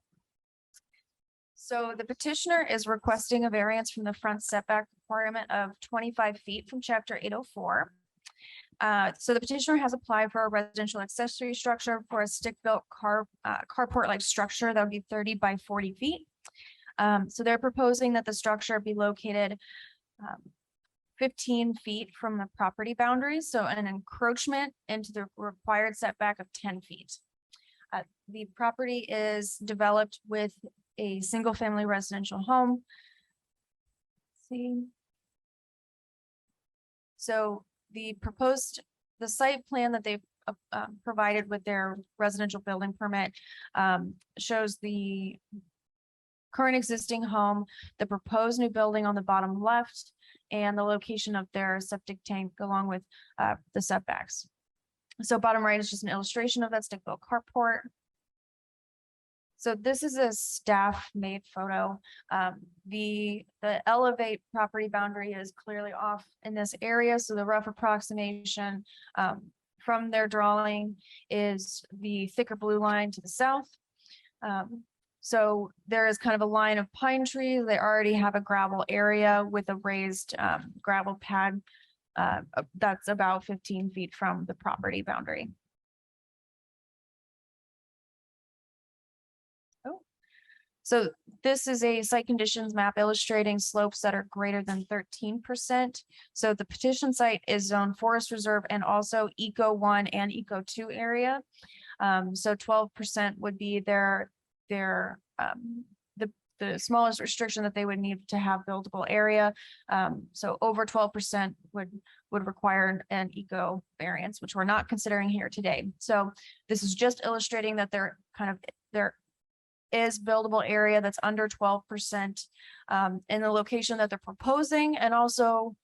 So the petitioner is requesting a variance from the front setback requirement of 25 feet from chapter 804. So the petitioner has applied for a residential accessory structure for a stick-built carport-like structure that would be 30 by 40 feet. So they're proposing that the structure be located 15 feet from the property boundaries, so an encroachment into the required setback of 10 feet. The property is developed with a single-family residential home. Let's see. So the site plan that they've provided with their residential building permit shows the current existing home, the proposed new building on the bottom left, and the location of their septic tank along with the setbacks. So bottom right is just an illustration of that stick-built carport. So this is a staff-made photo. The elevate property boundary is clearly off in this area, so the rough approximation from their drawing is the thicker blue line to the south. So there is kind of a line of pine trees. They already have a gravel area with a raised gravel pad that's about 15 feet from the property boundary. So this is a site conditions map illustrating slopes that are greater than 13%. So the petition site is zoned forest reserve and also Eco 1 and Eco 2 area. So 12% would be the smallest restriction that they would need to have buildable area. So over 12% would require an eco variance, which we're not considering here today. So this is just illustrating that there is buildable area that's under 12% in the location that they're proposing, and also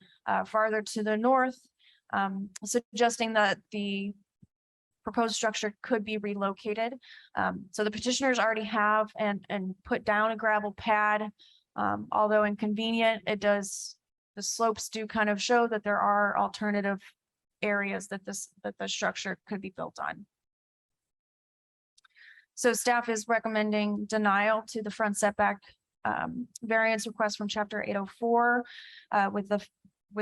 farther to the north, suggesting that the proposed structure could be relocated. So the petitioners already have and put down a gravel pad, although inconvenient, the slopes do kind of show that there are alternative areas that the structure could be built on. So staff is recommending denial to the front setback variance request from chapter 804 with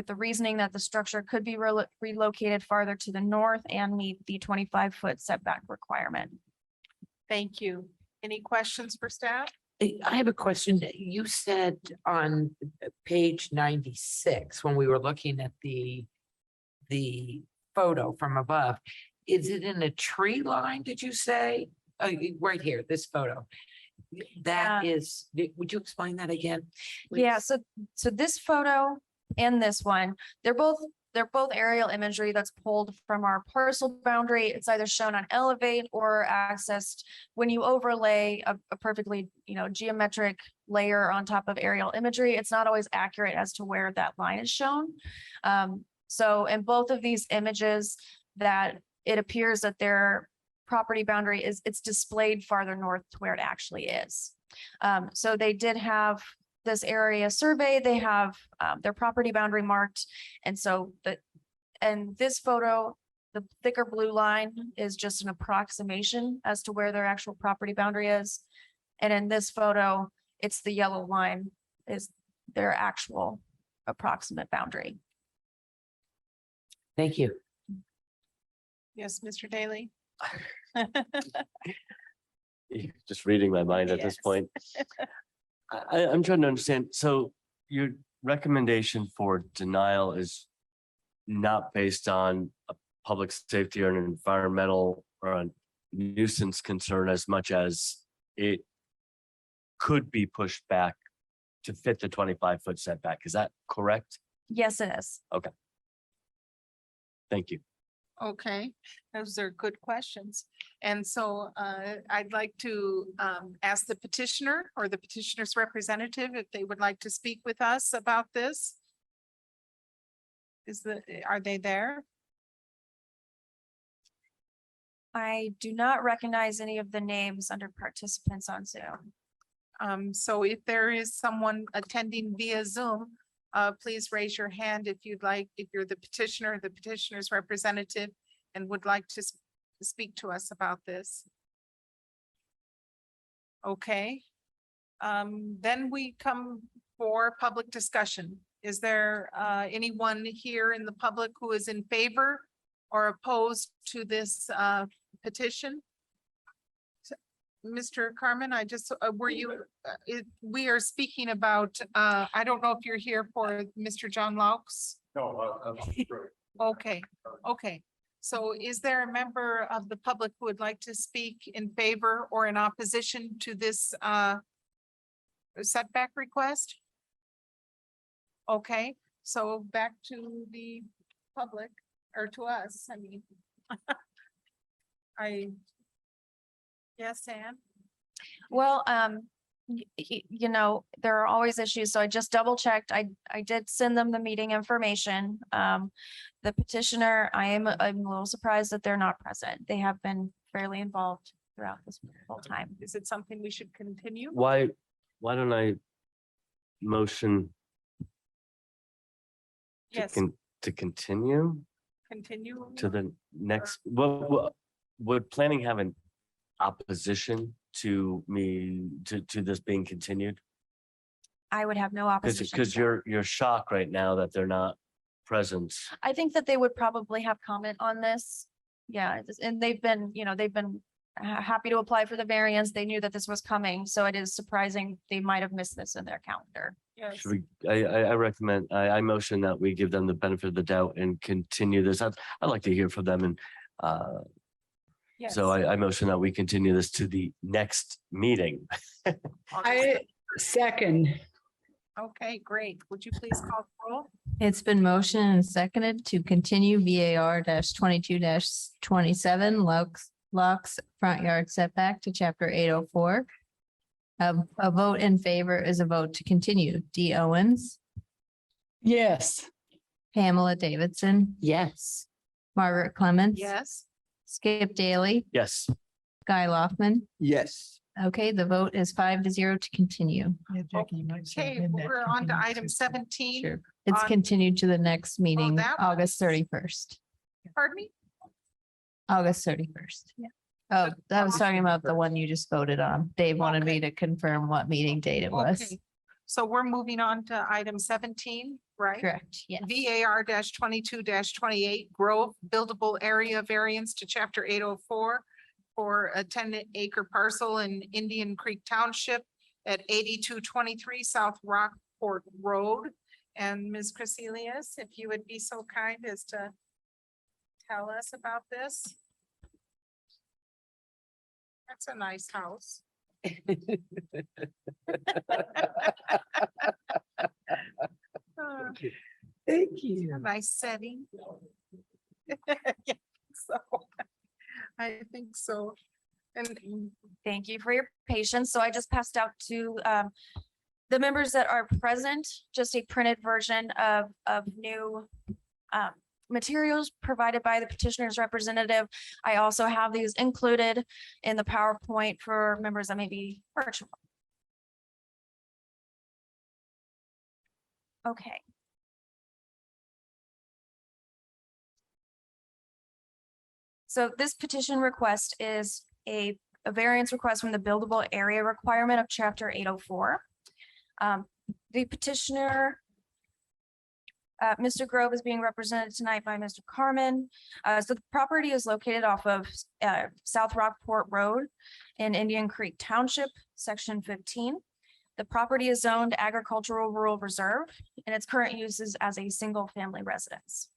the reasoning that the structure could be relocated farther to the north and meet the 25-foot setback requirement. Thank you. Any questions for staff? I have a question. You said on page 96, when we were looking at the photo from above, is it in a tree line, did you say? Right here, this photo. That is, would you explain that again? Yeah, so this photo and this one, they're both they're both aerial imagery that's pulled from our parcel boundary. It's either shown on Elevate or accessed when you overlay a perfectly, geometric layer on top of aerial imagery. It's not always accurate as to where that line is shown. So in both of these images, that it appears that their property boundary it's displayed farther north to where it actually is. So they did have this area survey, they have their property boundary marked. And so this photo, the thicker blue line is just an approximation as to where their actual property boundary is. And in this photo, it's the yellow line is their actual approximate boundary. Thank you. Yes, Mr. Daly. You're just reading my mind at this Yes. point. I'm trying to understand. So your recommendation for denial is not based on a public safety or an environmental or a nuisance concern as much as it could be pushed back to fit the 25-foot setback. Is that correct? Yes, it is. Okay. Thank you. Okay, those are good questions. And so I'd like to ask the petitioner or the petitioner's representative if they would like to speak with us about this. Are they there? I do not recognize any of the names under participants on Zoom. So if there is someone attending via Zoom, please raise your hand if you'd like, if you're the petitioner, the petitioner's representative, and would like to speak to us about this. Okay. Then we come for public discussion. Is there anyone here in the public who is in favor or opposed to this petition? Mr. Carmen, I just, we are speaking about, I don't know if you're here for Mr. John Laux? No, Okay, okay. So is there a member of the public who would like to speak in favor or in opposition to this setback request? Okay, so back to the public or to us, I mean. Yes, Ann? Well, there are always issues, so I just double checked. I did send them the meeting information. The petitioner, I'm a little surprised that they're not present. They have been fairly involved throughout this whole time. Is it something we should continue? Why don't I motion Yes, to continue continue. to the next, would planning have an opposition to this being continued? I would have no opposition. Because you're shocked right now that they're not present. I think that they would probably have comment on this. Yeah, and they've been happy to apply for the variance. They knew that this was coming, so it is surprising they might have missed this in their calendar. Yes. Should I recommend, I motion that we give them the benefit of the doubt and continue this. I'd like to hear from them and Yes. so I motion that we continue this to the next meeting. I second. Okay, great. Would you please call the roll? It's been motioned and seconded to continue VAR 22-27 Lux front yard setback to chapter 804. A vote in favor is a vote to continue. Dee Owens, Yes. Pamela Davidson, Yes. Margaret Clemens. Yes. Skip Daly, Yes. Guy Loftman. Yes. Okay, the vote is 5-0 to continue. Yeah, Jackie, you might say Okay, amend that we're on to continue item to- 17. Sure. It's On- continued to the next meeting, that August was- 31st. Pardon me? August 31st. Yeah. Oh, I was talking about the one you just voted on. Dave wanted me to confirm what meeting date it was. Okay. So we're moving on to item 17, right? Correct, yes. VAR 22-28 Grove Buildable Area Variance to Chapter 804 for a 10-acre parcel in Indian Creek Township at 8223 South Rockport Road. And Ms. Crecelius, if you would be so kind as to tell us about this. That's a nice house. Thank you. nice setting. Yeah, so, I think so. And Thank you for your patience. So I just passed out to the members that are present, just a printed version of new materials provided by the petitioner's representative. I also have these included in the PowerPoint for members that may be virtual. Okay. So this petition request is a variance request from the buildable area requirement of chapter 804. The petitioner, Mr. Grove, is being represented tonight by Mr. Carmen. So the property is located off of South Rockport Road in Indian Creek Township, section 15. The property is zoned agricultural rural reserve, and its current use is as a single family residence.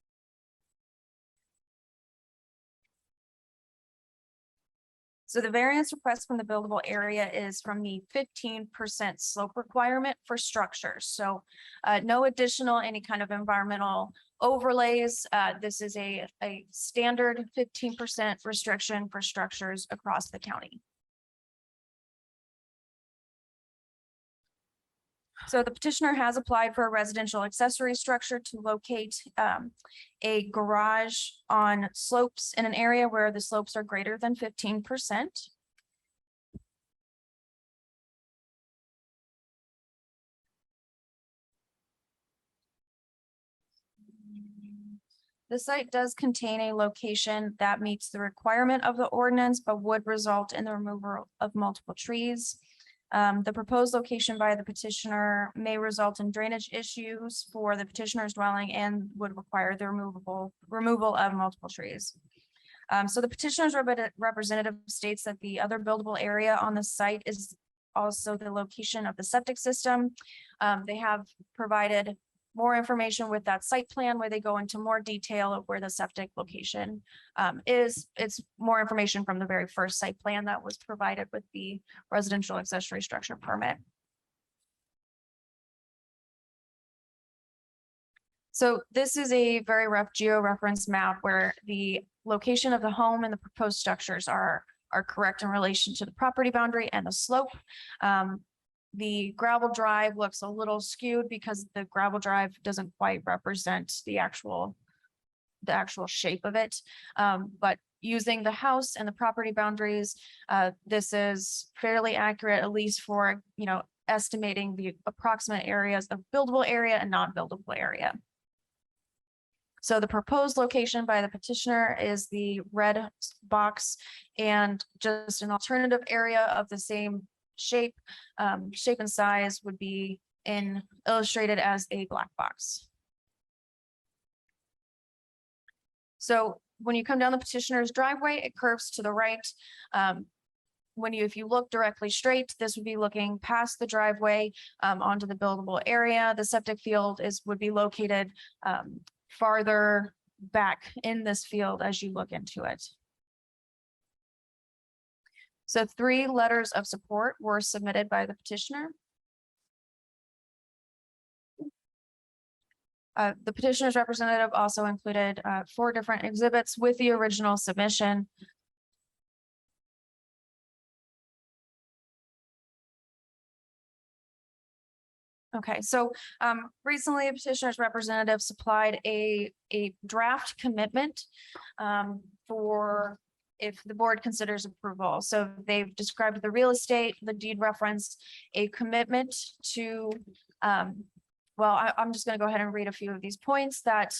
So the variance request from the buildable area is from the 15% slope requirement for structures. So no additional any kind of environmental overlays. This is a standard 15% restriction for structures across the county. So the petitioner has applied for a residential accessory structure to locate a garage on slopes in an area where the slopes are greater than 15%. The site does contain a location that meets the requirement of the ordinance, but would result in the removal of multiple trees. The proposed location by the petitioner may result in drainage issues for the petitioner's dwelling and would require the removal of multiple trees. So the petitioner's representative states that the other buildable area on the site is also the location of the septic system. They have provided more information with that site plan where they go into more detail of where the septic location is. It's more information from the very first site plan that was provided with the residential accessory structure permit. So this is a very rough geo-reference map where the location of the home and the proposed structures are correct in relation to the property boundary and the slope. The gravel drive looks a little skewed because the gravel drive doesn't quite represent the actual shape of it. But using the house and the property boundaries, this is fairly accurate, at least for, estimating the approximate areas of buildable area and non-buildable area. So the proposed location by the petitioner is the red box, and just an alternative area of the same shape and size would be illustrated as a black box. So when you come down the petitioner's driveway, it curves to the right. If you look directly straight, this would be looking past the driveway onto the buildable area. The septic field would be located farther back in this field as you look into it. So 3 letters of support were submitted by the petitioner. The petitioner's representative also included 4 different exhibits with the original submission. Okay, so recently a petitioner's representative supplied a draft commitment for if the board considers approval. So they've described the real estate, the deed reference, a commitment to, I'm just going to go ahead and read a few of these points that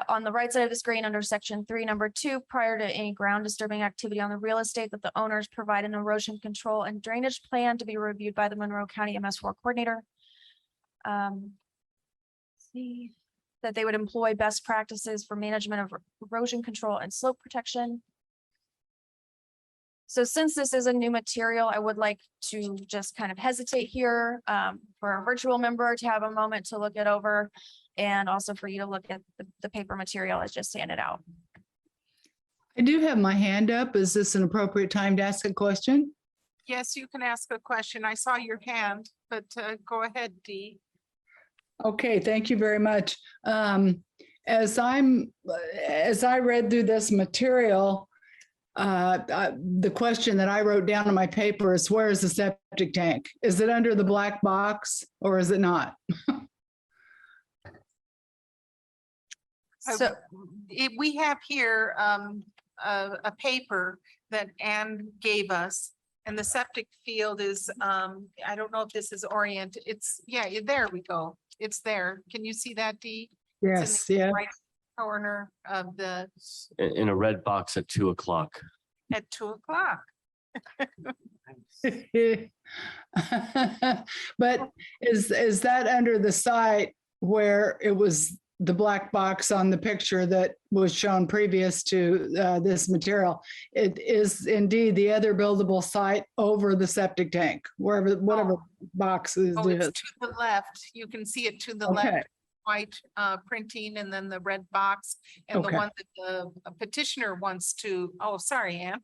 on the right side of the screen under section 3, number 2, prior to any ground disturbing activity on the real estate, that the owners provide an erosion control and drainage plan to be reviewed by the Monroe County MS4 coordinator. That they would employ best practices for management of erosion control and slope protection. So since this is a new material, I would like to just kind of hesitate here for a virtual member to have a moment to look it over, and also for you to look at the paper material as just handed out. I do have my hand up. Is this an appropriate time to ask a question? yes, you can ask a question. I saw your hand, but go ahead, Dee. Okay, thank you very much. as I read through this material, the question that I wrote down in my paper is, where is the septic tank? Is it under the black box or is it not? So we have here a paper that Anne gave us, and the septic field is, I don't know if this is oriented. It's, yeah, there we go. It's there. Can you see that, Dee? It's in the right corner of the, In a red box at 2:00. at 2:00. But is that under the site where it was the black box on the picture that was shown previous to this material? It is indeed the other buildable site over the septic tank, wherever, whatever box is. Oh, it's to the left. You can see it to the left. White printing and then the red box and the one that the petitioner wants to, oh, sorry, Anne.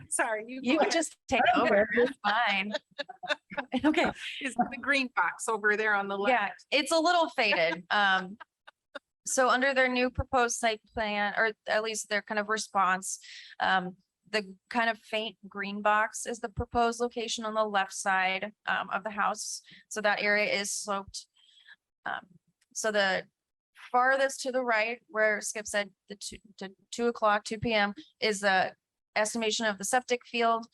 Sorry. You can just take over. It's fine. Okay. Is the green box over there on the left? Yeah, it's a little faded. So under their new proposed site plan, or at least their kind of response, the kind of faint green box is the proposed location on the left side of the house. So that area is sloped. So the farthest to the right, where Skip said the 2 p.m. is the estimation of the septic field.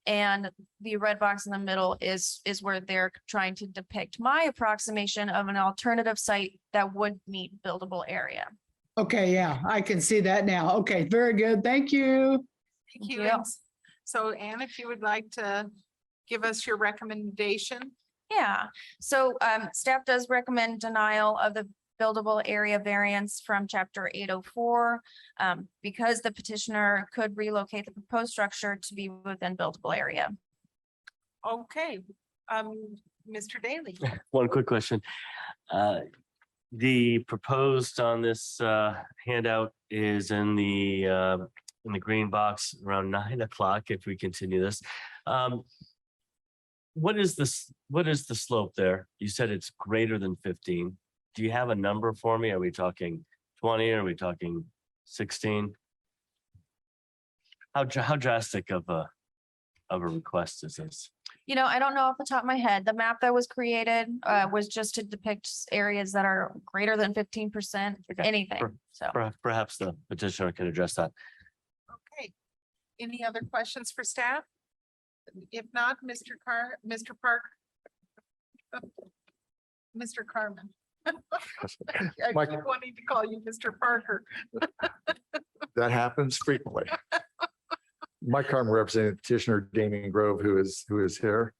And the red box in the middle is where they're trying to depict my approximation of an alternative site that would meet buildable area. Okay, yeah, I can see that now. Okay, very good. Thank you. Thank you. Yeah. So Anne, if you would like to give us your recommendation. Yeah, so staff does recommend denial of the buildable area variance from chapter 804 because the petitioner could relocate the proposed structure to be within buildable area. Okay, Mr. Daly. One quick question. The proposed on this handout is in the green box around 9:00 if we continue this. What is the slope there? You said it's greater than 15. Do you have a number for me? Are we talking 20? Are we talking 16? How drastic of a request is this? You know, I don't know off the top of my head. The map that was created was just to depict areas that are greater than 15%, anything. So Perhaps the petitioner can address that. Okay, any other questions for staff? If not, Mr. Park, Mr. Carmen. I Mike- keep wanting to call you Mr. Parker. That happens frequently. Mike Carmen, representing petitioner Damian Grove, who is here.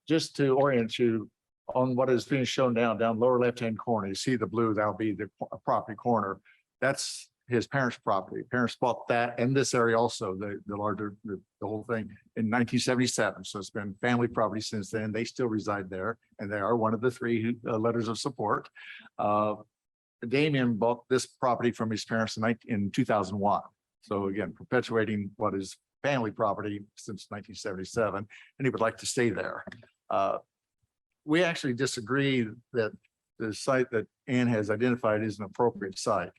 Just to orient you on what is being shown down lower left-hand corner, you see the blue, that'll be the property corner. That's his parents' property. Parents bought that and this area also, the larger, the whole thing in 1977. So it's been family property since then. They still reside there and they are one of the 3 letters of support. Damian bought this property from his parents in 2001. So again, perpetuating what is family property since 1977, and he would like to stay there. We actually disagree that the site that Ann has identified is an appropriate site.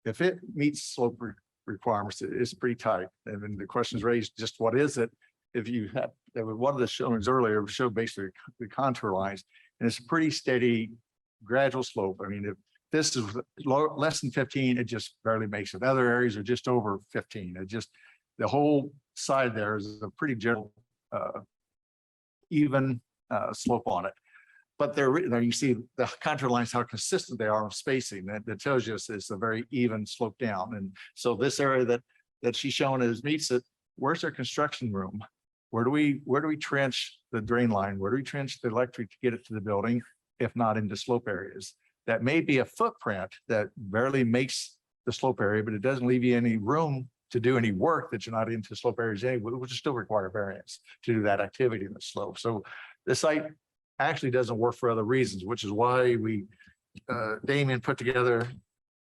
If it meets slope requirements, it's pretty tight. And then the question is raised, just what is it? If you have, one of the showings earlier showed basically the contour lines, and it's a pretty steady, gradual slope. I mean, if this is less than 15, it just barely makes it. Other areas are just over 15. It just, the whole side there is a pretty general, even slope on it. But there you see the contour lines, how consistent they are of spacing. That tells you it's a very even slope down. And so this area that she's showing as meets it, where's our construction room? Where do we trench the drain line? Where do we trench the electric to get it to the building, if not into slope areas? That may be a footprint that barely makes the slope area, but it doesn't leave you any room to do any work that you're not into slope areas anyway, which still require variance to do that activity in the slope. So the site actually doesn't work for other reasons, which is why we, Damian put together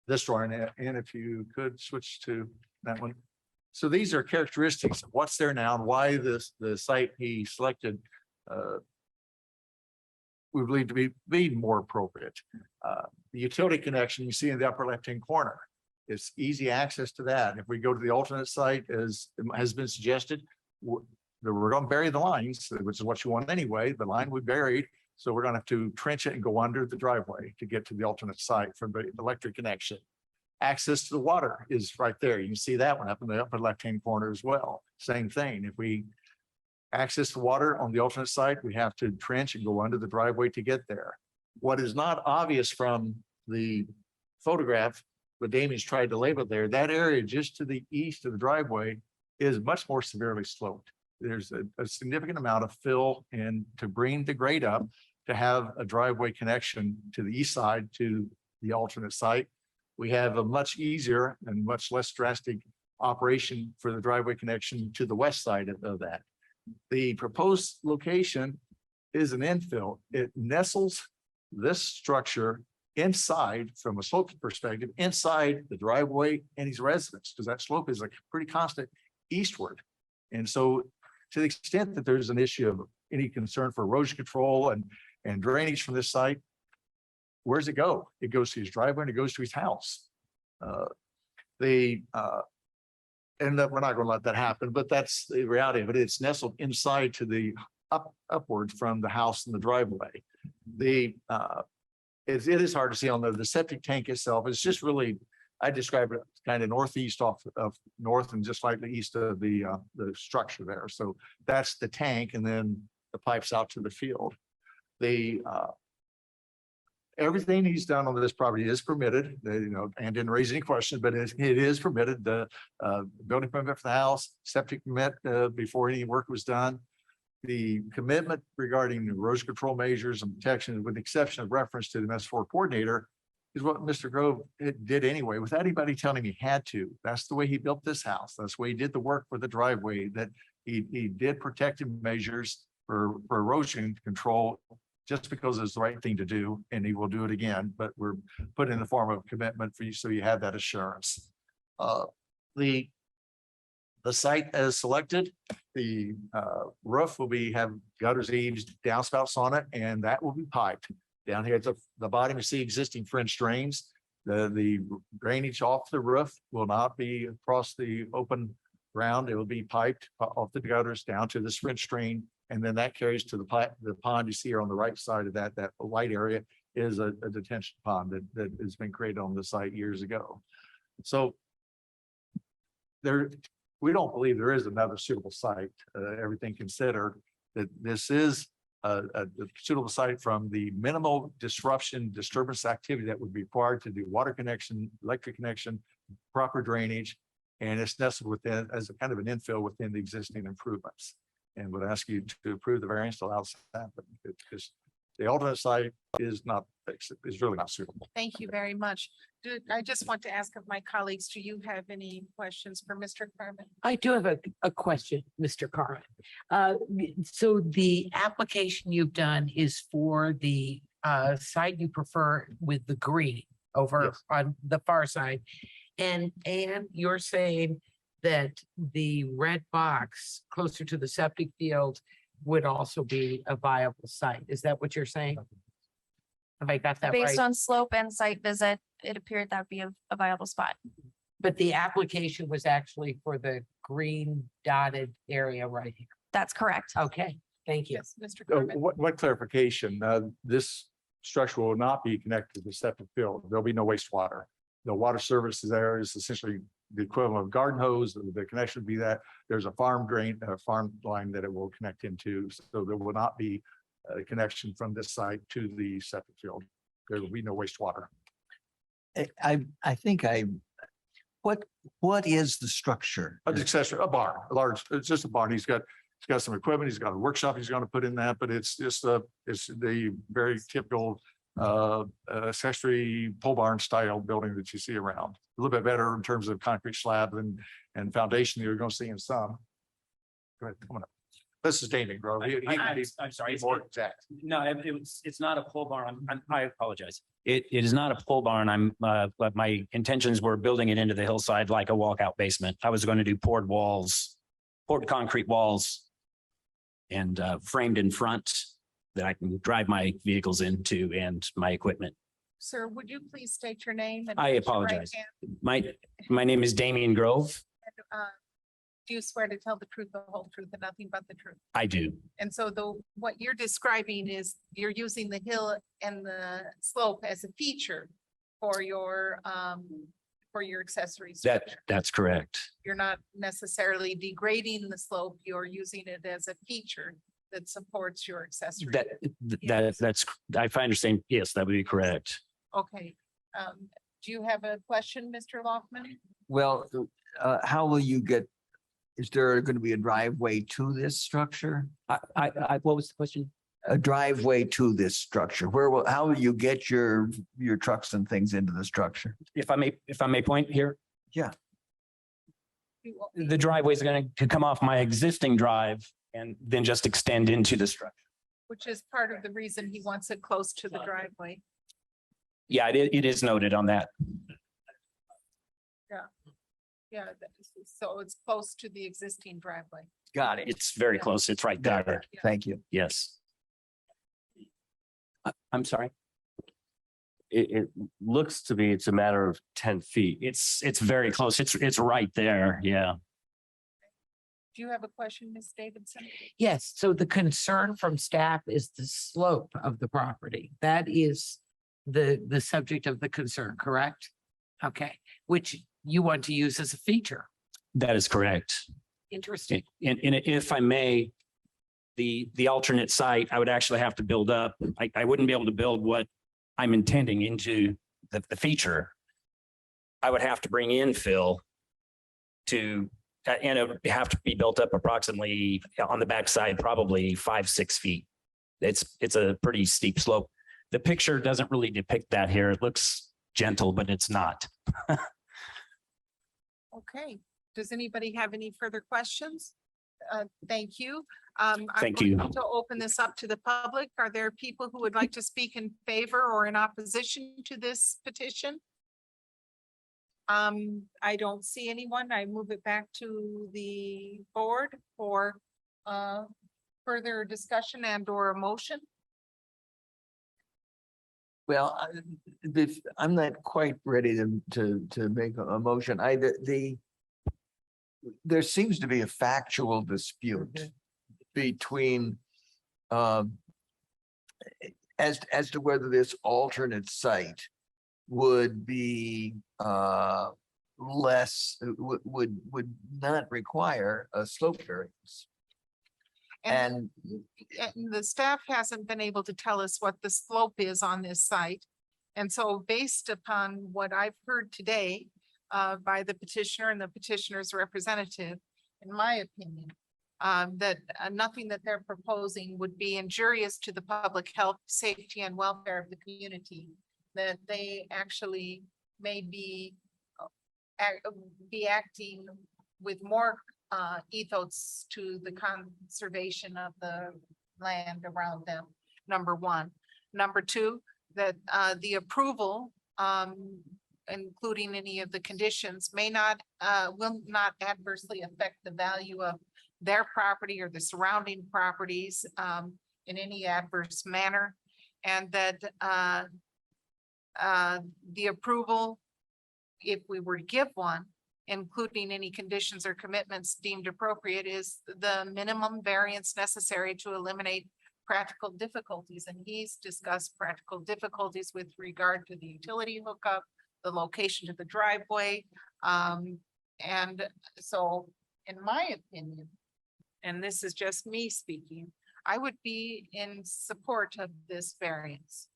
this drawing. And if you could switch to that one. So these are characteristics of what's there now and why the site he selected we believe to be more appropriate. The utility connection you see in the upper left-hand corner, it's easy access to that. If we go to the alternate site, as has been suggested, we're going to bury the lines, which is what you want anyway. The line we buried, so we're going to have to trench it and go under the driveway to get to the alternate site from the electric connection. Access to the water is right there. You can see that one up in the upper left-hand corner as well. Same thing. If we access the water on the alternate site, we have to trench and go under the driveway to get there. What is not obvious from the photograph, but Damien's tried to label there, that area just to the east of the driveway is much more severely sloped. There's a significant amount of fill and to bring the grade up to have a driveway connection to the east side to the alternate site. We have a much easier and much less drastic operation for the driveway connection to the west side of that. The proposed location is an infill. It nestles this structure inside, from a slope perspective, inside the driveway and his residence, because that slope is like pretty constant eastward. And so to the extent that there's an issue of any concern for erosion control and drainage from this site, where's it go? It goes to his driveway and it goes to his house. And that we're not going to let that happen, but that's the reality of it. It's nestled inside to the upwards from the house and the driveway. It is hard to see on the septic tank itself. It's just really, I describe it kind of northeast off of north and just slightly east of the structure there. So that's the tank, and then the pipes out to the field. Everything he's done on this property is permitted, and didn't raise any questions, but it is permitted. The building permit for the house, septic permit before any work was done. The commitment regarding erosion control measures and protection, with the exception of reference to the MS4 coordinator, is what Mr. Grove did anyway, without anybody telling him he had to. That's the way he built this house. That's the way he did the work for the driveway, that he did protective measures for erosion control just because it's the right thing to do, and he will do it again, but we're put in the form of commitment for you, so you have that assurance. The site as selected, the roof will have gutters, eaves, downspouts on it, and that will be piped. Down here at the bottom, you see existing French drains. The drainage off the roof will not be across the open ground. It will be piped off the gutters down to this French drain, and then that carries to the pond you see here on the right side of that white area is a detention pond that has been created on the site years ago. So we don't believe there is another suitable site, everything considered, that this is a suitable site from the minimal disturbance activity that would be required to do water connection, electric connection, proper drainage, and it's nestled within as a kind of an infill within the existing improvements. And would ask you to approve the variance to allow this to happen, because the alternate site is really not suitable. Thank you very much. I just want to ask of my colleagues, do you have any questions for Mr. Carmen? I do have a question, Mr. Carmen. So the application you've done is for the site you prefer with the green over on the far side. And you're saying that the red box closer to the septic field would also be a viable site. Is that what you're saying? Have I got that right? Based on slope and site visit, it appeared that would be a viable spot. But the application was actually for the green dotted area right here. That's correct. Okay, thank you. Yes, Mr. Carmen. What clarification? This structure will not be connected to the septic field. There'll be no wastewater. The water service there is essentially the equivalent of garden hose. The connection would be that there's a farm line that it will connect into. So there will not be a connection from this site to the septic field. There will be no wastewater. What is the structure? An accessory, a barn, it's just a barn. He's got some equipment. He's got a workshop he's going to put in that, but it's the very typical accessory pole barn style building that you see around. A little bit better in terms of concrete slab and foundation that you're going to see in some. Go ahead, come on up. This is Damien Grove. I'm sorry. More exact. No, it's not a pole barn. I apologize. It is not a pole barn. But my intentions were building it into the hillside like a walkout basement. I was going to do poured concrete walls and framed in front that I can drive my vehicles into and my equipment. Sir, would you please state your name? And I raise your right apologize. hand? My name is Damian Grove. And, do you swear to tell the truth, the whole truth, and nothing but the truth? I do. And so what you're describing is you're using the hill and the slope as a feature for your accessory structure. That's correct. You're not necessarily degrading the slope, you're using it as a feature that supports your accessory. That's, if I understand, yes, that would be correct. Okay. Do you have a question, Mr. Lockman? Well, how will you get, is there going to be a driveway to this structure? What was the question? A driveway to this structure? How will you get your trucks and things into the structure? If I may point here, Yeah. the driveway is going to come off my existing drive and then just extend into the structure. Which is part of the reason he wants it close to the driveway. Yeah, it is noted on that. Yeah. Yeah, so it's close to the existing driveway. Got it. It's very close. It's right there. Thank you. Yes. I'm sorry. It looks to me it's a matter of 10 feet. It's very close. It's right there. Yeah. Do you have a question, Ms. Davidson? Yes, so the concern from staff is the slope of the property. That is the subject of the concern, correct? Okay, which you want to use as a feature. That is correct. Interesting. And if I may, the alternate site, I would actually have to build up. I wouldn't be able to build what I'm intending into the feature. I would have to bring in fill to, and it would have to be built up approximately on the backside, probably 5-6 feet. It's a pretty steep slope. The picture doesn't really depict that here. It looks gentle, but it's not. Okay. Does anybody have any further questions? Thank you. Thank you. To open this up to the public, are there people who would like to speak in favor or in opposition to this petition? I don't see anyone. I move it back to the board for further discussion and or a motion. Well, I'm not quite ready to make a motion. There seems to be a factual dispute between as to whether this alternate site would be would not require a slope variance. And the staff hasn't been able to tell us what the slope is on this site. And so based upon what I've heard today by the petitioner and the petitioner's representative, in my opinion, that nothing that they're proposing would be injurious to the public health, safety, and welfare of the community, that they actually may be acting with more ethos to the conservation of the land around them, number one. Number two, that the approval, including any of the conditions, will not adversely affect the value of their property or the surrounding properties in any adverse manner. And that the approval, if we were to give one, including any conditions or commitments deemed appropriate, is the minimum variance necessary to eliminate practical difficulties. And he's discussed practical difficulties with regard to the utility hookup, the location to the driveway. And so in my opinion, and this is just me speaking, I would be in support of this variance.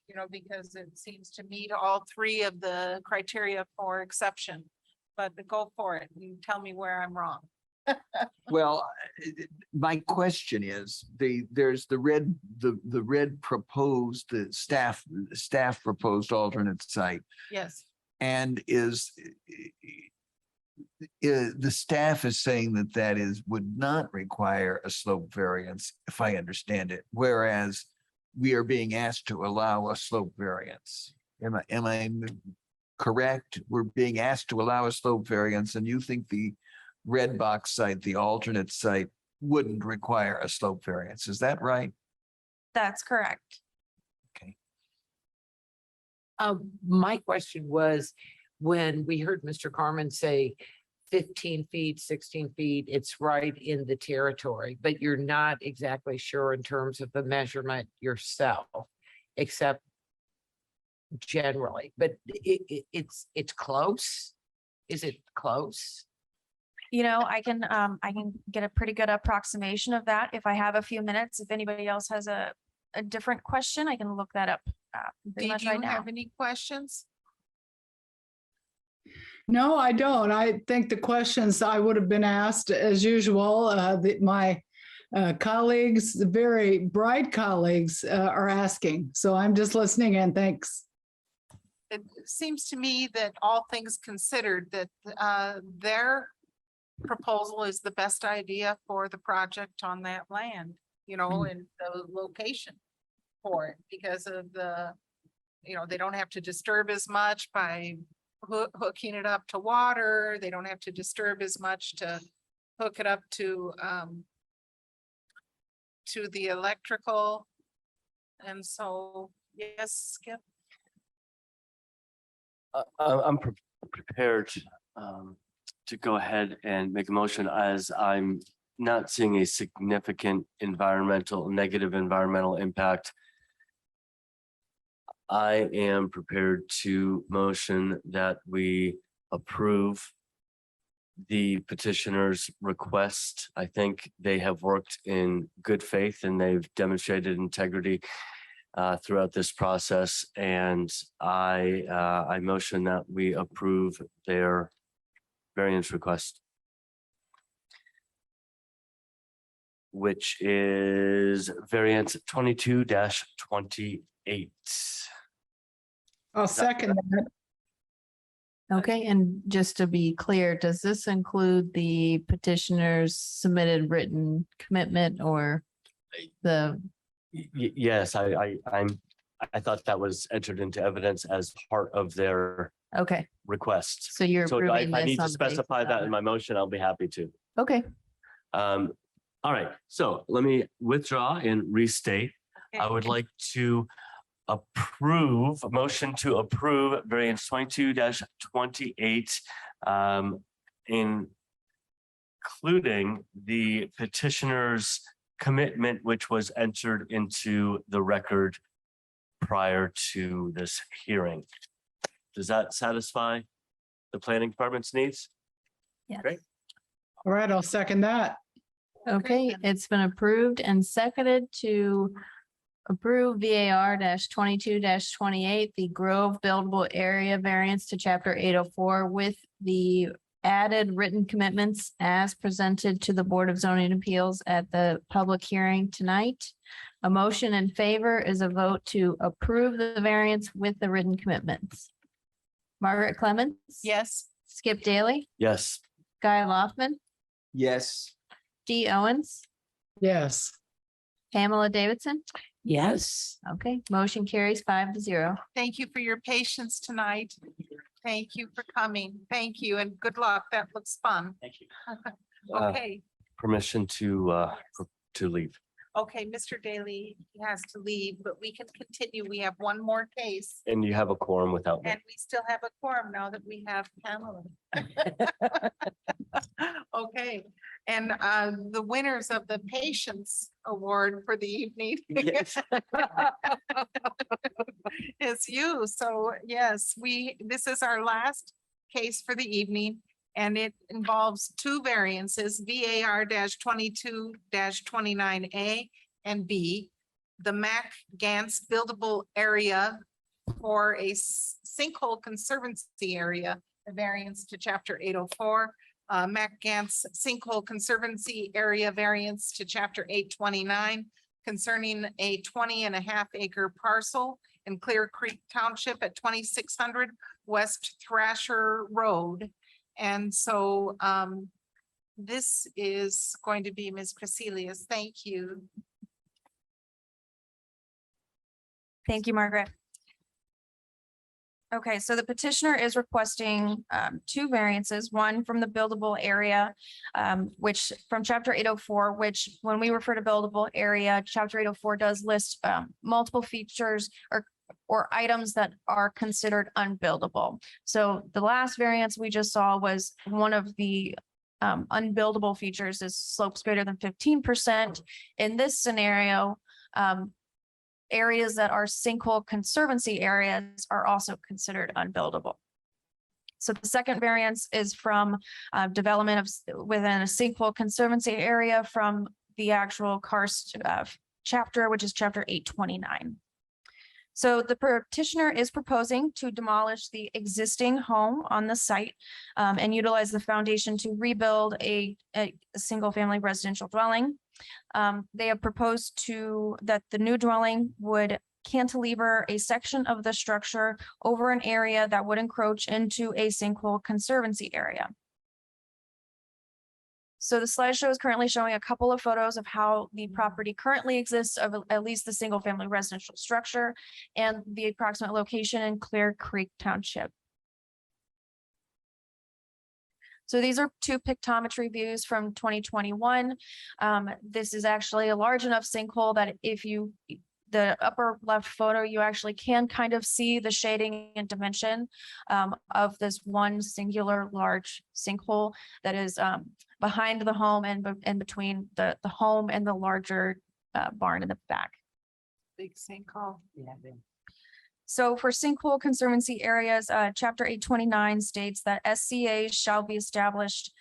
You know, because it seems to meet all three of the criteria for exception. But go for it and tell me where I'm wrong. Well, my question is, there's the red proposed, the staff proposed alternate site. Yes. And the staff is saying that would not require a slope variance, if I understand it, whereas we are being asked to allow a slope variance. Am I correct? We're being asked to allow a slope variance, and you think the red box site, the alternate site, wouldn't require a slope variance. Is that right? That's correct. My question was, when we heard Mr. Carmen say 15 feet, 16 feet, it's right in the territory, but you're not exactly sure in terms of the measurement yourself, except generally, but it's close. Is it close? You know, I can get a pretty good approximation of that if I have a few minutes. If anybody else has a different question, I can look that up. Pretty Did much you right now. have any questions? No, I don't. I think the questions I would have been asked as usual, my colleagues, the very bright colleagues are asking. So I'm just listening in. Thanks. It seems to me that all things considered, that their proposal is the best idea for the project on that land, you know, and the location for it because of the, you know, they don't have to disturb as much by hooking it up to water. They don't have to disturb as much to hook it up to the electrical. And so, yes, Skip. I'm prepared to go ahead and make a motion, as I'm not seeing a significant negative environmental impact. I am prepared to motion that we approve the petitioner's request. I think they have worked in good faith and they've demonstrated integrity throughout this process, and I motion that we approve their variance request, which is variance 22-28. I'll second that. Okay, and just to be clear, does this include the petitioner's submitted written commitment or the? Yes, I thought that was entered into evidence as part of their Okay, request. so you're So if approving I this need to on the basis specify of that it. in my motion, I'll be happy to. Okay, All right, so let me withdraw and restate. I would like to approve, a motion to approve variance 22-28, including the petitioner's commitment, which was entered into the record prior to this hearing. Does that satisfy the planning department's needs? yes. Great. All right, I'll second that. Okay, it's been approved and seconded to approve VAR 22-28, the Grove buildable area variance to chapter 804 with the added written commitments as presented to the Board of Zoning Appeals at the public hearing tonight. A motion in favor is a vote to approve the variance with the written commitments. Margaret Clemens? Yes. Skip Daly? Yes. Guy Loftman? Yes. Dee Owens? Yes. Pamela Davidson? Yes. Okay, motion carries 5-0. Thank you for your patience tonight. Thank you for coming. Thank you and good luck. That looks fun. Thank you. Okay, Permission to leave. okay, Mr. Daly has to leave, but we can continue. We have one more case. And you have a quorum without me. And we still have a quorum now that we have Pamela. Okay, and the winners of the Patience Award for the evening is you. So yes, this is our last case for the evening, and it involves two variances, VAR 22-29A and B. The Mac Gantz buildable area for a sinkhole conservancy area, a variance to chapter 804. Mac Gantz sinkhole conservancy area variance to chapter 829 concerning a 20.5 acre parcel in Clear Creek Township at 2600 West Thrasher Road. And so this is going to be Ms. Crecelius. Thank you. Thank you, Margaret. Okay, so the petitioner is requesting two variances, one from the buildable area, which from chapter 804, which when we refer to buildable area, chapter 804 does list multiple features or items that are considered unbuildable. So the last variance we just saw was one of the unbuildable features is slopes greater than 15%. In this scenario, areas that are sinkhole conservancy areas are also considered unbuildable. So the second variance is from development of within a sinkhole conservancy area from the actual karst chapter, which is chapter 829. So the petitioner is proposing to demolish the existing home on the site and utilize the foundation to rebuild a single family residential dwelling. They have proposed that the new dwelling would cantilever a section of the structure over an area that would encroach into a sinkhole conservancy area. So the slideshow is currently showing a couple of photos of how the property currently exists of at least the single family residential structure and the approximate location in Clear Creek Township. So these are two pictometry views from 2021. This is actually a large enough sinkhole that the upper left photo, you actually can kind of see the shading and dimension of this one singular large sinkhole that is behind the home and in between the home and the larger barn in the back. Big sinkhole. Yeah. So for sinkhole conservancy areas, chapter 829 states that SCAs shall be established.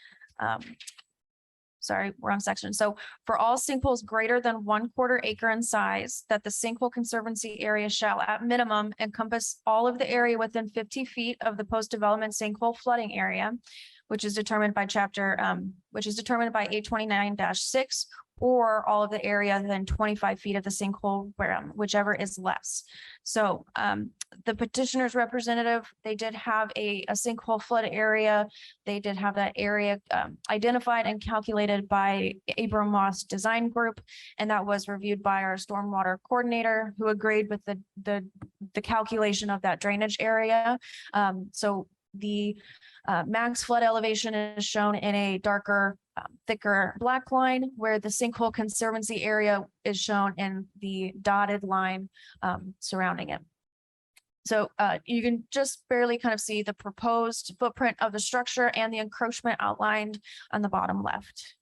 Sorry, wrong section. So for all sinkholes greater than 1/4 acre in size, that the sinkhole conservancy area shall at minimum encompass all of the area within 50 feet of the post-development sinkhole flooding area, which is determined by which is determined by 829-6, or all of the area within 25 feet of the sinkhole, whichever is less. So the petitioner's representative, they did have a sinkhole flood area. They did have that area identified and calculated by Abram Moss Design Group, and that was reviewed by our stormwater coordinator, who agreed with the calculation of that drainage area. So the max flood elevation is shown in a darker, thicker black line, where the sinkhole conservancy area is shown in the dotted line surrounding it. So you can just barely kind of see the proposed footprint of the structure and the encroachment outlined on the bottom left.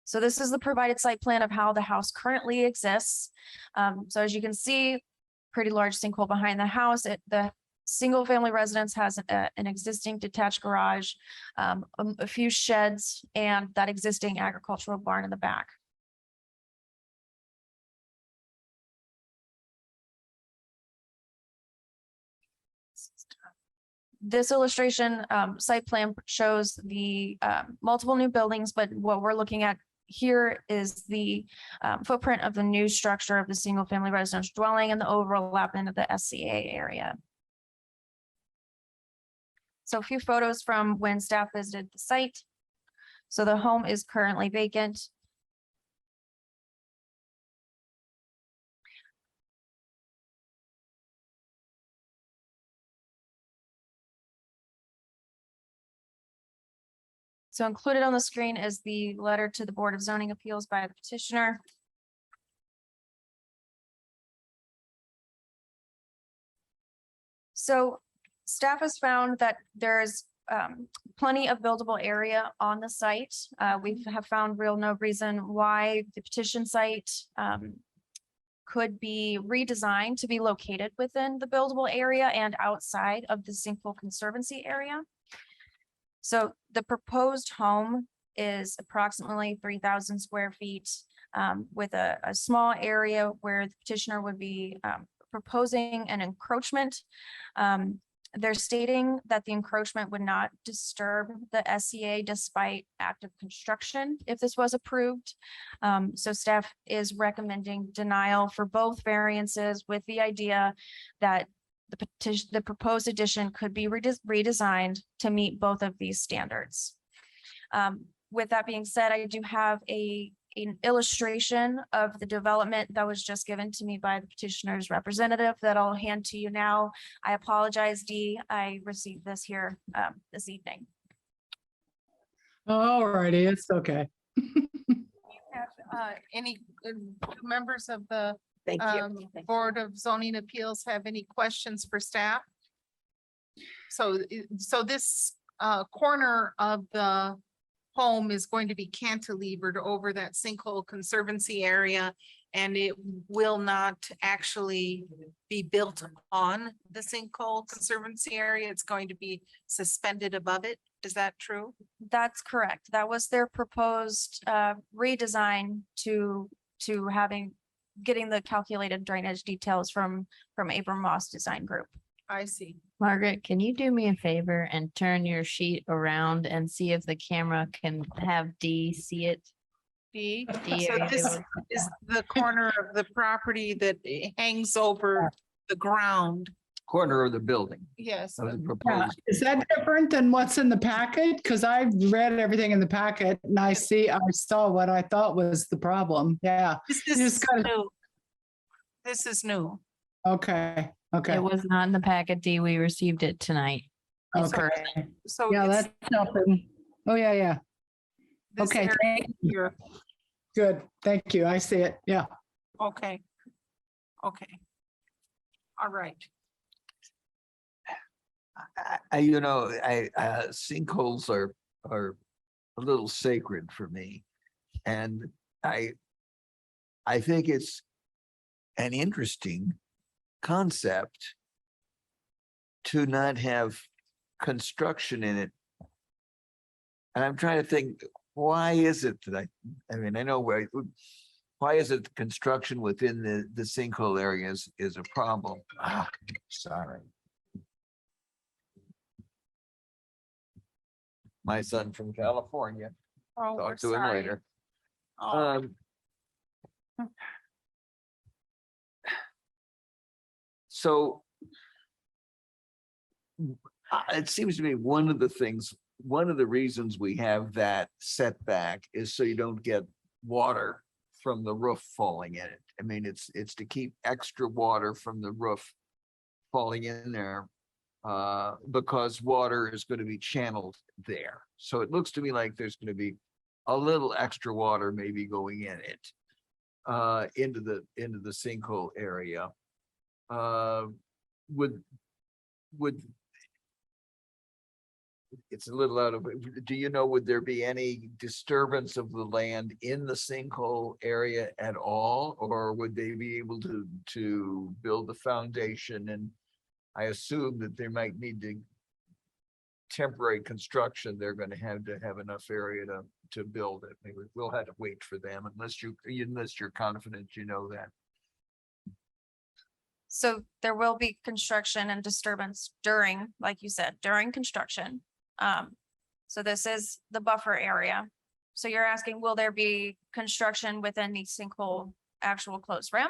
So this is the provided site plan of how the house currently exists. So as you can see, pretty large sinkhole behind the house. The single family residence has an existing detached garage, a few sheds, and that existing agricultural barn in the back. This illustration site plan shows the multiple new buildings, but what we're looking at here is the footprint of the new structure of the single family residential dwelling and the overlapping of the SCA area. So a few photos from when staff visited the site. So the home is currently vacant. So included on the screen is the letter to the Board of Zoning Appeals by the petitioner. So staff has found that there's plenty of buildable area on the site. We have found no reason why the petition site could be redesigned to be located within the buildable area and outside of the sinkhole conservancy area. So the proposed home is approximately 3,000 square feet with a small area where the petitioner would be proposing an encroachment. They're stating that the encroachment would not disturb the SCA despite active construction if this was approved. So staff is recommending denial for both variances with the idea that the proposed addition could be redesigned to meet both of these standards. With that being said, I do have a an illustration of the development that was just given to me by the petitioner's representative that I'll hand to you now. I apologize, Dee. I received this here this evening. All righty, it's okay. Have any members of the Thank you. Board of Zoning Appeals have any questions for staff? So this corner of the home is going to be cantilevered over that sinkhole conservancy area, and it will not actually be built on the sinkhole conservancy area. It's going to be suspended above it. Is that true? That's correct. That was their proposed redesign to getting the calculated drainage details from Abram Moss Design Group. I see. Margaret, can you do me a favor and turn your sheet around and see if the camera can have Dee see it? D. Dee, So are you this able- is the corner of the property that hangs over the ground. Corner of the building. Yes. Of the Yeah, proposed. is that different than what's in the packet? Because I've read everything in the packet and I saw what I thought was the problem. Yeah. This You is just gotta- new. This is new. Okay, okay, It was not in the packet, Dee. We received it tonight. It's okay. correct. So Yeah, it's that's helping. Oh, yeah, yeah. this Okay, area thank you. here. Good. Thank you. I see it. Yeah. Okay. Okay. All right. Sinkholes are a little sacred for me. And I think it's an interesting concept to not have construction in it. And I'm trying to think, why is it that I mean, I know why is it the construction within the sinkhole areas is a problem? Sorry. My son from California. Oh, we're Talk to him sorry. later. Oh, So it seems to me one of the reasons we have that setback is so you don't get water from the roof falling in it. I mean, it's to keep extra water from the roof falling in there because water is going to be channeled there. So it looks to me like there's going to be a little extra water maybe going in it into the sinkhole area. Would it's a little out of, do you know, would there be any disturbance of the land in the sinkhole area at all? Or would they be able to build the foundation? And I assume that they might need to temporary construction. They're going to have enough area to build it. Maybe we'll have to wait for them unless you're confident you know that. So there will be construction and disturbance during, like you said, during construction. So this is the buffer area. So you're asking, will there be construction within the sinkhole actual closed rim?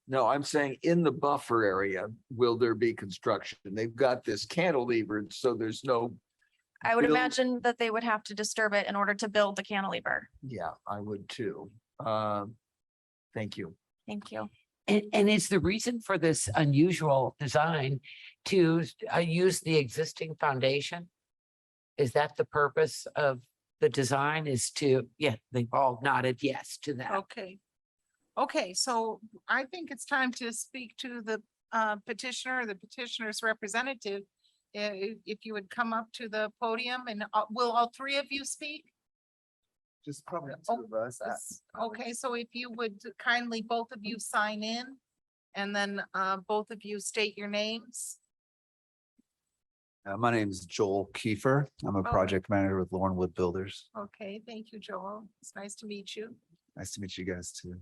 No, I'm saying in the buffer area, will there be construction? They've got this cantilevered, so there's no. I would build- imagine that they would have to disturb it in order to build the cantilever. Yeah, I would too. Thank you. Thank you. And is the reason for this unusual design to use the existing foundation? Is that the purpose of the design is to, yeah, they've all nodded yes to that. okay. Okay, so I think it's time to speak to the petitioner, or the petitioner's representative. If you would come up to the podium and will all three of you speak? Just probably two of us. Okay, so if you would kindly, both of you sign in and then both of you state your names. My name is Joel Kiefer. I'm a project manager with Wood Builders. Okay, thank you, Joel. It's nice to meet you. Nice to meet you guys too.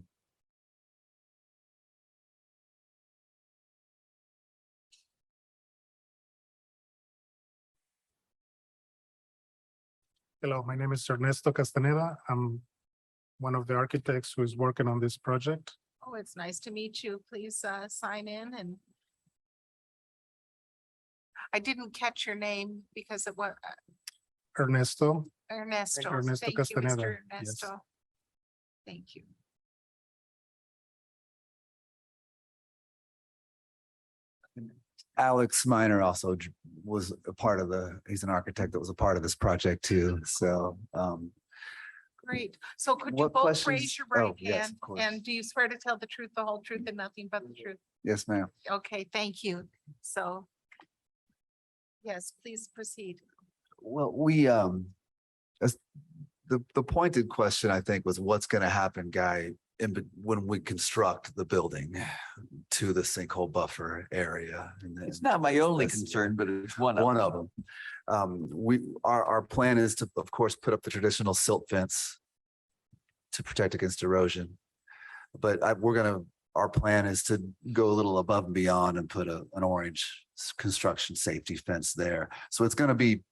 Hello, my name is Ernesto Castaneda. I'm one of the architects who is working on this project. Oh, it's nice to meet you. Please sign in and I didn't catch your name because of what Ernesto. Ernesto. Ernesto Thank you, Castaneda, Mr. yes. Ernesto. Thank you. Alex Miner also was a part of he's an architect that was a part of this project too. So Great. So could you What both questions? raise your right Oh, yes, hand? of course. And do you swear to tell the truth, the whole truth, and nothing but the truth? yes, ma'am. Okay, thank you. So yes, please proceed. Well, the pointed question I think was what's going to happen, Guy, when we construct the building to the sinkhole buffer area. And then It's not my only this- concern, but it's one of them. Our plan is to, of course, put up the traditional silt fence to protect against erosion. But our plan is to go a little above and beyond and put an orange construction safety fence there. So it's going to be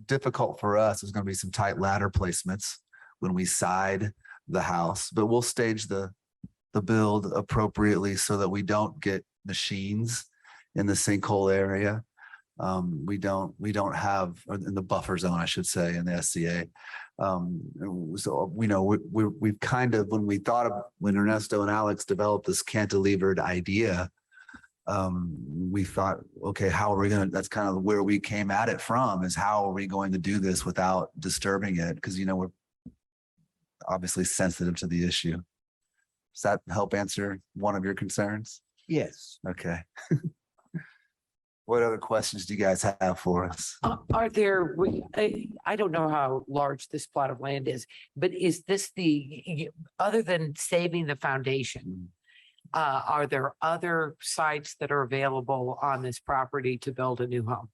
difficult for us. There's going to be some tight ladder placements when we side the house, but we'll stage the build appropriately so that we don't get machines in the sinkhole area. We don't have, or in the buffer zone, I should say, in the SCA. So, we've kind of, when Ernesto and Alex developed this cantilevered idea, we thought, okay, how are we going to, that's kind of where we came at it from, is how are we going to do this without disturbing it? Because, we're obviously sensitive to the issue. Does that help answer one of your concerns? Yes. Okay. What other questions do you guys have for us? Are there, I don't know how large this plot of land is, but is this other than saving the foundation, are there other sites that are available on this property to build a new home?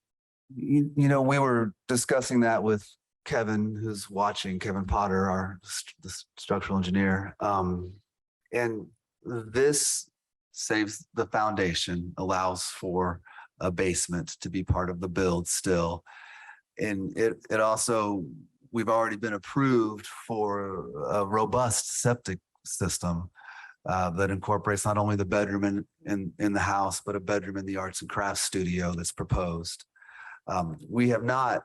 We were discussing that with Kevin, who's watching, Kevin Potter, the structural engineer. And this saves the foundation, allows for a basement to be part of the build still. And it also, we've already been approved for a robust septic system that incorporates not only the bedroom in the house, but a bedroom in the arts and crafts studio that's proposed. We have not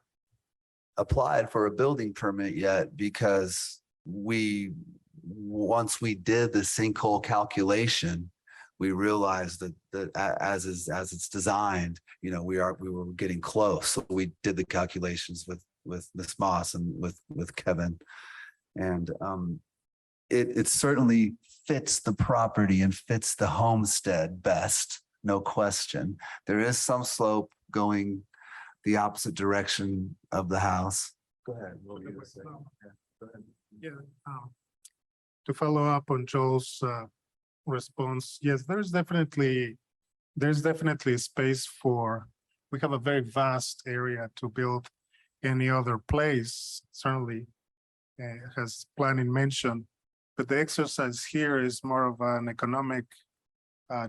applied for a building permit yet because once we did the sinkhole calculation, we realized that as it's designed, we were getting close. So we did the calculations with Ms. Moss and with Kevin, and it certainly fits the property and fits the homestead best, no question. There is some slope going the opposite direction of the house. Go ahead. What were you gonna say? Go ahead. Yeah. To follow up on Joel's response, yes, there's definitely space we have a very vast area to build any other place, certainly, as planning mentioned, but the exercise here is more of an economic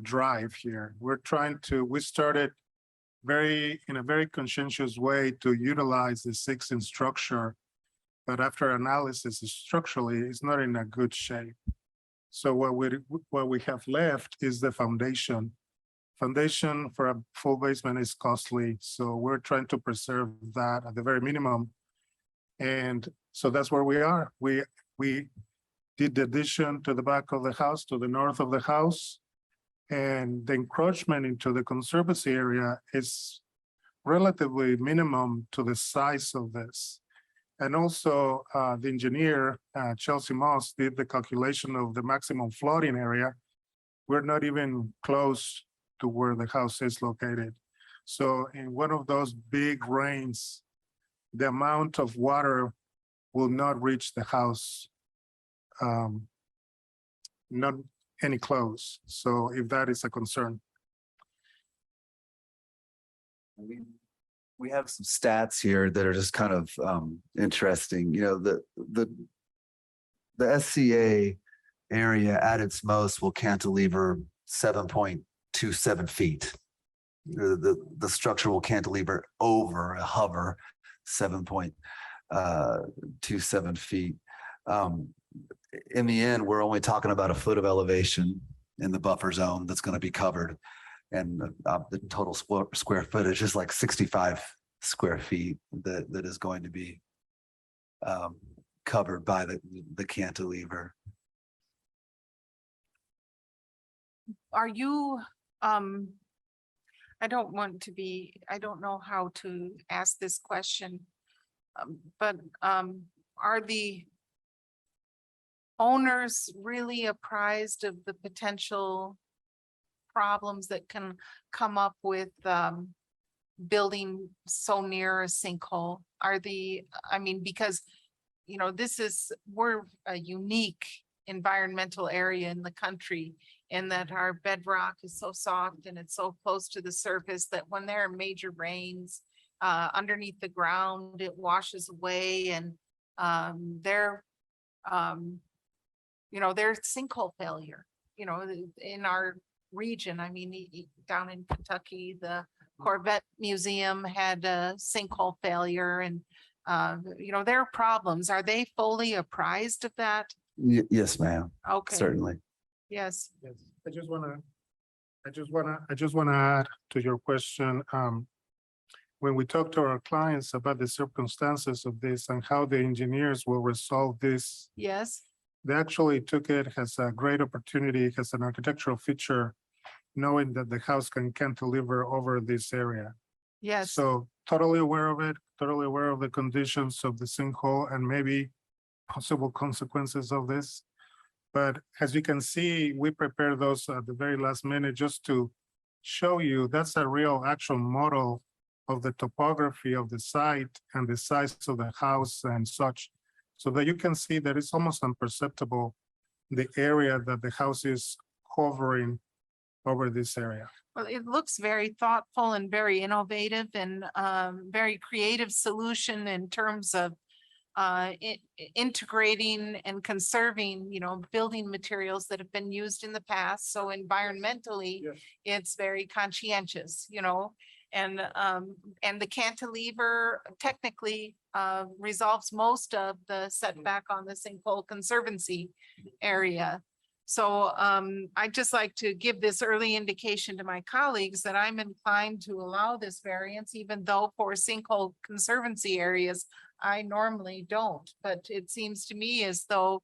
drive here. We started in a very conscientious way to utilize the 6-inch structure, but after analysis, structurally, it's not in a good shape. So what we have left is the foundation. Foundation for a full basement is costly, so we're trying to preserve that at the very minimum. And so that's where we are. We did the addition to the back of the house, to the north of the house, and the encroachment into the conservancy area is relatively minimum to the size of this. And also the engineer, Chelsea Moss, did the calculation of the maximum flooding area. We're not even close to where the house is located. So in one of those big rains, the amount of water will not reach the house, not any close. So if that is a concern. We have some stats here that are just kind of interesting. The SCA area at its most will cantilever 7.27 feet. The structure will cantilever over a hover 7.27 feet. In the end, we're only talking about a foot of elevation in the buffer zone that's going to be covered. And the total square footage is like 65 square feet that is going to be covered by the cantilever. are you, I don't want to be, I don't know how to ask this question. But are the owners really apprised of the potential problems that can come up with building so near a sinkhole? Are the, I mean, because, you know, we're a unique environmental area in the country in that our bedrock is so soft and it's so close to the surface that when there are major rains underneath the ground, it washes away, and you know, there's sinkhole failure, you know, in our region. I mean, down in Kentucky, the Corvette Museum had a sinkhole failure, and you know, there are problems. Are they fully apprised of that? Yes, ma'am. Okay. Certainly. Yes. Yes, I just wanna add to your question. When we talk to our clients about the circumstances of this and how the engineers will resolve this, Yes. they actually took it as a great opportunity, as an architectural feature, knowing that the house can cantilever over this area. Yes. So totally aware of it, totally aware of the conditions of the sinkhole and maybe possible consequences of this. But as you can see, we prepared those at the very last minute just to show you that's a real actual model of the topography of the site and the size of the house and such, so that you can see that it's almost imperceptible, the area that the house is covering over this area. Well, it looks very thoughtful and very innovative and very creative solution in terms of integrating and conserving, you know, building materials that have been used in the past. So environmentally, it's very conscientious, you know, and the cantilever technically resolves most of the setback on the sinkhole conservancy area. So I'd just like to give this early indication to my colleagues that I'm inclined to allow this variance, even though for sinkhole conservancy areas, I normally don't. But it seems to me as though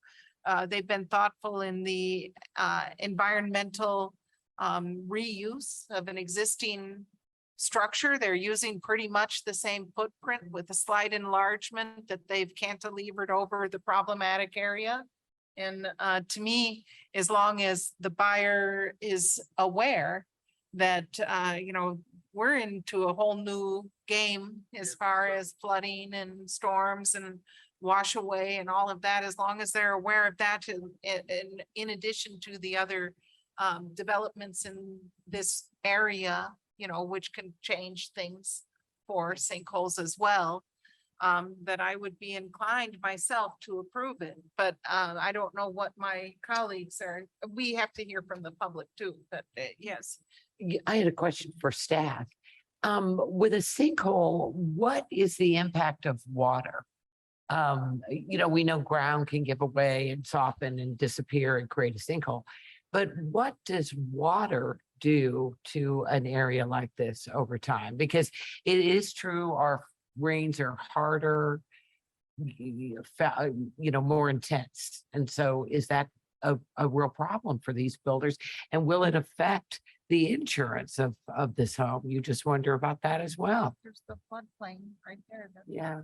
they've been thoughtful in the environmental reuse of an existing structure. They're using pretty much the same footprint with a slight enlargement that they've cantilevered over the problematic area. And to me, as long as the buyer is aware that, you know, we're into a whole new game as far as flooding and storms and wash away and all of that, as long as they're aware of that, in addition to the other developments in this area, you know, which can change things for sinkholes as well. That I would be inclined myself to approve it, but I don't know what my colleagues are. We have to hear from the public too, but yes. I had a question for staff. With a sinkhole, what is the impact of water? You know, we know ground can give away and soften and disappear and create a sinkhole, but what does water do to an area like this over time? Because it is true, our rains are harder, you know, more intense. And so is that a real problem for these builders? And will it affect the insurance of this home? You just wonder about that as well. There's the floodplain right there. Yeah,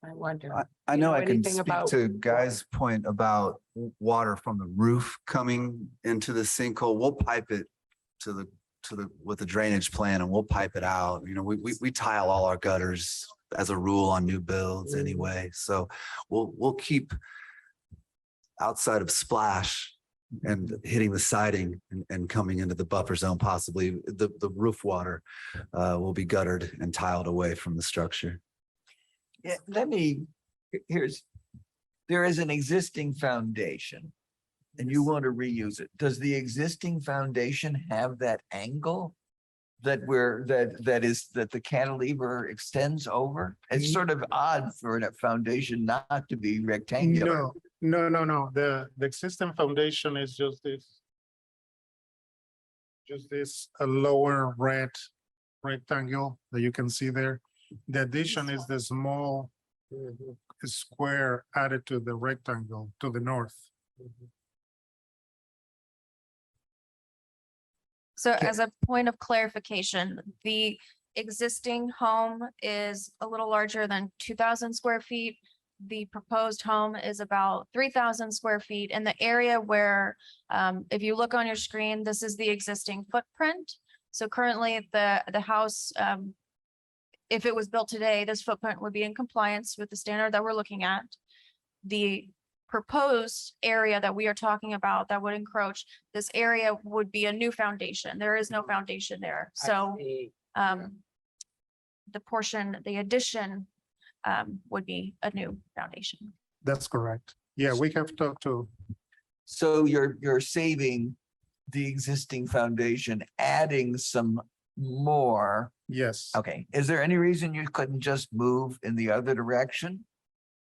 I wonder. I You know I can anything speak about to Guy's point about water from the roof coming into the sinkhole. We'll pipe it to the with the drainage plan, and we'll pipe it out. You know, we tile all our gutters as a rule on new builds anyway. So we'll keep outside of splash and hitting the siding and coming into the buffer zone, possibly the roof water will be guttered and tiled away from the structure. Yeah, there is an existing foundation and you want to reuse it. Does the existing foundation have that angle that the cantilever extends over? It's sort of odd for a foundation not to be rectangular. No. The existing foundation is just this a lower red rectangle that you can see there. The addition is the small square added to the rectangle to the north. So as a point of clarification, the existing home is a little larger than 2,000 square feet. The proposed home is about 3,000 square feet in the area where, if you look on your screen, this is the existing footprint. So currently the house, if it was built today, this footprint would be in compliance with the standard that we're looking at. The proposed area that we are talking about that would encroach, this area would be a new foundation. There is no foundation there. So the addition would be a new foundation. That's correct. Yeah, we have talked to, So you're saving the existing foundation, adding some more. yes. Okay, is there any reason you couldn't just move in the other direction?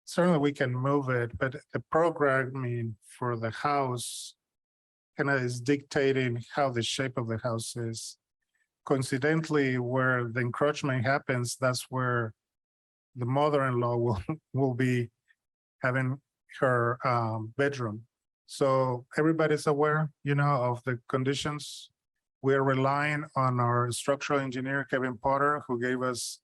Certainly we can move it, but the programming for the house kind of is dictating how the shape of the house is. Coincidentally, where the encroachment happens, that's where the mother-in-law will be having her bedroom. So everybody's aware, of the conditions. We're relying on our structural engineer, Kevin Potter, who gave us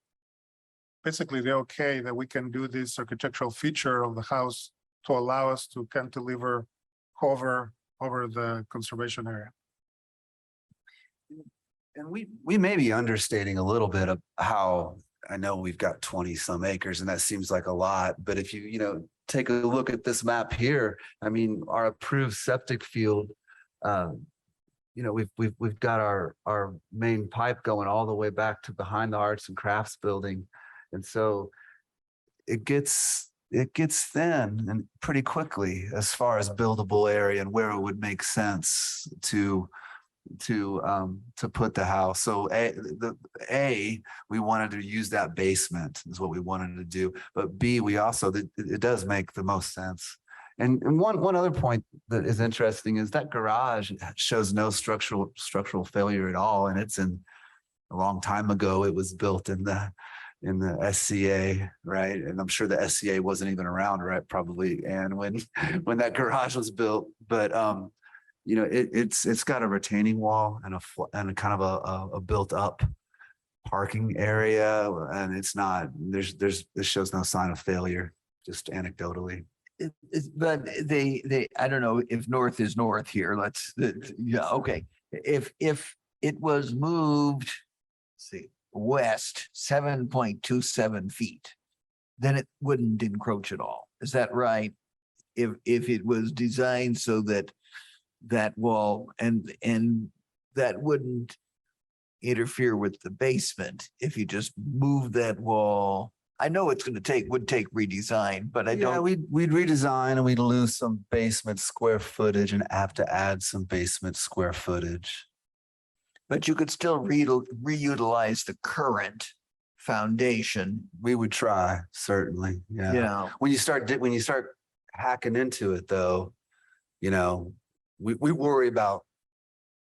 basically the okay that we can do this architectural feature of the house to allow us to cantilever over the conservation area. And we may be understating a little bit of how, I know we've got 20 some acres and that seems like a lot, but if you take a look at this map here, I mean, our approved septic field, we've got our main pipe going all the way back to behind the arts and crafts building. And so it gets thin and pretty quickly as far as buildable area and where it would make sense to put the house. So we wanted to use that basement is what we wanted to do. But B, we also, it does make the most sense. And one other point that is interesting is that garage shows no structural failure at all. And it's a long time ago, it was built in the SCA, right? And I'm sure the SCA wasn't even around, right? Probably. And when that garage was built, but it's got a retaining wall and a kind of a built up parking area, and it shows no sign of failure, just anecdotally. But I don't know if north is north here. Okay. If it was moved, see, west 7.27 feet, then it wouldn't encroach at all. Is that right? If it was designed so that wall and that wouldn't interfere with the basement if you just move that wall. I know it's would take redesign, but we'd redesign and we'd lose some basement square footage and have to add some basement square footage. But you could still reutilize the current foundation. We would try, certainly. Yeah. When you start hacking into it though, we worry about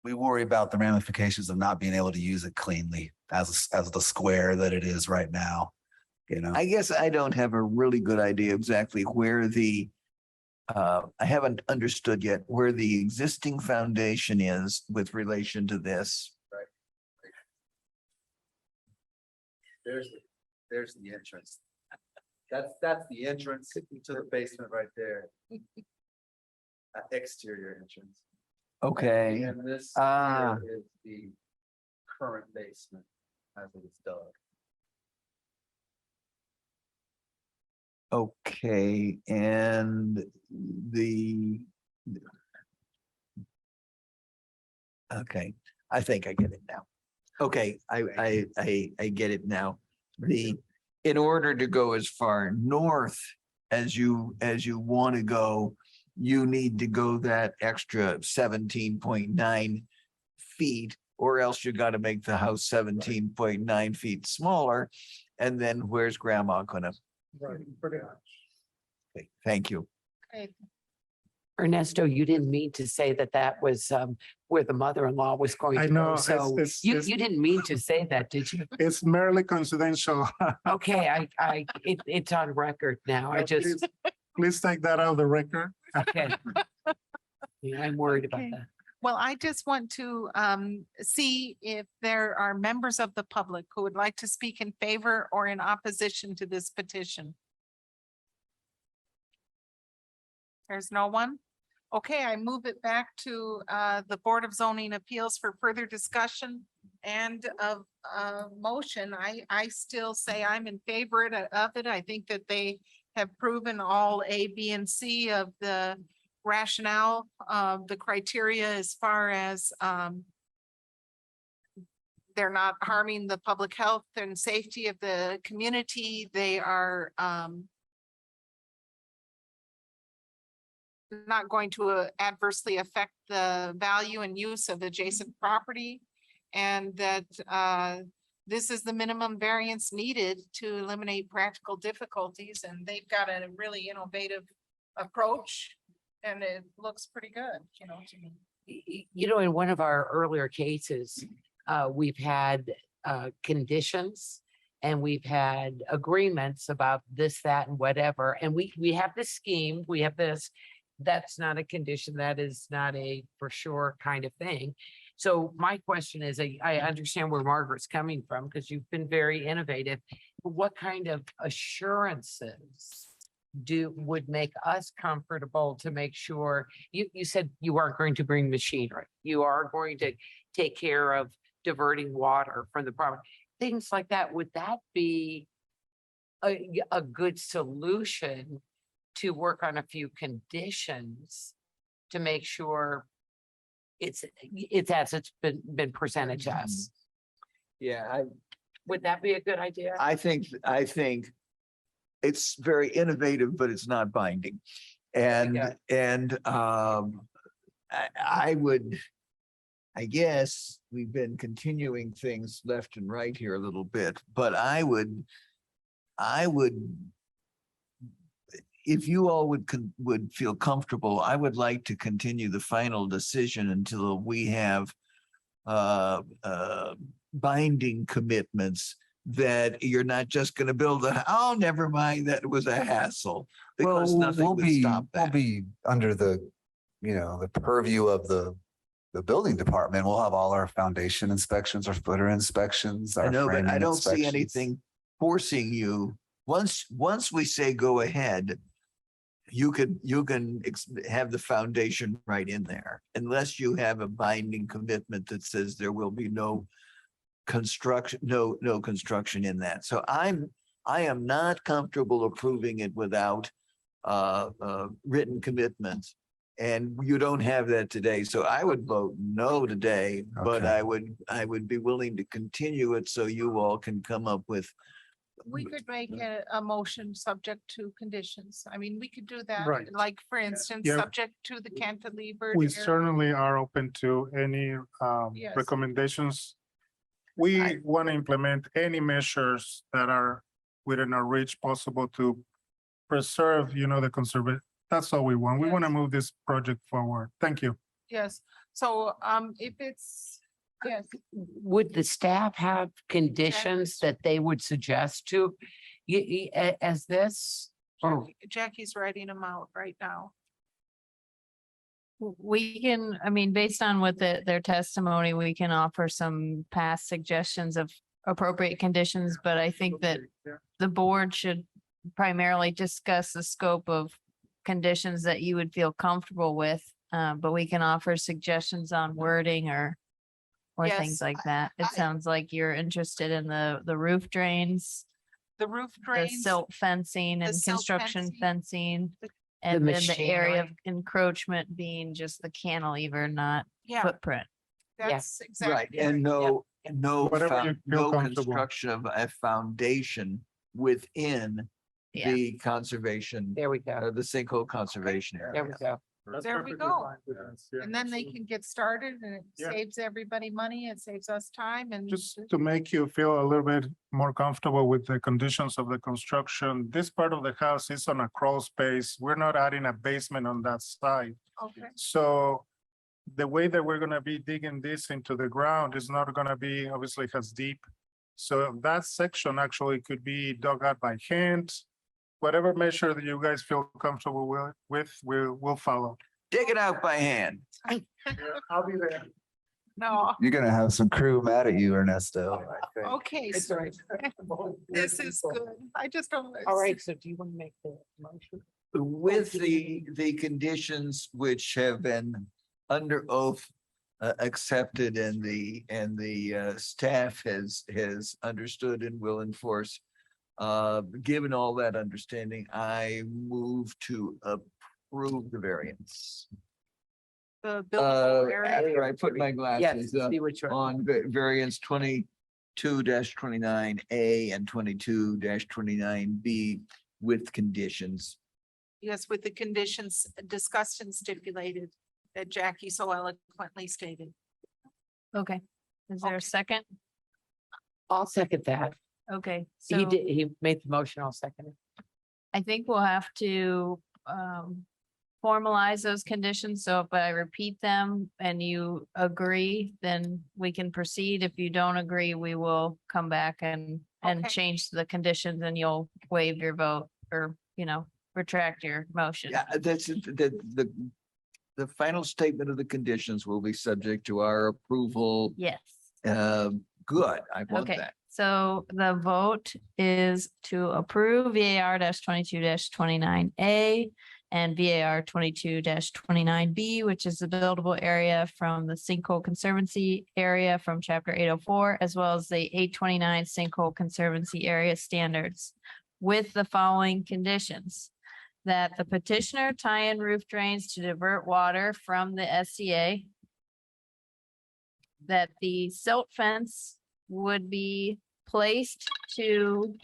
the ramifications of not being able to use it cleanly as the square that it is right now. I guess I don't have a really good idea exactly where I haven't understood yet where the existing foundation is with relation to this. Right. There's the entrance. That's the entrance to the basement right there. Exterior entrance. Okay. And this here is the current basement as it is dug. Okay, and okay, I think I get it now. Okay, I get it now. In order to go as far north as you want to go, you need to go that extra 17.9 feet, or else you got to make the house 17.9 feet smaller. And then where's grandma gonna? Right, pretty much. Okay, thank you. Okay. Ernesto, you didn't mean to say that was where the mother-in-law was going I to know, go. So you didn't mean to say that, did you? It's merely coincidental. Okay, it's on record now. Please take that out of the record. Okay. Yeah, I'm worried about Okay. that. Well, I just want to see if there are members of the public who would like to speak in favor or in opposition to this petition. There's no one? Okay, I move it back to the Board of Zoning Appeals for further discussion and of motion. I still say I'm in favor of it. I think that they have proven all A, B, and C of the rationale of the criteria as far as they're not harming the public health and safety of the community. They are not going to adversely affect the value and use of adjacent property. And that this is the minimum variance needed to eliminate practical difficulties. And they've got a really innovative approach and it looks pretty good, you know, to me. You know, in one of our earlier cases, we've had conditions and we've had agreements about this, that, and whatever. And we have this scheme, we have this, that's not a condition, that is not a for sure kind of thing. So my question is, I understand where Margaret's coming from because you've been very innovative. But what kind of assurances would make us comfortable to make sure you said you aren't going to bring machinery, you are going to take care of diverting water from the property, things like that? Would that be a good solution to work on a few conditions to make sure it's as it's been presented to us? Yeah, Would that be a good idea? I think it's very innovative, but it's not binding. And, I guess we've been continuing things left and right here a little bit, but I would, if you all would feel comfortable, I would like to continue the final decision until we have binding commitments that you're not just going to build oh, never mind, that was a hassle. Because nothing would stop that. We'll be under the, the purview of the building department. We'll have all our foundation inspections, our footer inspections. I know, but framing I don't see inspections. anything forcing you. Once we say go ahead, you can have the foundation right in there, unless you have a binding commitment that says there will be no construction, no construction in that. So I am not comfortable approving it without written commitments. And you don't have that today. So I would vote no today, but Okay. I would be willing to continue it so you all can come up with. We could make a motion subject to conditions. I mean, we could do that, Right. like, for instance, Yeah. subject to the cantilever. We certainly are open to any Yes. recommendations. We want to implement any measures that are within our reach possible to preserve, the conservation. That's all we want. We want to move this project forward. Thank you. Yes, so if it's, yes, Would the staff have conditions that they would suggest to as this? Oh, Jackie's writing them out right now. We can, I mean, based on what their testimony, we can offer some past suggestions of appropriate conditions, but I think that the board should primarily discuss the scope of conditions that you would feel comfortable with. But we can offer suggestions on wording or Yes, things like that. It sounds like you're interested in the roof drains, The roof the drains. silt fencing the and silt construction fencing. The- And then the area of machinery. encroachment being just the cantilever, not Yeah, footprint. that's Right, exactly. and no Whatever you feel no comfortable. construction of a foundation within Yeah. the conservation, there we go. the sinkhole conservation There area. we go. There we go. And then they can get started and it Yeah. saves everybody money, it saves us time and. Just to make you feel a little bit more comfortable with the conditions of the construction, this part of the house is on a crawl space. We're not adding a basement on that side. Okay, So the way that we're gonna be digging this into the ground is not gonna be obviously as deep. So that section actually could be dug out by hand. Whatever measure that you guys feel comfortable with, we'll follow. Dig it out by hand. I'll be there. No, You're gonna have some crew mad at you, Ernesto. I think. okay. It's all right. This is good. I just don't. All right, so do you want to make the motion? With the conditions which have been under oath accepted and the staff has understood and will enforce. Given all that understanding, I move to approve the variance. The buildable After area. I put my Yes, glasses see what you're. on variance 22-29A and 22-29B with conditions. Yes, with the conditions discussed and stipulated that Jackie so eloquently stated. Okay. Is there a Okay. second? I'll second that. Okay, He so did, he made the motion, I'll second it. I think we'll have to formalize those conditions. So if I repeat them and you agree, then we can proceed. If you don't agree, we will come back and Okay. change the conditions and you'll waive your vote or, retract your motion. Yeah, that's the final statement of the conditions will be subject to our approval. Yes. Good, I want Okay, that. so the vote is to approve VAR 22-29A and VAR 22-29B, which is the buildable area from the Sinkhole Conservancy area from chapter 804, as well as the 829 Sinkhole Conservancy area standards with the following conditions. That the petitioner tie in roof drains to divert water from the SCA. That the silt fence would be placed to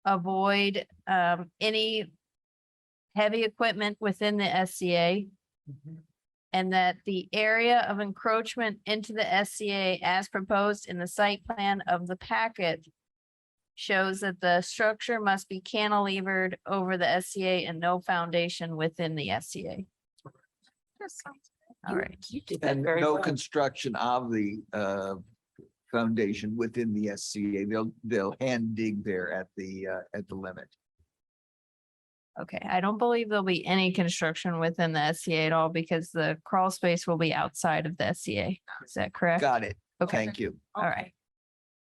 avoid any heavy equipment within the SCA. And that the area of encroachment into the SCA as proposed in the site plan of the packet shows that the structure must be cantilevered over the SCA and no foundation within the SCA. All right. You did that And very no well. construction of the foundation within the SCA. They'll hand dig there at the limit. Okay, I don't believe there'll be any construction within the SCA at all because the crawl space will be outside of the SCA. Is that correct? Got it. Okay, Thank you. all right.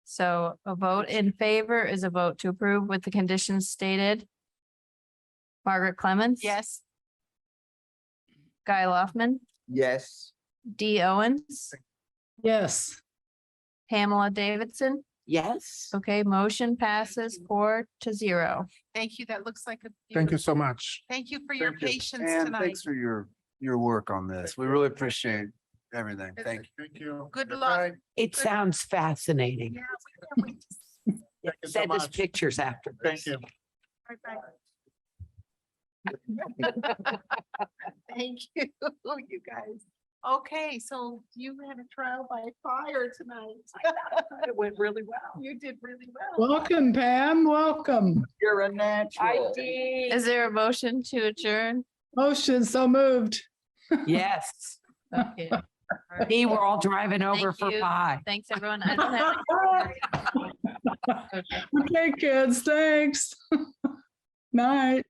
So a vote in favor is a vote to approve with the conditions stated. Margaret Clemens. Yes. Guy Loftman, Yes. D Owens, Yes. Pamela Davidson. Yes. Okay, motion passes 4-0. Thank you. That looks like a. Thank you so much. Thank you for your Thank you. patience And tonight. thanks for your work on this. We really appreciate everything. Thank you. Thank you. Good Bye-bye. luck. It sounds fascinating. Yeah, we can't wait to see. Thank you so Send us much. pictures after. Thank you. Bye-bye. Thank you, you guys. Okay, so you had a trial by fire tonight. It went really well. You did really well. Welcome, Pam. Welcome. You're a natural. did. Is there a motion to adjourn? Motion so moved. Yes. Okay. All right. We were all driving over Thank for you. pie. Thanks, everyone. I don't have. Okay. Okay, kids, thanks. Night.